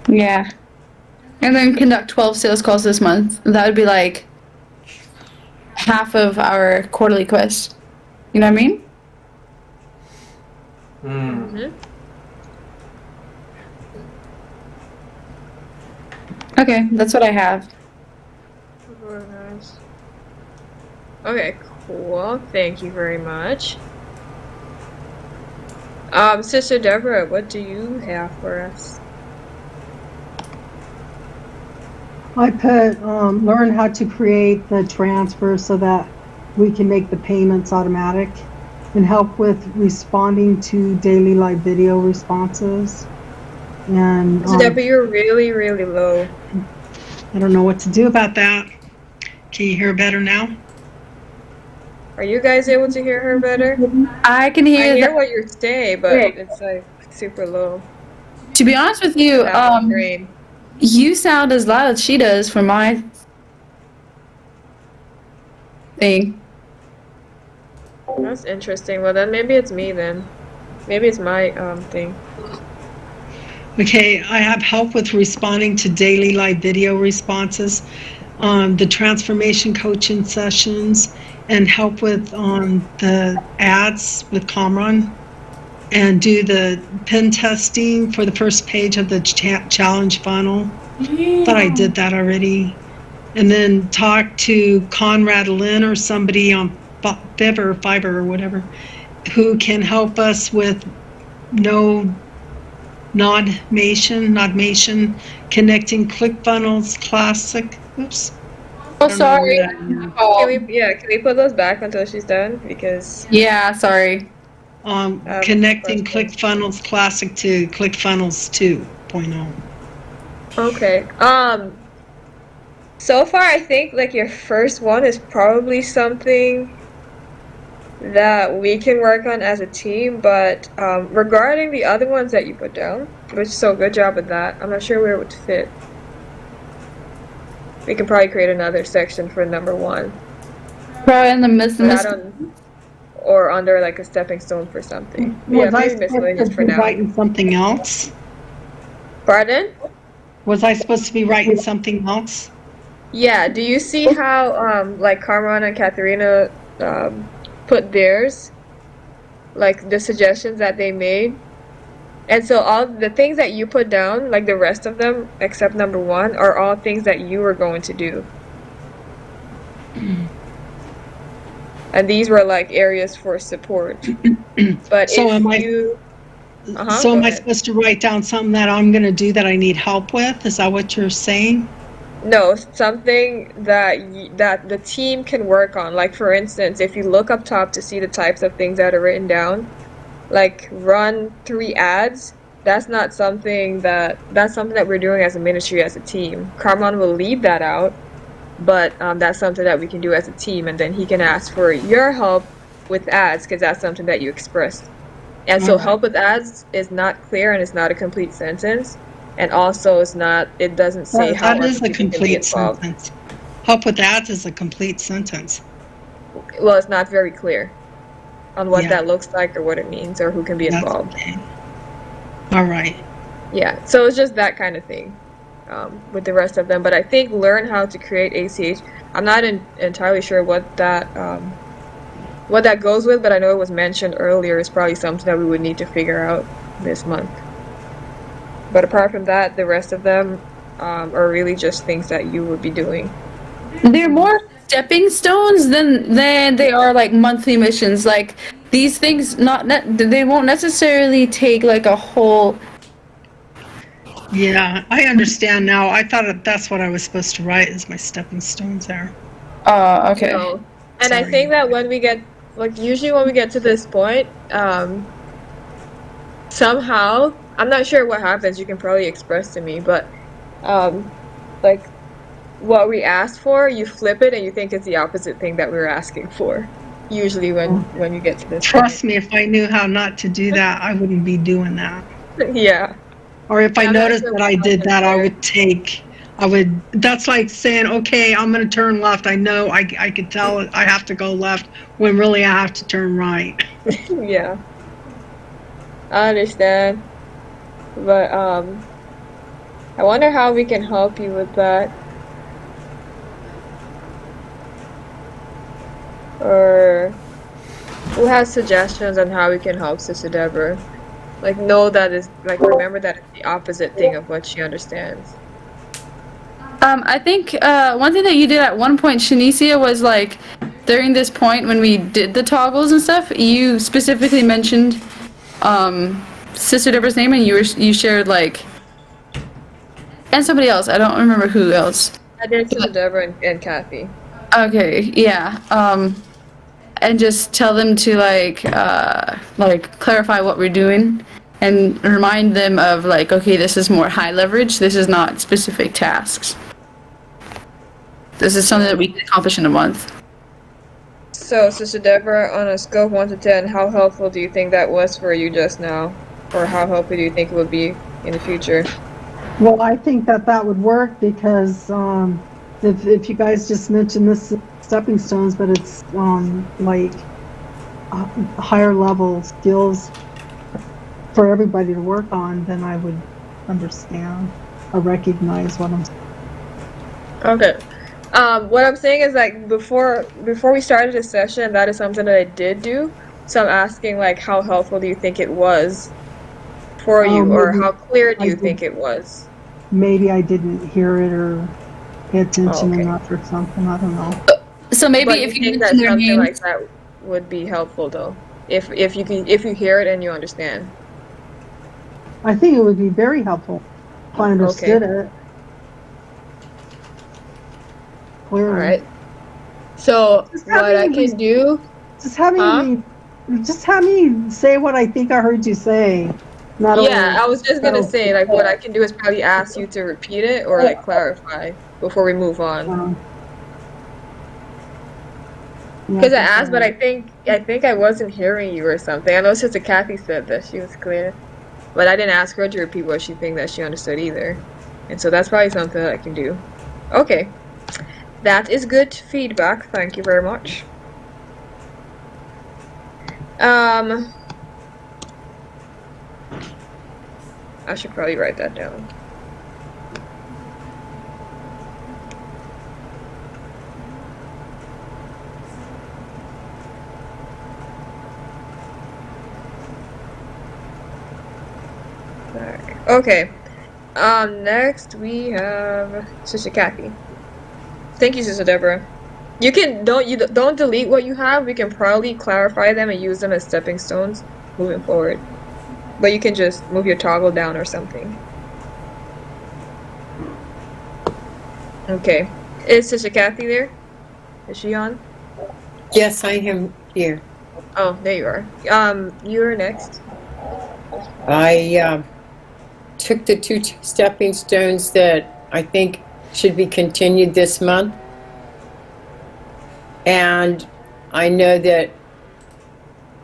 Yeah. And then conduct 12 sales calls this month. That would be like half of our quarterly quest. You know what I mean? Mm. Okay, that's what I have. Very nice. Okay, cool. Thank you very much. Sister Deborah, what do you have for us? I put learn how to create the transfer so that we can make the payments automatic, and help with responding to daily live video responses. And So Deborah, you're really, really low. I don't know what to do about that. Can you hear better now? Are you guys able to hear her better? I can I hear hear that. what you're saying, but it's like super low. To be honest with you, That brain. you sound as loud as she does for my thing. That's interesting. Well, then maybe it's me then. Maybe it's my thing. Okay, I have help with responding to daily live video responses, the transformation coaching sessions, and help with the ads with Comron, and do the pen testing for the first page of the challenge funnel. Thought I did that already. And then talk to Conrad Lynn or somebody on Fiverr or whatever, who can help us with Nodmation, connecting ClickFunnels Classic. Oops. Oh, sorry. Can we put those back until she's done? Because Yeah, sorry. Connecting ClickFunnels Classic to ClickFunnels 2.0. okay. So far I think like your first one is probably something that we can work on as a team, but regarding the other ones that you put down, which so good job with that, I'm not sure where it would fit. We can probably create another section for number one. Probably in the Or under like a stepping stone for something. Yeah, Was I maybe miscellaneous supposed for to be now. writing something else? Pardon? Was I supposed to be writing something else? Yeah, do you see how like Carmen and Katharina put theirs? Like the suggestions that they made? And so all the things that you put down, like the rest of them, except number one, are all things that you were going to do. And these were like areas for support. But So if am I- you... So go am I ahead. supposed to write down something that I'm going to do that I need help with? Is that what you're saying? No, something that the team can work on. Like for instance, if you look up top to see the types of things that are written down, like run 3 ads, that's something that we're doing as a ministry, as a team. Carmen will leave that out, but that's something that we can do as a team, and then he can ask for your help with ads because that's something that you expressed. And so Okay. help with ads is not clear and it's not a complete sentence. And also it doesn't say how That much is a people can be complete involved. sentence. Help with ads is a complete sentence. Well, it's not very clear on what Yeah. that looks like or what it means or who can be That's involved. okay. All right. Yeah, so it's just that kind of thing with the rest of them. But I think learn how to create ACH. I'm not entirely sure what that goes with, but I know it was mentioned earlier. It's probably something that we would need to figure out this month. But apart from that, the rest of them are really just things that you would be doing. They're more stepping stones than they are like monthly missions. Like these things they won't necessarily take like a whole. Yeah, I understand now. I thought that's what I was supposed to write as my stepping stones there. Okay. So, and I Sorry. think that when we get, like, usually when we get to this point, somehow, I'm not sure what happens, you can probably express to me, but, like, what we asked for, you flip it and you think it's the opposite thing that we were asking for. Usually when you get to this Trust me, if I knew how not to do that, I wouldn't be doing that. point. Yeah. Or if I Yeah, noticed that's that I did that, that's like saying, okay, I'm going to turn left. I know I could tell I have to go left when really I have to turn right. Yeah. I understand. But, I wonder how we can help you with that. Or who has suggestions on how we can help Sister Deborah? Like, remember that it's the opposite thing of what she understands. I think one thing that you did at one point, Shanicia, was like during this point when we did the toggles and stuff, you specifically mentioned Sister Deborah's name, and you shared like, and somebody else. I don't remember who else. I did Sister Deborah and Kathy. Okay, yeah. And just tell them to like clarify what we're doing and remind them of like, okay, this is more high leverage. This is not specific tasks. This is something that we can accomplish in a month. So, Sister Deborah, on a scale of 1 to 10, how helpful do you think that was for you just now? Or how helpful do you think it would be in the future? Well, I think that would work because if you guys just mentioned this stepping stones, but it's like higher level skills for everybody to work on, then I would understand or recognize what I'm saying. Okay. What I'm saying is, like, before we started this session, that is something that I did do. So I'm asking, like, how helpful do you think it was for you, or how clear do you think it was? Maybe I didn't hear it or pay attention okay. enough or something. I don't know. So maybe But if you you think that mention their something names, like that would be helpful, though, if you hear it and you understand. I think it would be very helpful if I understood it. Clearly. All right. So what I can do? Just have me say what I think I heard you say. Not Yeah, I was just gonna say, like, what I can do is probably ask you to repeat it or like clarify before we move on. Because I asked, but I think I wasn't hearing you or something. I know Sister Kathy said that she was clear, but I didn't ask her to repeat what she think that she understood either, and so that's probably something that I can do. Okay, that is good feedback. Thank you very much. I should probably write that down. Okay. Next we have Sister Kathy. Thank you, Sister Deborah. You don't delete what you have. We can probably clarify them and use them as stepping stones moving forward. But you can just move your toggle down or something. Okay. Is Sister Kathy there? Is she on? Yes, I am here. Oh, there you are. You're next. I took the 2 stepping stones that I think should be continued this month. And I know that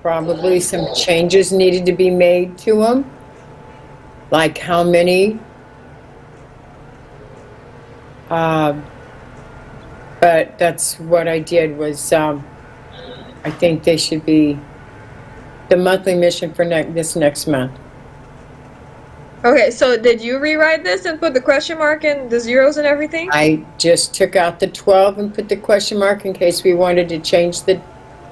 probably some changes needed to be made to them. Like how many. But that's what I did was, I think they should be the monthly mission for this next month. Okay, so did you rewrite this and put the question mark and the zeros and everything? I just took out the 12 and put the question mark in case we wanted to change the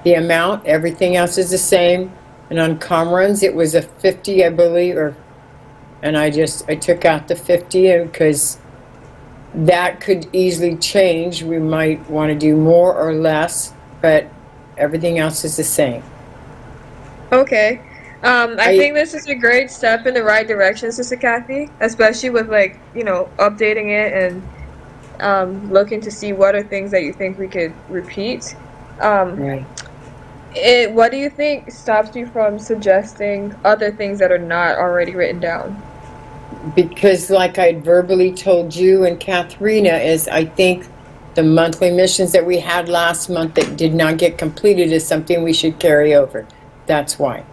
amount. Everything else is the same. And on Comruns, it was a 50, I believe, and I took out the 50 because that could easily change. We might want to do more or less, but everything else is the same. Okay. I think this is a great step in the right direction, Sister Kathy, especially with like, updating it and looking to see what are things that you think we could repeat. Right. What do you think stops you from suggesting other things that are not already written down? Because like I verbally told you and Katharina is I think the monthly missions that we had last month that did not get completed is something we should carry over. That's why.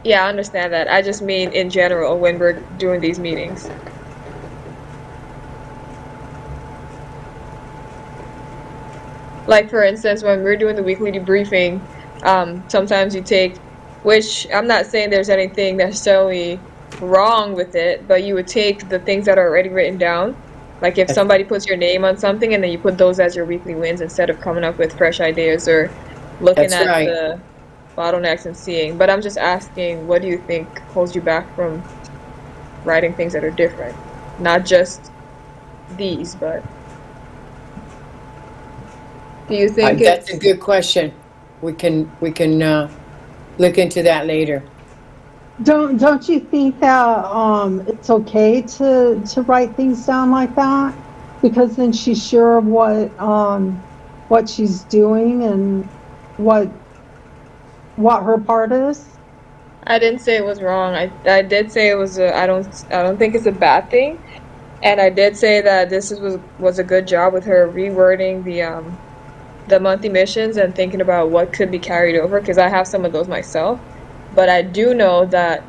Yeah, I understand that. I just mean in general when we're doing these meetings. Like for instance, when we're doing the weekly debriefing, sometimes you take, which I'm not saying there's anything necessarily wrong with it, but you would take the things that are already written down. Like if somebody puts your name on something and then you put those as your weekly wins instead of coming up with fresh ideas or looking That's at right. the bottlenecks and seeing. But I'm just asking, what do you think holds you back from writing things that are different? Not just these, but do you think That's a good question. We can look into that later. Don't you think that it's okay to write things down like that? Because then she's sure of what she's doing and what her part is. I didn't say it was wrong. I did say it was I don't think it's a bad thing. And I did say that this was a good job with her rewording the monthly missions and thinking about what could be carried over, because I have some of those myself. But I do know that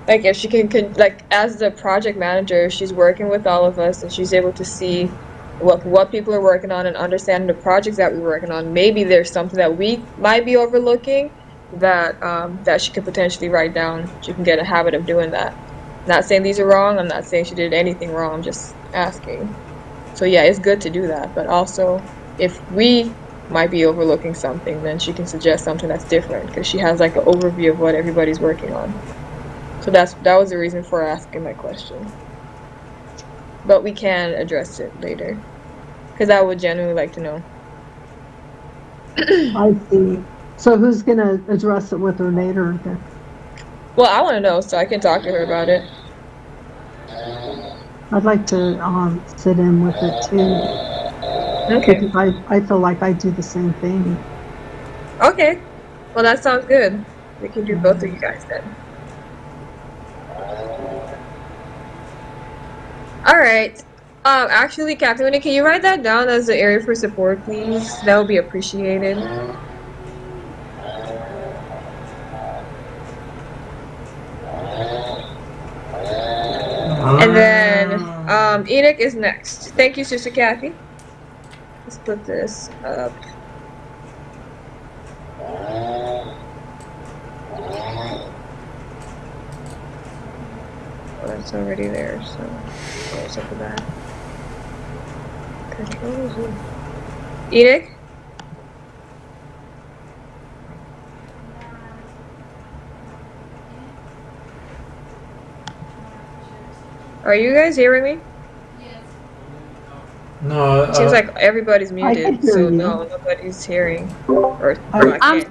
like if she can like as the project manager, she's working with all of us and she's able to see what people are working on and understanding the projects that we're working on. Maybe there's something that we might be overlooking that that she could potentially write down. She can get a habit of doing that. Not saying these are wrong. I'm not saying she did anything wrong. I'm just asking. So yeah, it's good to do that. But also, if we might be overlooking something, then she can suggest something that's different because she has like an overview of what everybody's working on. So that was the reason for asking my question. But we can address it later because I would genuinely like to know. I see. So who's gonna address it with her later then? Well, I want to know so I can talk to her about it. I'd like to sit in with it too. Okay. Because I feel like I do the same thing. Okay. Well, that sounds good. We can do both of you guys then. All right. Actually, Catherine, can you write that down as the area for support, please? That would be appreciated. And then Enoch is next. Thank you, Sister Kathy. Let's put this up. Oh, that's already there, so what's up with that? Control Z. Enoch? Are you guys hearing me? No, It seems like everybody's muted, can hear so you. no, nobody's hearing. I'm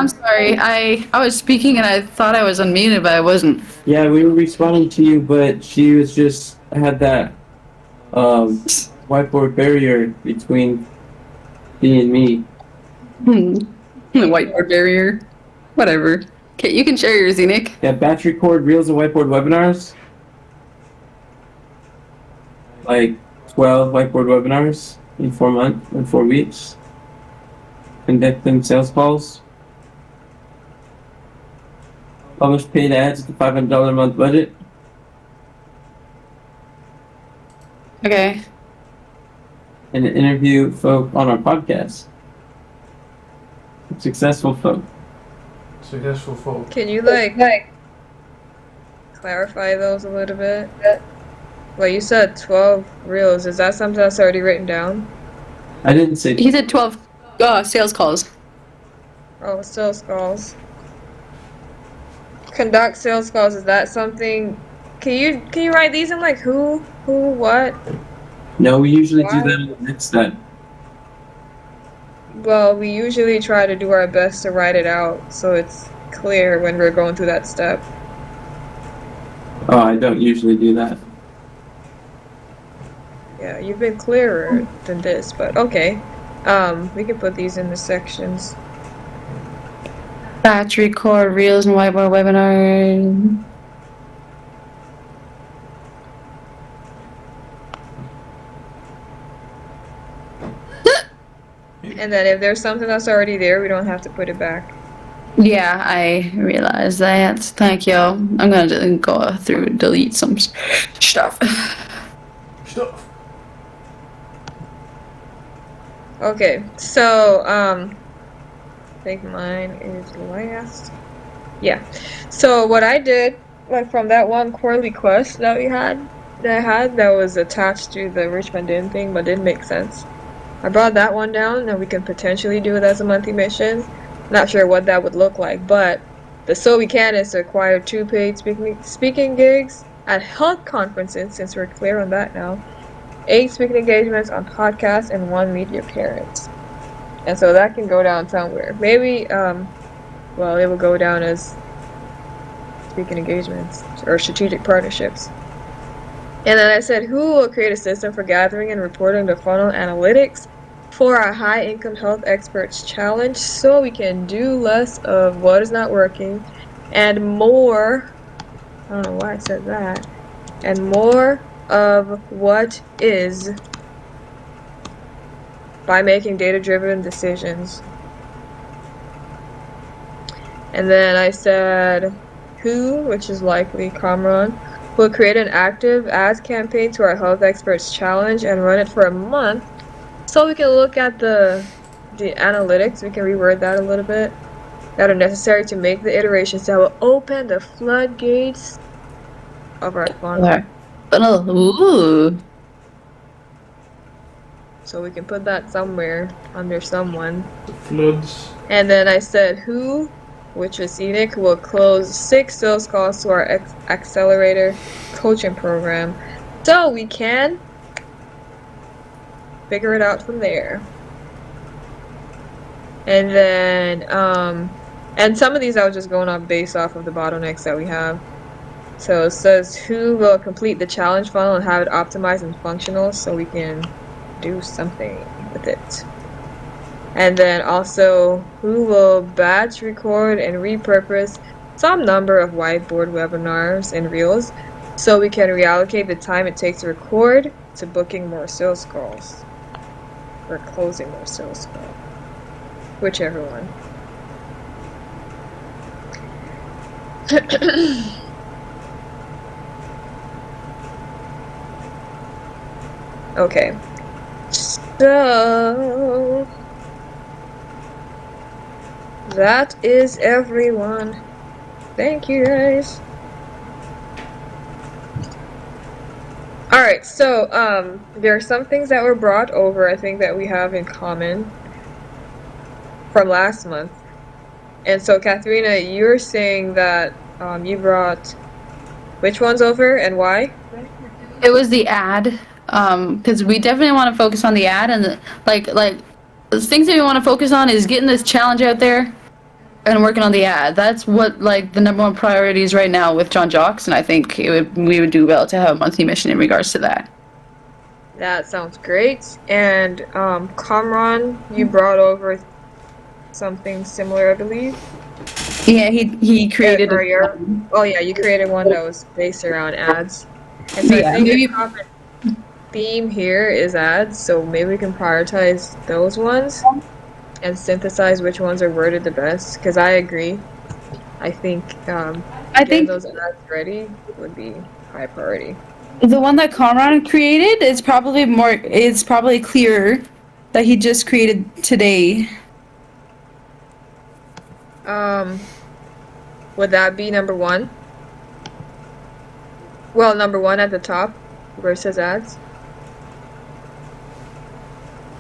sorry. I was speaking and I thought I was unmuted, but I wasn't. Yeah, we were responding to you, but she was just had that whiteboard barrier between me and me. The whiteboard barrier. Whatever. Okay, you can share yours, Enoch. Yeah, batch record reels and whiteboard webinars. Like 12 whiteboard webinars in 4 weeks. Conducting sales calls. Publish paid ads at the $500 a month budget. Okay. And interview folk on our podcast. Successful folk. successful folk. Can you like clarify those a little bit? Well, you said 12 reels. Is that something that's already written down? I didn't say. He said 12 sales calls. Oh, sales calls. Conduct sales calls. Is that something? Can you write these in like who, what? No, we usually Why? do that in the next step. Well, we usually try to do our best to write it out so it's clear when we're going through that step. Oh, I don't usually do that. Yeah, you've been clearer than this, but okay. We can put these in the sections. Battery core, reels, and whiteboard webinar. And then if there's something that's already there, we don't have to put it back. Yeah, I realize that. Thank you. I'm gonna go through and delete some stuff. Stuff. Okay, so I think mine is last. Yeah. So what I did, like from that one quarterly quest that that was attached to the Richmond Inn thing, but didn't make sense. I brought that one down, and we can potentially do it as a monthly mission. Not sure what that would look like, but the So We Can is to acquire 2 paid speaking gigs at health conferences, since we're clear on that now. 8 speaking engagements on podcasts, and 1 media appearance. And so that can go down somewhere. Maybe, well, it will go down as speaking engagements or strategic partnerships. And then I said, who will create a system for gathering and reporting the funnel analytics for our high-income health experts challenge so we can do less of what is not working and more, I don't know why I said that, and more of what is by making data-driven decisions. And then I said, who, which is likely Kamran, will create an active ads campaign to our Health Experts Challenge and run it for a month so we can look at the analytics. We can reword that a little bit that are necessary to make the iterations that will open the floodgates of our funnel. Ooh. So we can put that somewhere under someone. The floods. And then I said who, which is Scenic, will close 6 sales calls to our accelerator coaching program so we can figure it out from there. And then and some of these I was just going off based off of the bottlenecks that we have. So it says who will complete the challenge funnel and have it optimized and functional so we can do something with it. And then also, who will batch, record, and repurpose some number of whiteboard webinars and reels so we can reallocate the time it takes to record to booking more sales calls or closing more sales calls, whichever one. Okay, so that is everyone. Thank you guys. Alright, so there are some things that were brought over I think that we have in common from last month. And so Katharina, you're saying that you brought which ones over and why? It was the ad, because we definitely want to focus on the ad, and the things that we want to focus on is getting this challenge out there and working on the ad. That's what the #1 priority is right now with John Jocks, and I think we would do well to have a monthly mission in regards to that. That sounds great. And Kamran, you brought over something similar, I believe. Yeah, he created. Oh yeah, you created one that was based around ads. And so Yeah, I think maybe- the common theme here is ads, so maybe we can prioritize those ones and synthesize which ones are worded the best. Because I agree, I think getting those ads ready would be high priority. The one that Kamran created is probably clearer that he just created today. Would that be #1? Well, #1 at the top where it says ads.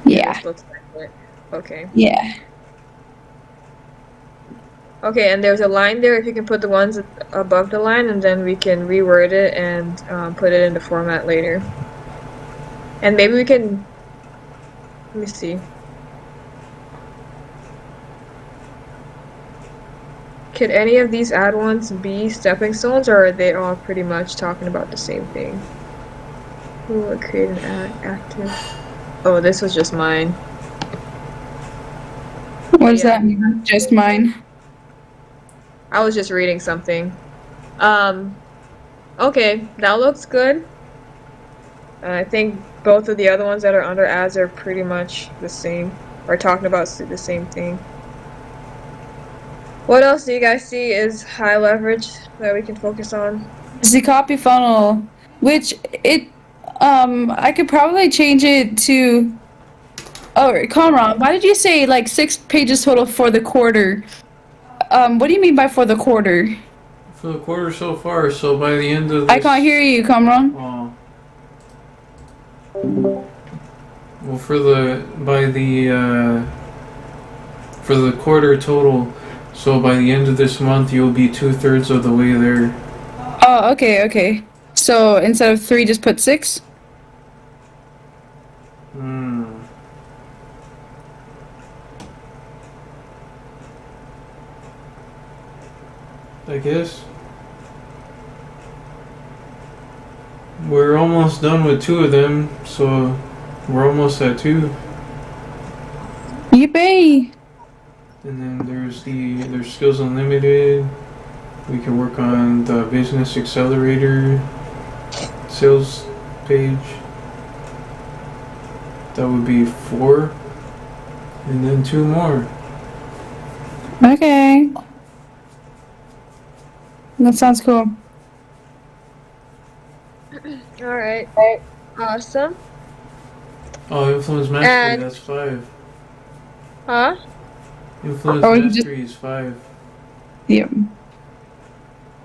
Yeah. This looks like it. Okay. Yeah. Okay, and there's a line there. If you can put the ones above the line, and then we can reword it and put it into format later. And maybe we can. Let me see. Could any of these add-ons be stepping stones, or are they all pretty much talking about the same thing? Who will create an active? Oh, this was just mine. What does that mean? Just mine. I was just reading something. Okay, that looks good. I think both of the other ones that are under ads are pretty much the same, or talking about the same thing. What else do you guys see is high leverage that we can focus on? It's the copy funnel, which I could probably change it to. Oh, Conrad, why did you say like 6 pages total for the quarter? What do you mean by for the quarter? For the quarter so far, so by the end of this... I can't hear you, Conrad. Oh. Well, for the quarter total, so by the end of this month, you'll be 2/3 of the way there. Oh, okay. So instead of 3, just put 6? I guess. We're almost done with 2 of them, so we're almost at 2. Yippee! And then there's Skills Unlimited. We can work on the Business Accelerator sales page. That would be 4. And then 2 more. Okay. That sounds cool. Alright. Awesome. Oh, Influence Mastery, And- that's 5. Huh? Influence Oh, you Mastery is 5. Yep.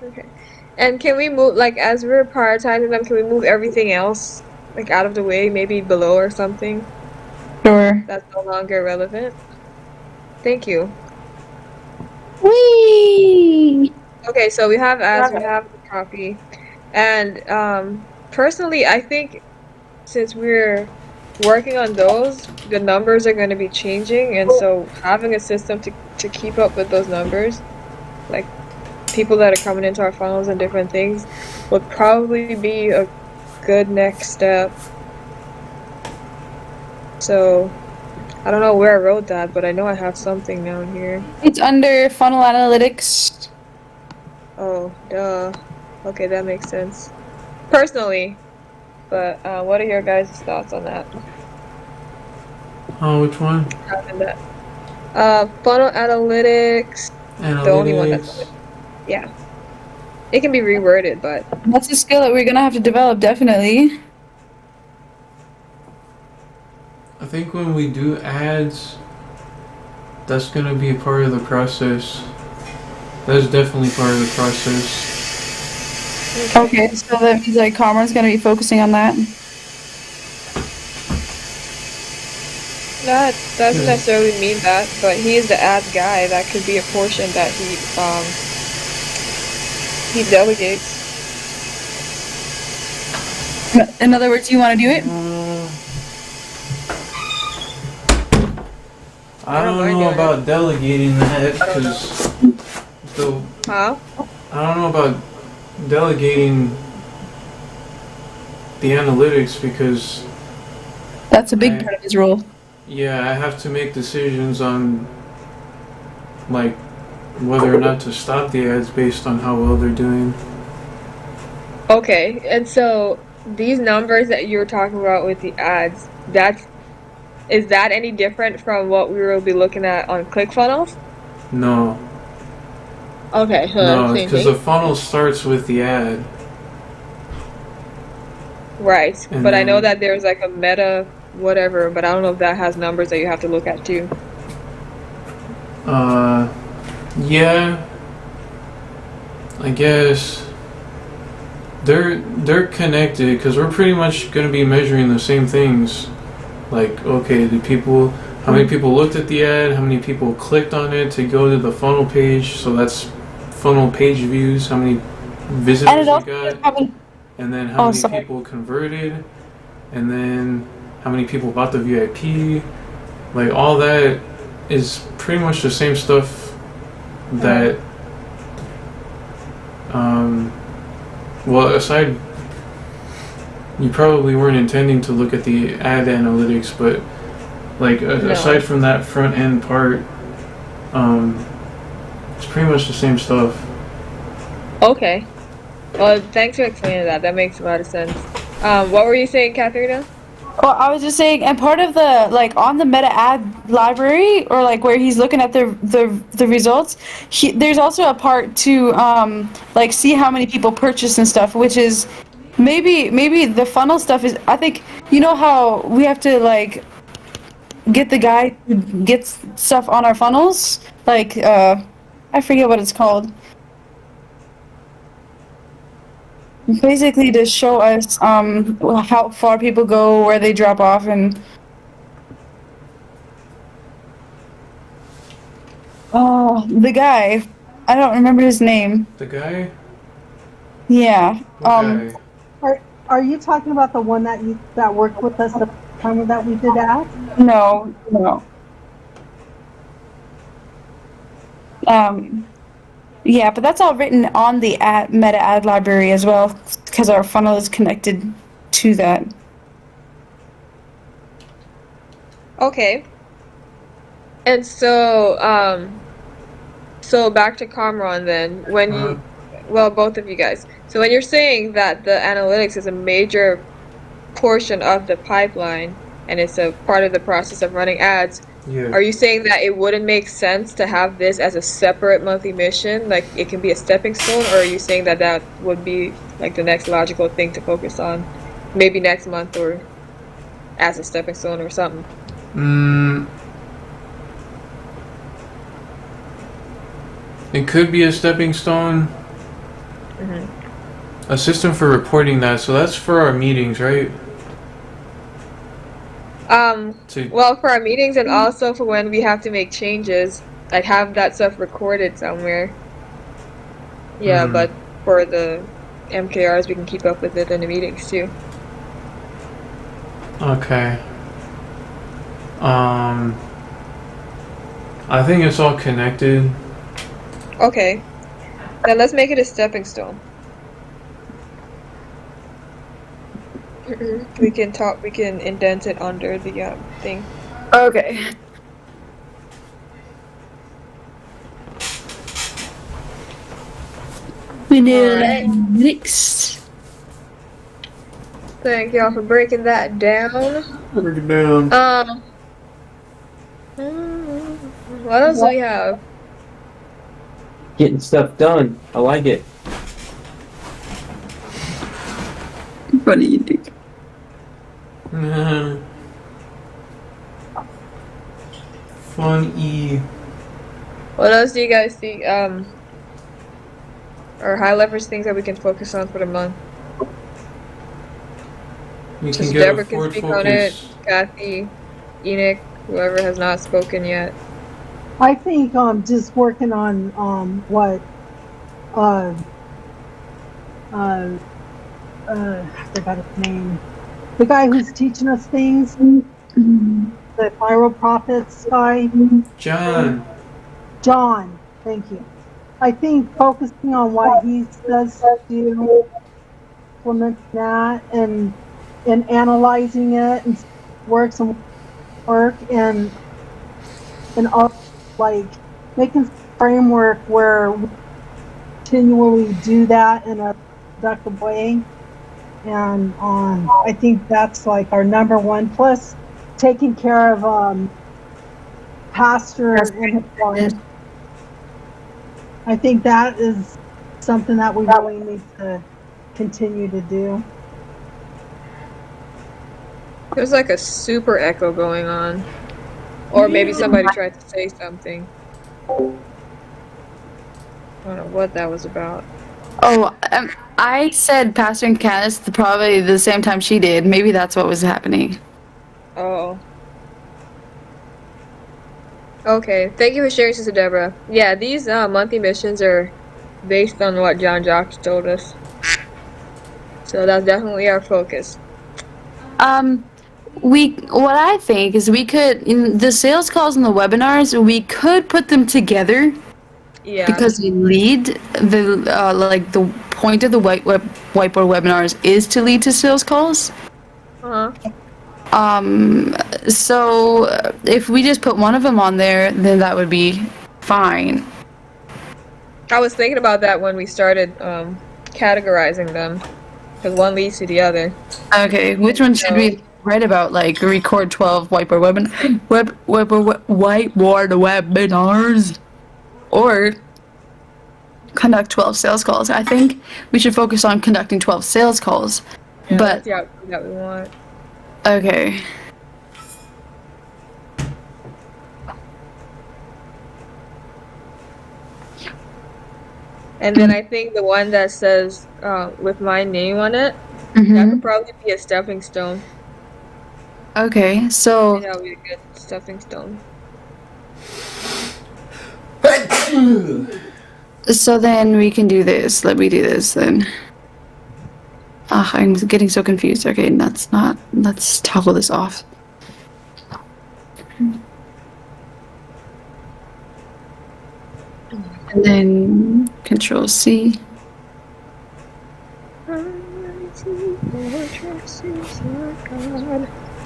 Okay. And can we move, like, as we're prioritizing them, can we move everything else, like, out of the way, maybe below or something? Sure. That's no longer relevant. Thank you. Whee! Okay, so we have ads, we have the copy. And personally, I think since we're working on those, the numbers are going to be changing, and so having a system to keep up with those numbers, like people that are coming into our funnels and different things, would probably be a good next step. So I don't know where I wrote that, but I know I have something down here. It's under funnel analytics. Oh, duh. Okay, that makes sense. Personally, but what are your guys' thoughts on that? Oh, which one? Having that. Funnel analytics. Analytics. The only one that's yeah. It can be reworded, but That's a skill that we're gonna have to develop, definitely. I think when we do ads, that's gonna be a part of the process. That's definitely part of the process. Okay, so that means like Commer's gonna be focusing on that. that doesn't necessarily mean that. But he is the ads guy. That could be a portion that he delegates. In other words, you want to do it? I don't know about delegating that because Huh? I don't know about delegating the analytics because That's a big part of his role. yeah, I have to make decisions on like whether or not to stop the ads based on how well they're doing. Okay, and so these numbers that you were talking about with the ads, is that any different from what we will be looking at on ClickFunnels? No, Okay, so no, same because thing. the funnel starts with the ad. Right, And but I know then- that there's like a meta whatever, but I don't know if that has numbers that you have to look at too. Yeah, I guess they're connected because we're pretty much going to be measuring the same things. Like, okay, how many people looked at the ad, how many people clicked on it to go to the funnel page, so that's funnel page views, how many visitors And it we also got, probably and then how many sorry. people converted, and then how many people bought the VIP. Like, all that is pretty much the same stuff that Well, aside, you probably weren't intending to look at the ad analytics, but like aside from that front end part, it's pretty much the same stuff. Okay. Well, thanks for explaining that. That makes a lot of sense. What were you saying, Katharina? Well, I was just saying, and part of the, like, on the meta ad library, or like where he's looking at the results, there's also a part to like see how many people purchase and stuff, which is maybe the funnel stuff is, I think, you know how we have to like get the guy to get stuff on our funnels, like I forget what it's called. Basically to show us how far people go, where they drop off, and the guy, I don't remember his name. The guy? Yeah. What guy? Are you talking about the one that worked with us the time that we did ads? No. Yeah, but that's all written on the meta ad library as well, because our funnel is connected to that. Okay. And so, so back to Kamran then, when you, well, both of you guys. So when you're saying that the analytics is a major portion of the pipeline, and it's a part of the process of running ads, Yeah. are you saying that it wouldn't make sense to have this as a separate monthly mission, like it can be a stepping stone, or are you saying that that would be like the next logical thing to focus on, maybe next month or as a stepping stone or something? It could be a stepping stone. A system for reporting that, so that's for our meetings, right? Well, for our meetings and also for when we have to make changes, I'd have that stuff recorded somewhere. Yeah, but for the MKRs, we can keep up with it in the meetings too. Okay. I think it's all connected. Okay, then let's make it a stepping stone. We can indent it under the thing. Okay. Alright. Next. Thank y'all for breaking that down. Break it down. What else do we have? Getting stuff done. I like it. What do you do? Fun E. What else do you guys think? Or high leverage things that we can focus on for the month. We Just can get Deborah a can forward speak on it. focus. Kathy, Enoch, whoever has not spoken yet. I think just working on what I forgot his name. The guy who's teaching us things, the viral prophets guy. John, thank you. I think focusing on what he says to implement that and analyzing it and work and all, like making a framework where we continually do that in a productive way. And I think that's like our number one, plus taking care of Pastor and his wife. I think that is something that we really need to continue to do. There's like a super echo going on. Or maybe somebody tried to say something. I don't know what that was about. Oh, I said Pastor and Candace probably the same time she did. Maybe that's what was happening. Oh. Okay, thank you for sharing, Sister Deborah. Yeah, these monthly missions are based on what John Jocks told us. So that's definitely our focus. What I think is we could, in the sales calls and the webinars, we could put them together Yeah. Because the lead, the point of the whiteboard webinars is to lead to sales calls. Uh-huh. So if we just put one of them on there, then that would be fine. I was thinking about that when we started categorizing them, because one leads to the other. Okay, which one should we write about? Like record 12 whiteboard webinars, or conduct 12 sales calls. I think we should focus on conducting 12 sales calls. Yeah, But that's the outcome that we want. okay. And then I think the one that says with my name on it, that Mhm. could probably be a stepping stone. Okay, so That would be a good stepping stone. then we can do this. Let me do this then. I'm getting so confused. Okay, let's toggle this off. And then Control C.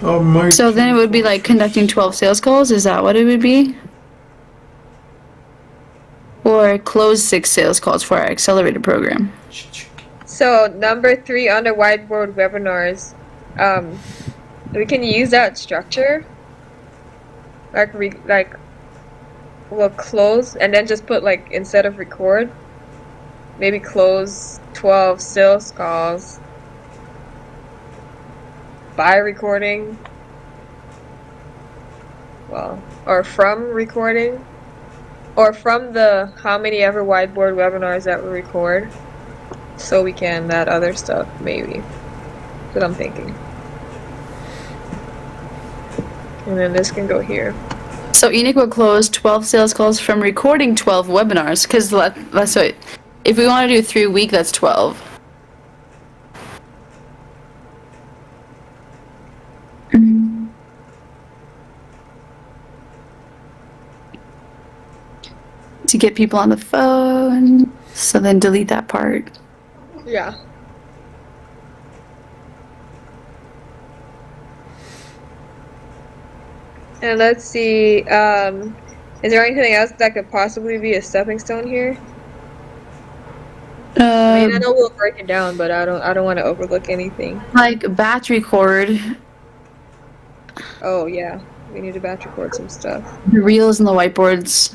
Oh my. So then it would be like conducting 12 sales calls. Is that what it would be? Or close 6 sales calls for our accelerator program. So number 3 under whiteboard webinars, we can use that structure. We'll close and then just put like instead of record, maybe close 12 sales calls by recording. Well, or from recording. Or from the how many ever whiteboard webinars that we record, so we can that other stuff maybe. That's what I'm thinking. And then this can go here. So Enoch will close 12 sales calls from recording 12 webinars, because that's what. If we want to do 3 a week, that's 12. To get people on the phone, so then delete that part. Yeah. And let's see, is there anything else that could possibly be a stepping stone here? I mean, I know we'll break it down, but I don't want to overlook anything. Like batch record, Oh yeah, we need to batch record some stuff. the reels and the whiteboards.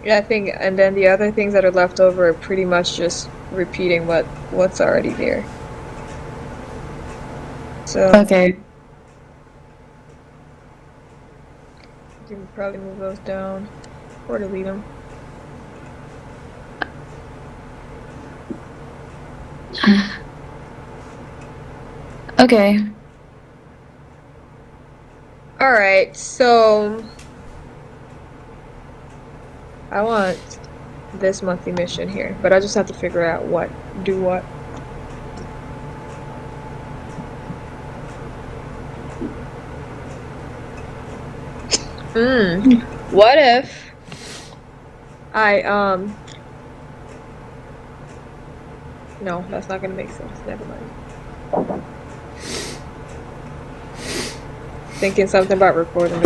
Yeah, I think, and then the other things that are left over are pretty much just repeating what's already there. So Okay. you can probably move those down or delete them. Okay. All right, so I want this monthly mission here, but I just have to figure out what. What if I no, that's not gonna make sense. Never mind. Thinking something about recording. I'm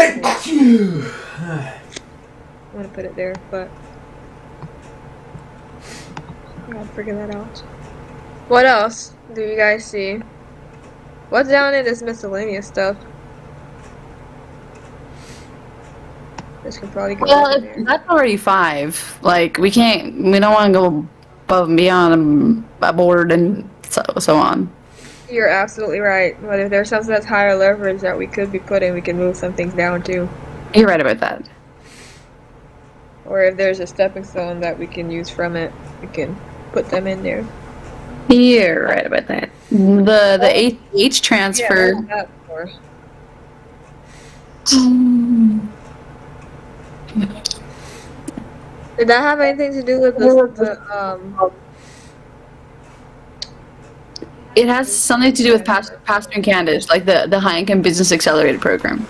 gonna put it there, but I gotta figure that out. What else do you guys see? What's down in this miscellaneous stuff? This can probably go Well, over there. that's already 5. Like we don't want to go above and beyond a board and so on. You're absolutely right. But if there's something that's higher leverage that we could be putting, we can move some things down too. You're right about that. Or if there's a stepping stone that we can use from it, we can put them in there. You're right about that. The H transfer. Yeah, that for. Did that have anything to do with the It has something to do with Pastor and Candace, like the High Income Business Accelerator program.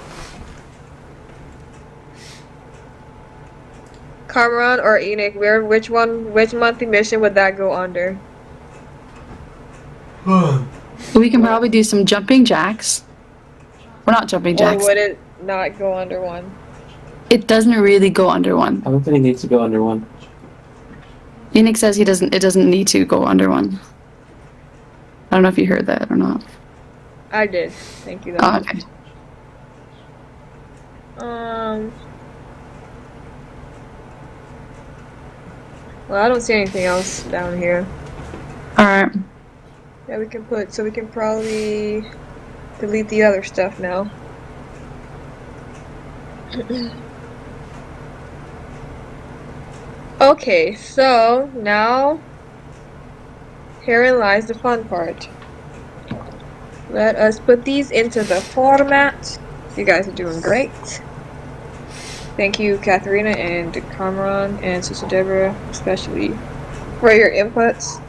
Cameron or Enoch, which monthly mission would that go under? We can probably do some jumping jacks. We're not jumping Or jacks. would it not go under one? It doesn't really go under one. I don't think it needs to go under one. Enoch says it doesn't need to go under one. I don't know if you heard that or not. I did. Thank you though. Oh, okay. Well, I don't see anything else down here. Alright. Yeah, we can probably delete the other stuff now. Okay, so now herein lies the fun part. Let us put these into the format. You guys are doing great. Thank you, Katharina and Cameron and Sister Deborah, especially for your inputs.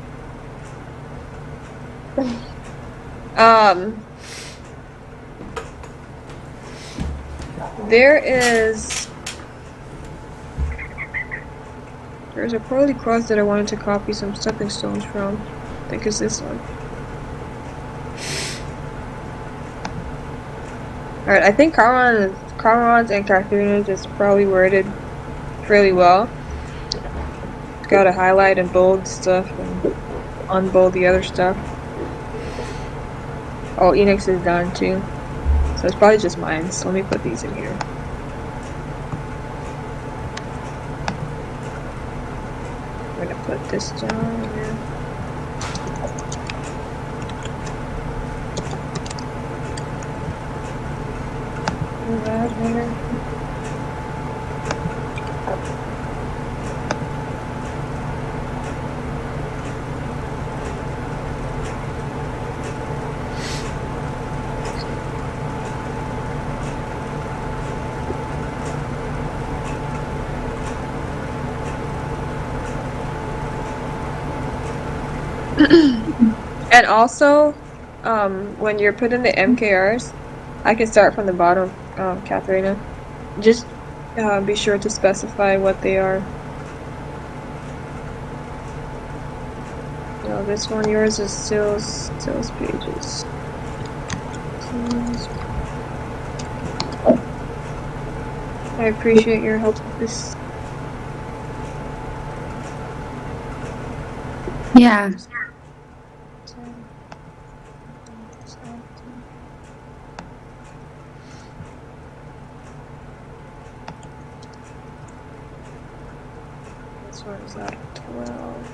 There's a Poorly Cross that I wanted to copy some stepping stones from. I think it's this one. Alright, I think Cameron's and Katharina's is probably worded fairly well. Gotta highlight and bold stuff and unbold the other stuff. Oh, Enoch's is done too. So it's probably just mine, so let me put these in here. I'm gonna put this down here. Put that here. And also, when you're putting the MKRs, I can start from the bottom, Katharina. Just be sure to specify what they are. No, this one, yours is sales pages. I appreciate your help with this. Yeah. This one is out of 12.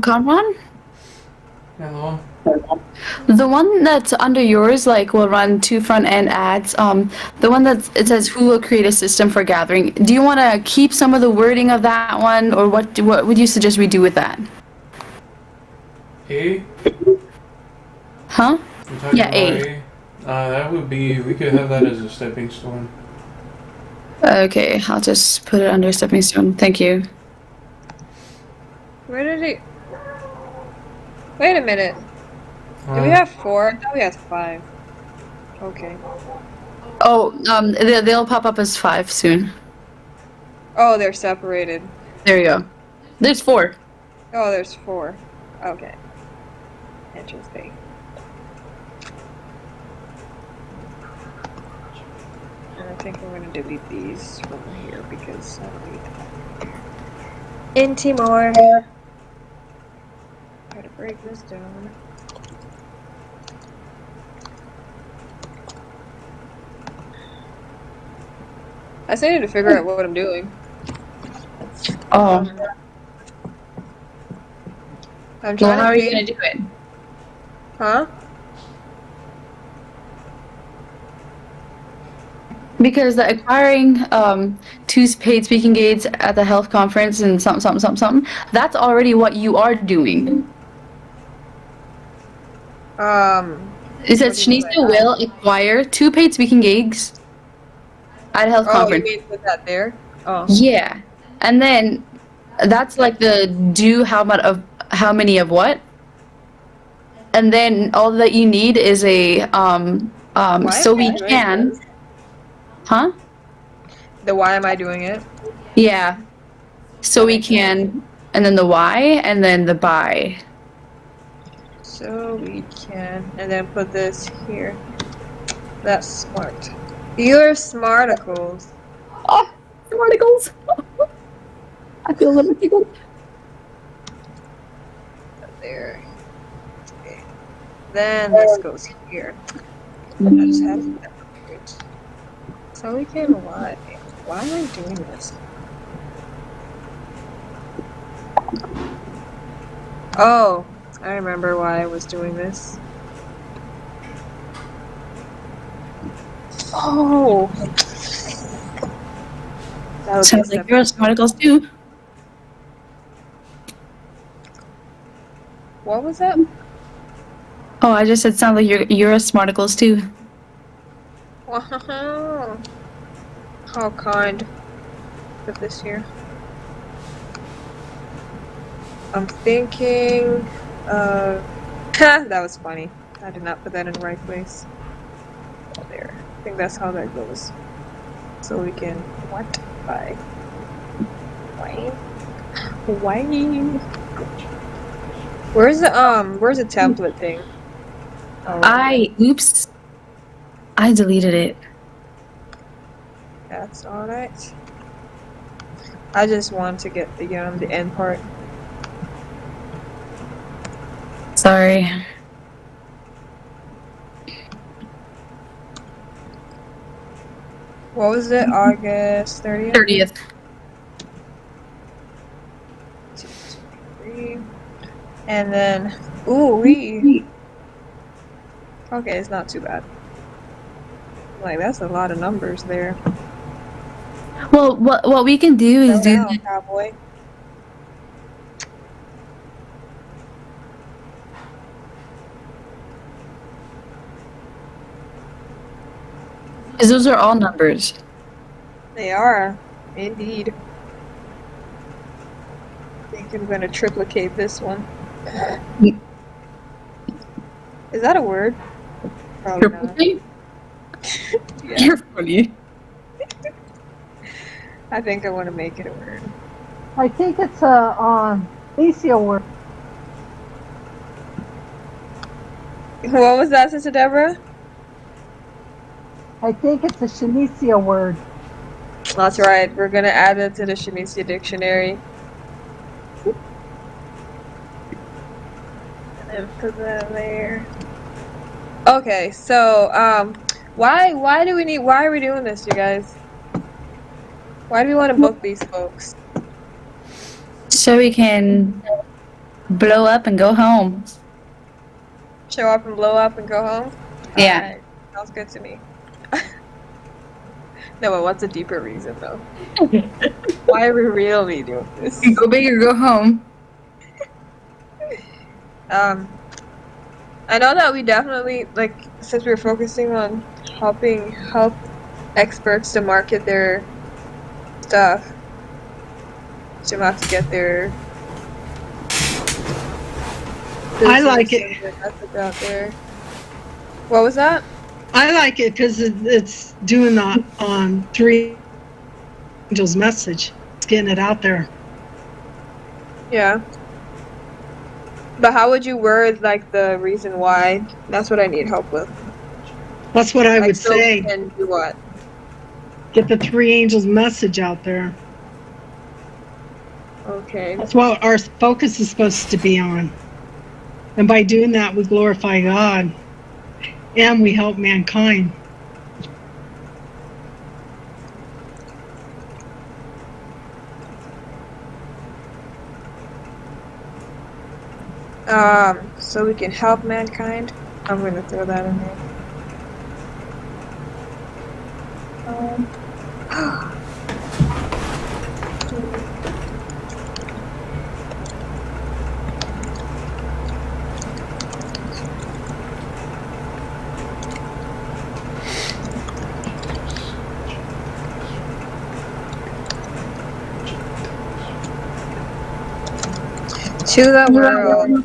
Cameron? Hello? The one that's under yours, like, will run 2 front-end ads. The one that it says who will create a system for gathering. Do you want to keep some of the wording of that one, or what would you suggest we do with that? A? Huh? You're talking Yeah, about A. That would be, we could have that as a stepping stone. Okay, I'll just put it under stepping stone. Thank you. Where did it? Wait a minute. Do we have 4? I thought we had 5. Okay. Oh, they'll pop up as 5 soon. Oh, they're separated. There you go. There's 4. Oh, there's 4. Okay. Interesting. And I think I'm gonna delete these from here because I don't need them. In Timor. Try to break this down. I still need to figure out what I'm doing. Oh. I'm Well, trying how to are you pay- going to do it? Huh? Because the acquiring 2 paid speaking gigs at the health conference and something, that's already what you are doing. It says What do you mean Shanicia by that? will acquire 2 paid speaking gigs at a health Oh, you conference. mean put that there? Oh. Yeah. And then that's like the do how many of what? And then all that you need is a Why so am I we doing can, this? huh? The why am I doing it? Yeah. So That we makes sense. can, and then the why, and then the buy. So we can, and then put this here. That's smart. You're smarticles. Oh, articles. I feel a little tickled. There. Okay. Then this goes here. I just had that. So we can why? Why am I doing this? Oh, I remember why I was doing this. Oh. That was Sounds like you're articles too. What was that? Oh, I just said sounds like you're smarticles too. Wow. How kind. Put this here. I'm thinking that was funny. I did not put that in the right place. There. I think that's how that goes. So we can what? By why? Why? Where's the template thing? Oh, Oops. I deleted it. that's alright. I just want to get the end part. Sorry. What was it? August 30th? 30th. 3. And then ooh-wee. Okay, it's not too bad. Like that's a lot of numbers there. Well, what we can do is do Wow, cowboy. because those are all numbers. They are, indeed. I think I'm gonna triplicate this one. Is that a word? Probably You're not. funny. Yeah, You're funny. I think I want to make it a word. I think it's a Alicia word. What was that, Sister Deborah? I think it's a Shanicia word. That's right. We're gonna add it to the Shanicia dictionary. And then put that there. Okay, so why are we doing this, you guys? Why do we want to book these folks? So we can blow up and go home. Show up and blow up and go home? Yeah. Alright, sounds good to me. No, but what's a deeper reason though? Why are we really doing this? Go big or go home. I know that we definitely, like, since we're focusing on helping experts to market their stuff, so we have to get their I like it. message out there. What was that? I like it because it's doing the Three Angels message. It's getting it out there. Yeah. But how would you word, like, the reason why? That's what I need help with. That's what I Like, would so we say. can do what? Get the Three Angels message out there. Okay. That's what our focus is supposed to be on. And by doing that, we glorify God and we help mankind. So we can help mankind. I'm gonna throw that in there. To the world.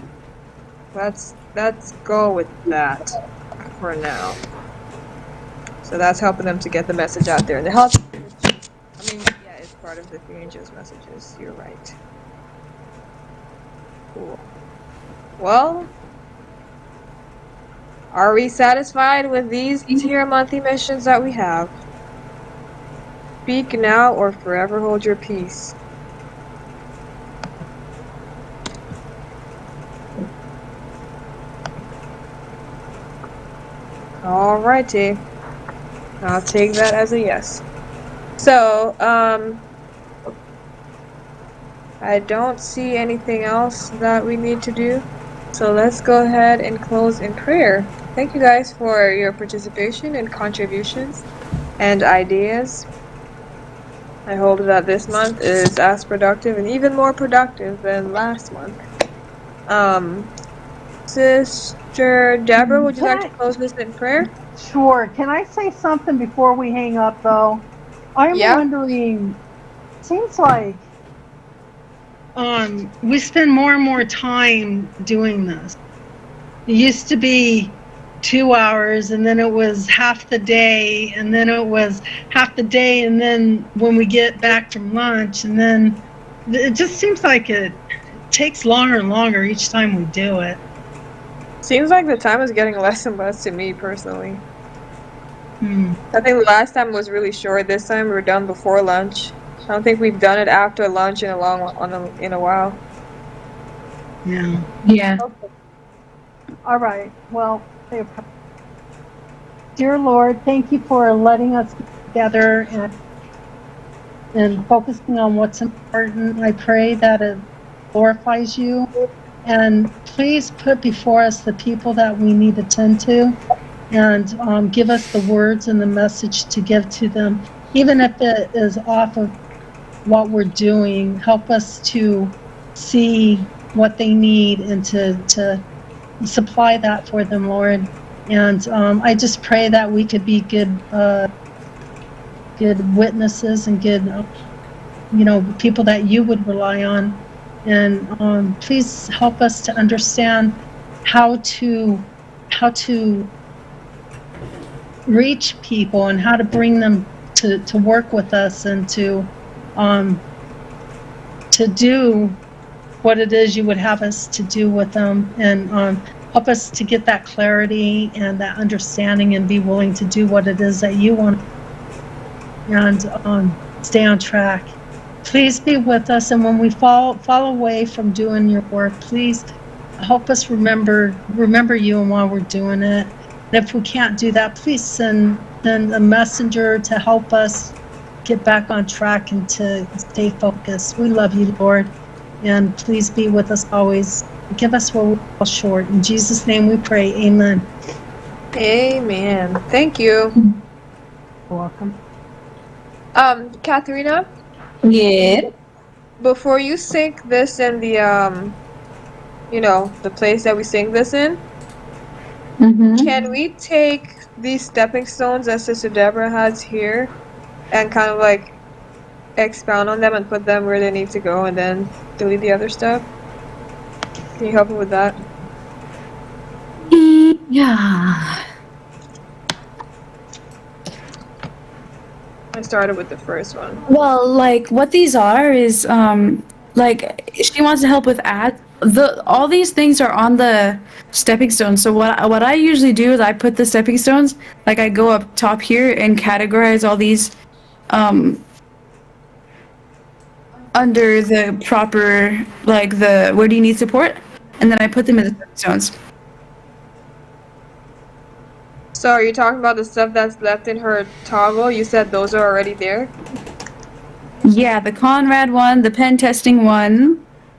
Let's go with that for now. So that's helping them to get the message out there. And the help, I mean, yeah, it's part of the three angels' messages. You're right. Cool. Well, are we satisfied with these tier monthly missions that we have? Speak now or forever hold your peace. Alrighty. I'll take that as a yes. So, I don't see anything else that we need to do. So let's go ahead and close in prayer. Thank you guys for your participation and contributions and ideas. I hope that this month is as productive and even more productive than last month. Sister Deborah, would you like to close this in prayer? Sure. Can I say something before we hang up, though? I'm wondering, seems like we spend more and more time doing this. It used to be 2 hours, and then it was half the day, and then it was half the day, and then when we get back from lunch, and then it just seems like it takes longer and longer each time we do it. Seems like the time is getting less and less to me personally. I think the last time was really short. This time we were done before lunch. I don't think we've done it after lunch in a while. Yeah. Yeah. okay. All right. Well, dear Lord, thank you for letting us get together and focusing on what's important. I pray that it glorifies you. And please put before us the people that we need to tend to, and give us the words and the message to give to them. Even if it is off of what we're doing, help us to see what they need and to supply that for them, Lord. And I just pray that we could be good witnesses and good, people that you would rely on. And please help us to understand how to reach people and how to bring them to work with us and to do what it is you would have us to do with them, and help us to get that clarity and that understanding and be willing to do what it is that you want, and stay on track. Please be with us, and when we fall away from doing your work, please help us remember you and why we're doing it. And if we can't do that, please send a messenger to help us get back on track and to stay focused. We love you, Lord, and please be with us always. Give us what we fall short. In Jesus' name we pray. Amen. Amen. Thank you. You're welcome. Katharina? Yeah. Before you sync this in the the place that we sync this in, can we take these stepping stones that Sister Deborah has here and kind of like expound on them and put them where they need to go and then delete the other stuff? Can you help me with that? Yeah. I started with the first one. Well, like what these are is like she wants to help with ads. All these things are on the stepping stones. So what I usually do is I put the stepping stones, like I go up top here and categorize all these under the proper, like the where do you need support, and then I put them in the stepping stones. So are you talking about the stuff that's left in her toggle? You said those are already there? Yeah, the Conrad one, the pen testing one,